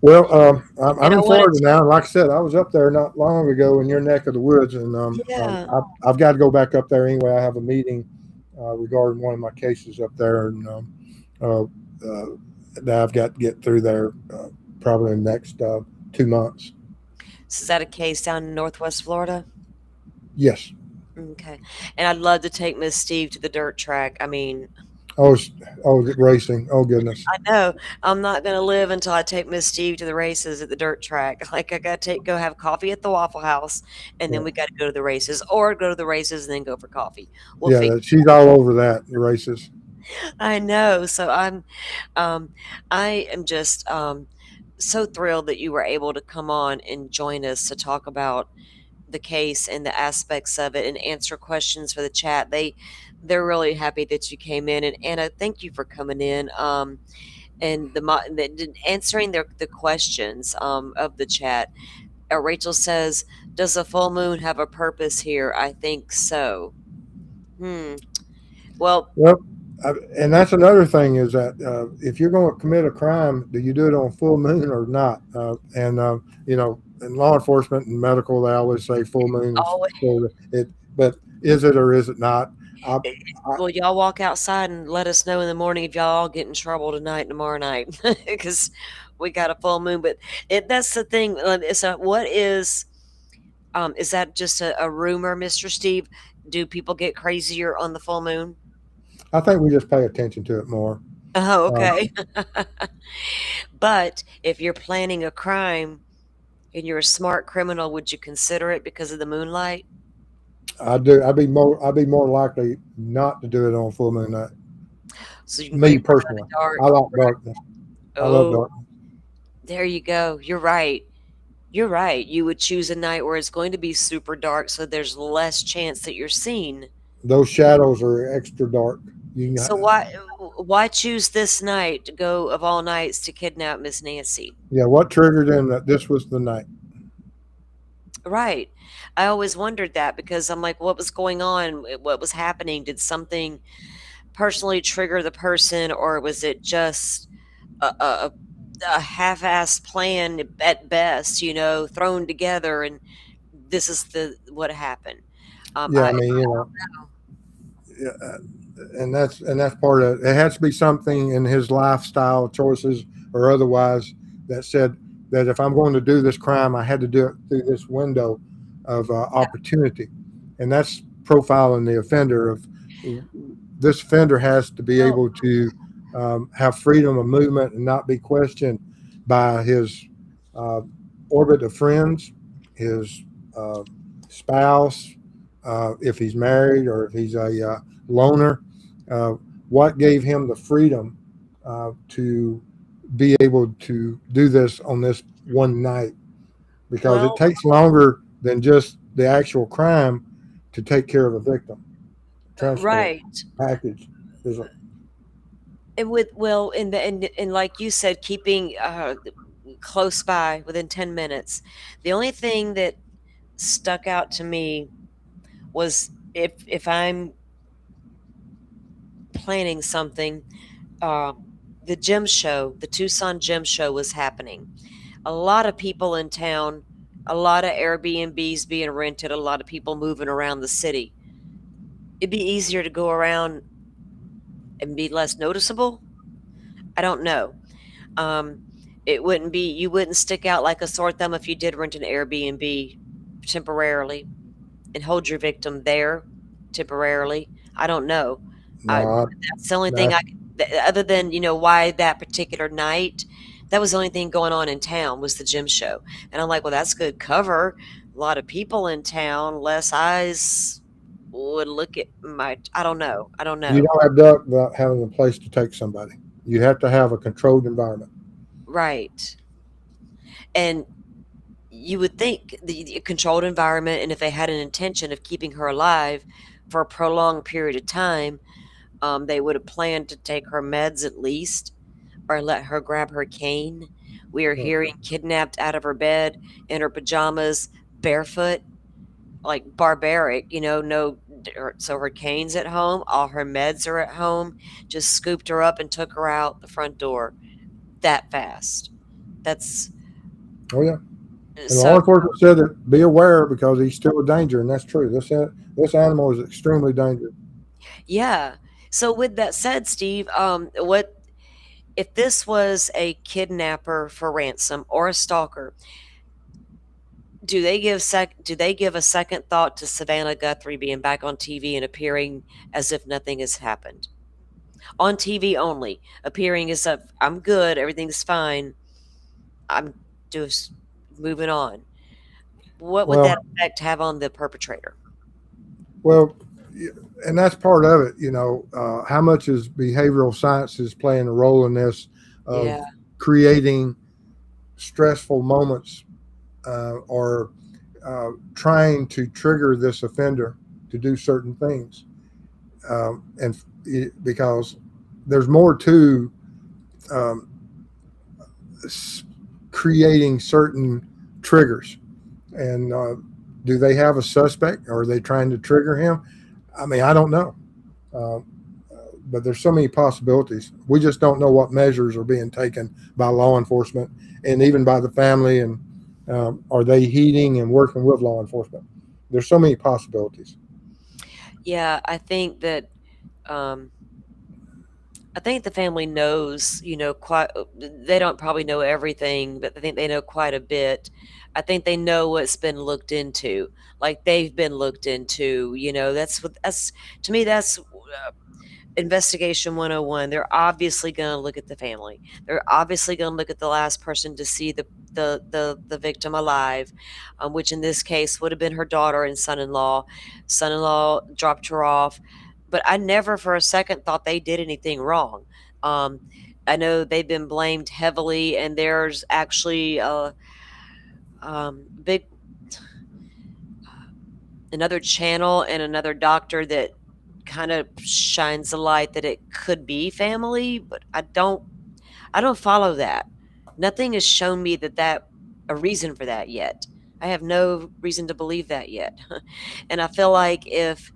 Well, I'm And I in want Florida to, now, and like I said, I was up there not long ago in your neck of the woods, and yeah. I've got to go back up there anyway. I have a meeting regarding one of my cases up there, and uh, uh, that I've got to get through there probably in the next 2 months. So is that a case down in Northwest Florida? Yes. Okay. And I'd love to take Miss Steve to the dirt track. I mean, Oh, racing. Oh, goodness. I know. I'm not gonna live until I take Miss Steve to the races at the dirt track. Like, I gotta go have coffee at the Waffle House, and then Yeah. we gotta go to the races, or go to the races and then go for coffee. We'll Yeah, figure she's all over that, the races. I know. So um, I am just, so thrilled that you were able to come on and join us to talk about the case and the aspects of it and answer questions for the chat. They're really happy that you came in, and Anna, thank you for coming in. And answering the questions of the chat. Rachel says, "Does a full moon have a purpose here?" I think so. Hmm. Well, Well, and that's another thing is that if you're going to commit a crime, do you do it on full moon or not? In law enforcement and medical, they always say full moon is always, for it, but is it or is it not? I, I, will y'all walk outside and let us know in the morning if y'all all get in trouble tonight and tomorrow night because we got a full moon. But that's the thing. So, what is that just a rumor, Mister Steve? Do people get crazier on the full moon? I think we just pay attention to it more. Oh, Um, okay. But if you're planning a crime And you're a smart criminal, would you consider it because of the moonlight? I do. I'd be more likely not to do it on full moon night. So you can Me creep around in personally, the dark. I like darkness. I love Oh, darkness. there you go. You're right. You're right. You would choose a night where it's going to be super dark, so there's less chance that you're seen. Those shadows are extra dark. You So can, why choose this night to go of all nights to kidnap Miss Nancy? yeah. What triggered him that this was the night? Right. I always wondered that because I'm like, what was going on? What was happening? Did something personally trigger the person, or was it just a half-assed plan at best, thrown together, and this is the what happened? Yeah, I I mean, yeah, and that's part of it. It has to be something in his lifestyle choices or otherwise that said that if I'm going to do this crime, I had to do it through this window of opportunity, and that's profiling the offender. Of this offender has to be well, able to have freedom of movement and not be questioned by his uh, orbit of friends, his uh, spouse, if he's married or if he's a loner. Uh, what gave him the freedom to be able to do this on this one night? Because it well, takes longer than just the actual crime to take care of a victim. Transport right. package is a, And with well, and like you said, keeping close by within 10 minutes. The only thing that stuck out to me was if I'm planning something, uh, the gym show, the Tucson gym show was happening. A lot of people in town, a lot of Airbnbs being rented, a lot of people moving around the city. It'd be easier to go around and be less noticeable. I don't know. Um, it wouldn't be you wouldn't stick out like a sore thumb if you did rent an Airbnb temporarily and hold your victim there temporarily. I don't know. no, That's the only thing that's other than, why that particular night, that was the only thing going on in town was the gym show. And I'm like, well, that's good cover. A lot of people in town, less eyes would look at my, I don't know. I don't you know. don't have duck without having a place to take somebody. You have to have a controlled environment. Right. And you would think the controlled environment, and if they had an intention of keeping her alive for a prolonged period of time, they would have planned to take her meds at least, or let her grab her cane. We are Hmm. hearing kidnapped out of her bed in her pajamas, barefoot, like barbaric, no. So her cane's at home, all her meds are at home, just scooped her up and took her out the front door that fast. That's Oh yeah, and law so, enforcement said that be aware because he's still a danger, and that's true. This animal is extremely dangerous. yeah. So with that said, Steve, what if this was a kidnapper for ransom or a stalker? Do they give a second thought to Savannah Guthrie being back on TV and appearing as if nothing has happened? On TV only, appearing as if I'm good, everything's fine, I'm just moving on. What would that Well, effect have on the perpetrator? well, and that's part of it. How much is behavioral sciences playing a role in this Yeah, of creating stressful moments or trying to trigger this offender to do certain things, and because there's more to um, creating certain triggers. And do they have a suspect? Or are they trying to trigger him? I mean, I don't know. Uh, but there's so many possibilities. We just don't know what measures are being taken by law enforcement and even by the family. And are they heeding and working with law enforcement? There's so many possibilities. yeah, um I think the family knows, quite they don't probably know everything, but I think they know quite a bit. I think they know what's been looked into, like they've been looked into, that's to me, that's investigation 101. They're obviously going to look at the family. They're obviously going to look at the last person to see the victim alive, which in this case would have been her daughter and son-in-law. Son-in-law dropped her off, but I never for a second thought they did anything wrong. Um, I know they've been blamed heavily, and there's actually a big another channel and another doctor that kind of shines the light that it could be family, but I don't follow that. Nothing has shown me that a reason for that yet. I have no reason to believe that yet. And I feel like if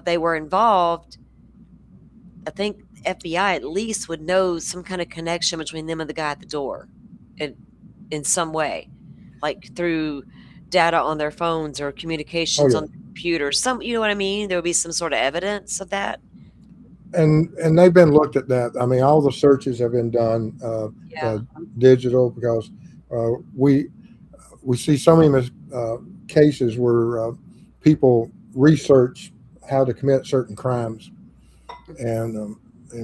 they were involved, I think FBI at least would know some kind of connection between them and the guy at the door in some way, like through data on their phones or Oh communications yeah. on the computer. Some, you know what I mean? There would be some sort of evidence of that. And they've been looked at that. I mean, all the searches have been done Yeah. digital because we see so many cases where people research how to commit certain crimes, and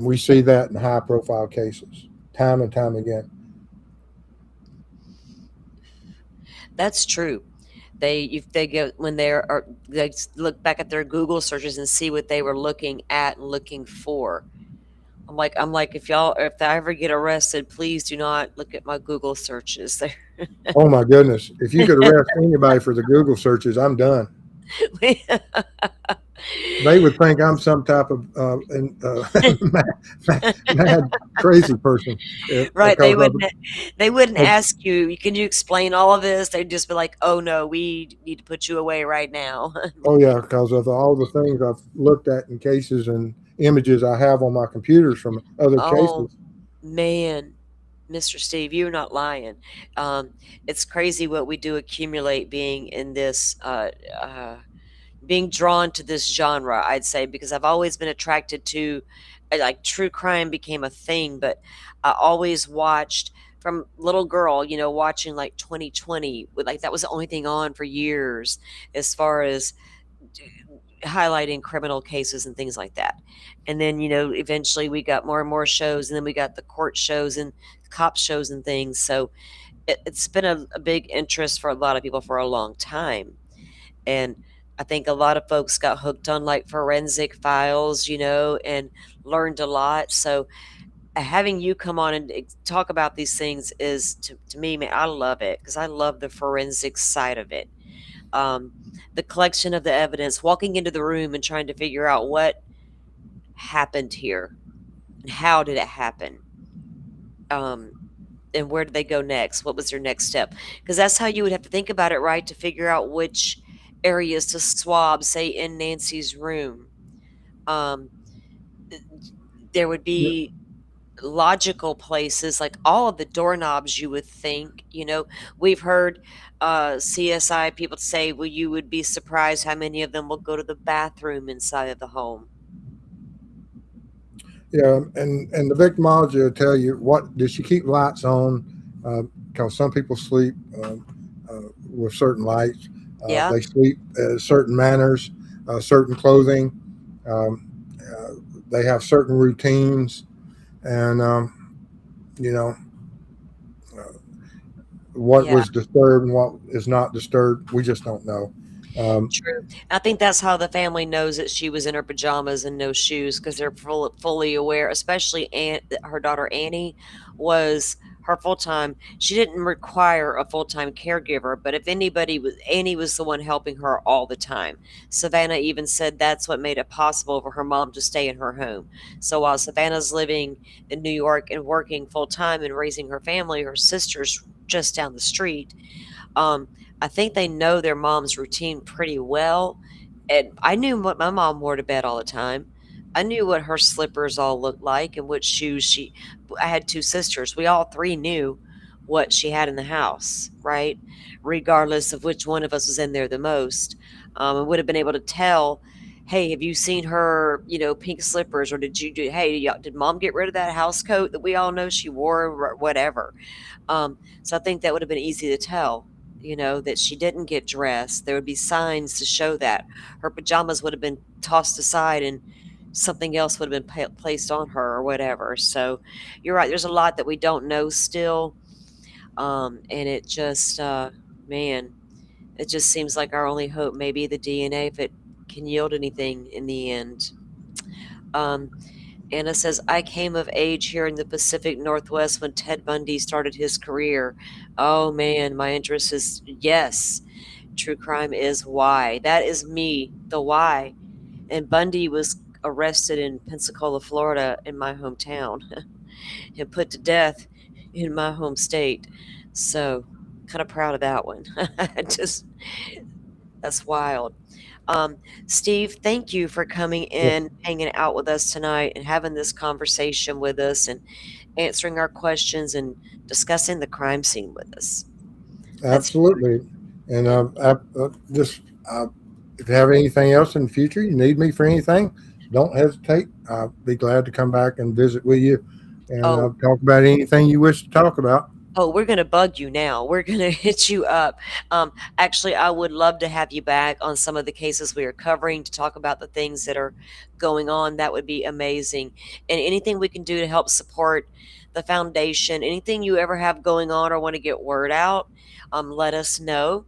we see that in high profile cases time and time again. That's true. They go when they look back at their Google searches and see what they were looking at and looking for. I'm like, if I ever get arrested, please do not look at my Google searches. Oh my goodness! If you could arrest anybody for the Google searches, I'm done. They would think I'm some type of mad, crazy person Right, because of they wouldn't of ask you, "Can you explain all of this?" They'd just be like, "Oh, no, we need to put you away right now." oh yeah, because of all the things I've looked at in cases and images I have on my computers from other Oh, cases. man, Mr. Steve, you're not lying. Um, it's crazy what we do accumulate being in this, being drawn to this genre, I'd say, because I've always been attracted to like true crime became a thing, but I always watched from little girl, watching like 2020 with like that was the only thing on for years as far as highlighting criminal cases and things like that. And then, eventually we got more and more shows, and then we got the court shows and cop shows and things. So it's been a big interest for a lot of people for a long time. And I think a lot of folks got hooked on like forensic files, and learned a lot. So having you come on and talk about these things is to me, man, I love it because I love the forensic side of it. Um, the collection of the evidence, walking into the room and trying to figure out what happened here and how did it happen. Um, and where did they go next? What was their next step? Because that's how you would have to think about it, right? To figure out which areas to swab, say in Nancy's room. Um, there would Yeah, be logical places like all of the doorknobs you would think, we've heard CSI people say, well, you would be surprised how many of them will go to the bathroom inside of the home. yeah, and the victimology will tell you what does she keep lights on because some people sleep with certain lights. Yeah. They sleep certain manners, certain clothing. Um, uh, they have certain routines, and you know what Yeah. was disturbed and what is not disturbed. We just don't know. Um, True. I think that's how the family knows that she was in her pajamas and no shoes because they're fully aware, especially her daughter Annie was her full time. She didn't require a full time caregiver, but if anybody was, Annie was the one helping her all the time. Savannah even said that's what made it possible for her mom to stay in her home. So while Savannah's living in New York and working full time and raising her family, her sister's just down the street. Um, I think they know their mom's routine pretty well, and I knew what my mom wore to bed all the time. I knew what her slippers all looked like and what shoes I had 2 sisters. We all 3 knew what she had in the house, right? Regardless of which one of us was in there the most. I would have been able to tell, "Hey, have you seen her, pink slippers, or did mom get rid of that house coat that we all know she wore?" Or whatever. So I think that would have been easy to tell, that she didn't get dressed. There would be signs to show that. Her pajamas would have been tossed aside and something else would have been placed on her or whatever. So you're right. There's a lot that we don't know still. And it just, man, it just seems like our only hope may be the DNA if it can yield anything in the end. Um, Anna says, I came of age here in the Pacific Northwest when Ted Bundy started his career. Oh man, my interest is yes. True crime is why. That is me, the why. And Bundy was arrested in Pensacola, Florida, in my hometown, and put to death in my home state. So, kind of proud of that one. Just that's wild. Um, Steve, thank you for coming Yes, in, hanging out with us tonight, and having this conversation with us, and answering our questions and discussing the crime scene with us. That's absolutely. And just uh, if you have anything else in the future, you need me for anything, don't hesitate. I'll be glad to come back and visit with you and oh, talk about anything you wish to talk about. Oh, we're gonna bug you now. We're gonna hit you up. Actually, I would love to have you back on some of the cases we are covering to talk about the things that are going on. That would be amazing. And anything we can do to help support the foundation, anything you ever have going on or want to get word out, let us know.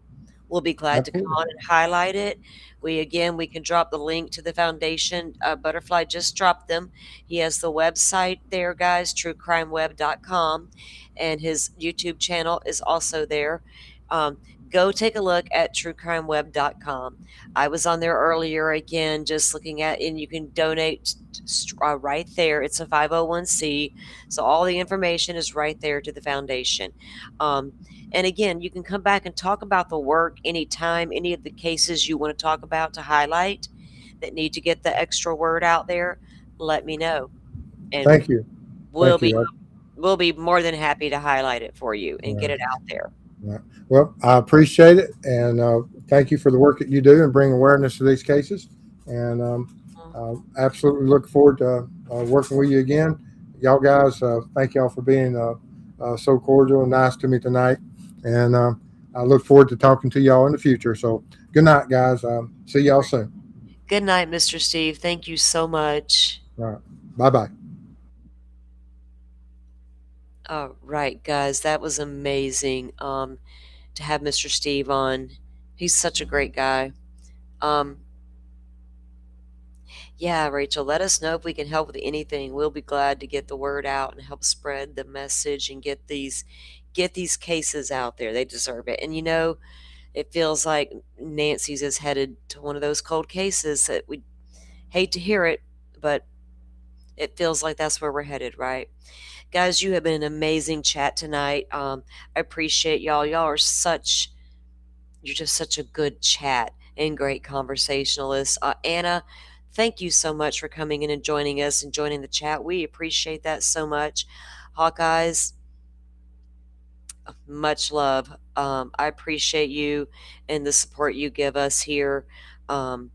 We'll be glad to come Absolutely. on and highlight it. We can drop the link to the foundation. Butterfly just dropped them. He has the website there, guys, truecrimeweb.com, and his YouTube channel is also there. Um, go take a look at truecrimeweb.com. I was on there earlier again, just looking at, and you can donate right there. It's a 501c, so all the information is right there to the foundation. Um, and again, you can come back and talk about the work anytime, any of the cases you want to talk about to highlight that need to get the extra word out there. Let me know, and Thank you. we'll Thank be you. we'll be more than happy to highlight it for you and get Uh, it out there. Right. Well, I appreciate it, and thank you for the work that you do and bring awareness to these cases. And absolutely look forward to working with you again. Y'all guys, thank y'all for being so cordial and nice to me tonight. And I look forward to talking to y'all in the future. So good night, guys. See y'all soon. Good night, Mr. Steve. Thank you so much. All right. Bye bye. All right, guys, that was amazing. To have Mr. Steve on. He's such a great guy. Um, yeah, Rachel, let us know if we can help with anything. We'll be glad to get the word out and help spread the message and get these cases out there. They deserve it. And it feels like Nancy's is headed to one of those cold cases that we hate to hear it, but it feels like that's where we're headed, right? Guys, you have been an amazing chat tonight. I appreciate y'all. You're just such a good chat and great conversationalist. Anna, thank you so much for coming in and joining us and joining the chat. We appreciate that so much. Hawkeyes, much love. I appreciate you and the support you give us here. Um,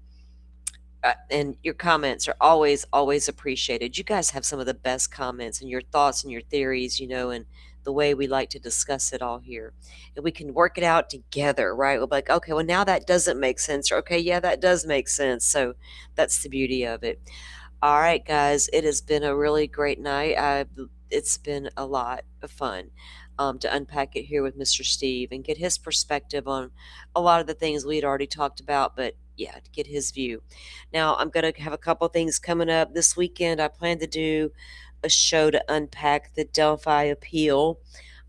and your comments are always appreciated. You guys have some of the best comments and your thoughts and your theories, and the way we like to discuss it all here. And we can work it out together, right? We'll be like, okay, well, now that doesn't make sense. Or, okay, yeah, that does make sense. So that's the beauty of it. All right, guys, it has been a really great night. It's been a lot of fun to unpack it here with Mr. Steve and get his perspective on a lot of the things we'd already talked about, but yeah, to get his view. Now, I'm going to have a couple things coming up this weekend. I plan to do a show to unpack the Delphi appeal.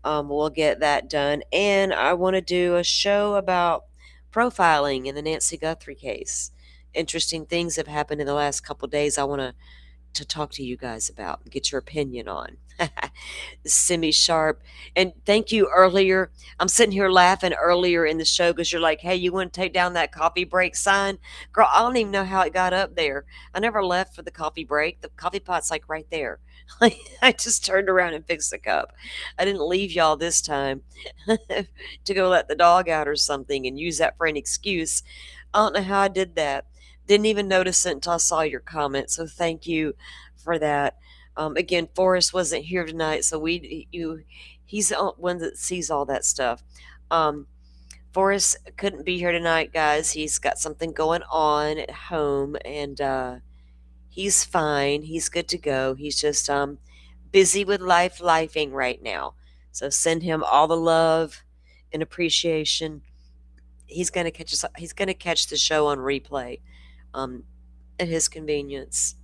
We'll get that done. And I want to do a show about profiling in the Nancy Guthrie case. Interesting things have happened in the last couple days. I want to talk to you guys about and get your opinion on. Semi Sharp. And thank you earlier. I'm sitting here laughing earlier in the show because you're like, hey, you want to take down that coffee break sign? Girl, I don't even know how it got up there. I never left for the coffee break. The coffee pot's like right there. I just turned around and fixed the cup. I didn't leave y'all this time to go let the dog out or something and use that for an excuse. I don't know how I did that. Didn't even notice it until I saw your comment. So thank you for that. Again, Forrest wasn't here tonight, so he's the one that sees all that stuff. Um, Forrest couldn't be here tonight, guys. He's got something going on at home, and he's fine. He's good to go. He's just busy with lifing right now. So send him all the love and appreciation. He's going to catch us. He's going to catch the show on replay, um, at his convenience.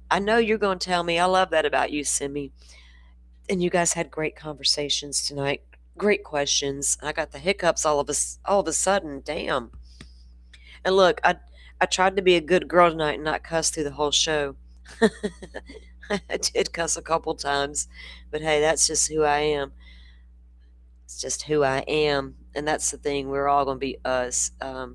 I know you're going to tell me. I love that about you, Simi. And you guys had great conversations tonight. Great questions. I got the hiccups all of a sudden. Damn. And look, I tried to be a good girl tonight and not cuss through the whole show. I did cuss a couple times, but hey, that's just who I am. It's just who I am, and that's the thing. We're all going to be us. My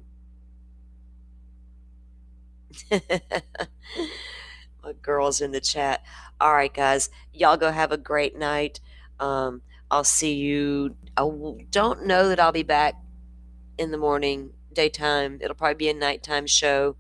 girls in the chat. All right, guys, y'all go have a great night. I'll see you. Don't know that I'll be back in the morning, daytime. It'll probably be a nighttime show,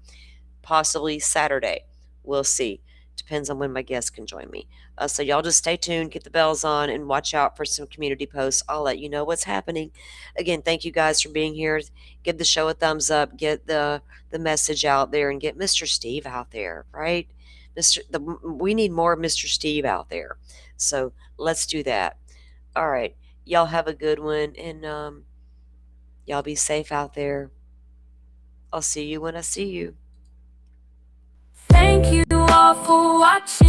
possibly Saturday. We'll see. Depends on when my guests can join me. So y'all just stay tuned, get the bells on, and watch out for some community posts. I'll let you know what's happening. Again, thank you guys for being here. Give the show a thumbs up. Get the message out there, and get Mr. Steve out there, right? We need more Mr. Steve out there. So let's do that. All right, y'all have a good one, and y'all be safe out there. I'll see you when I see you. Thank you all for watching.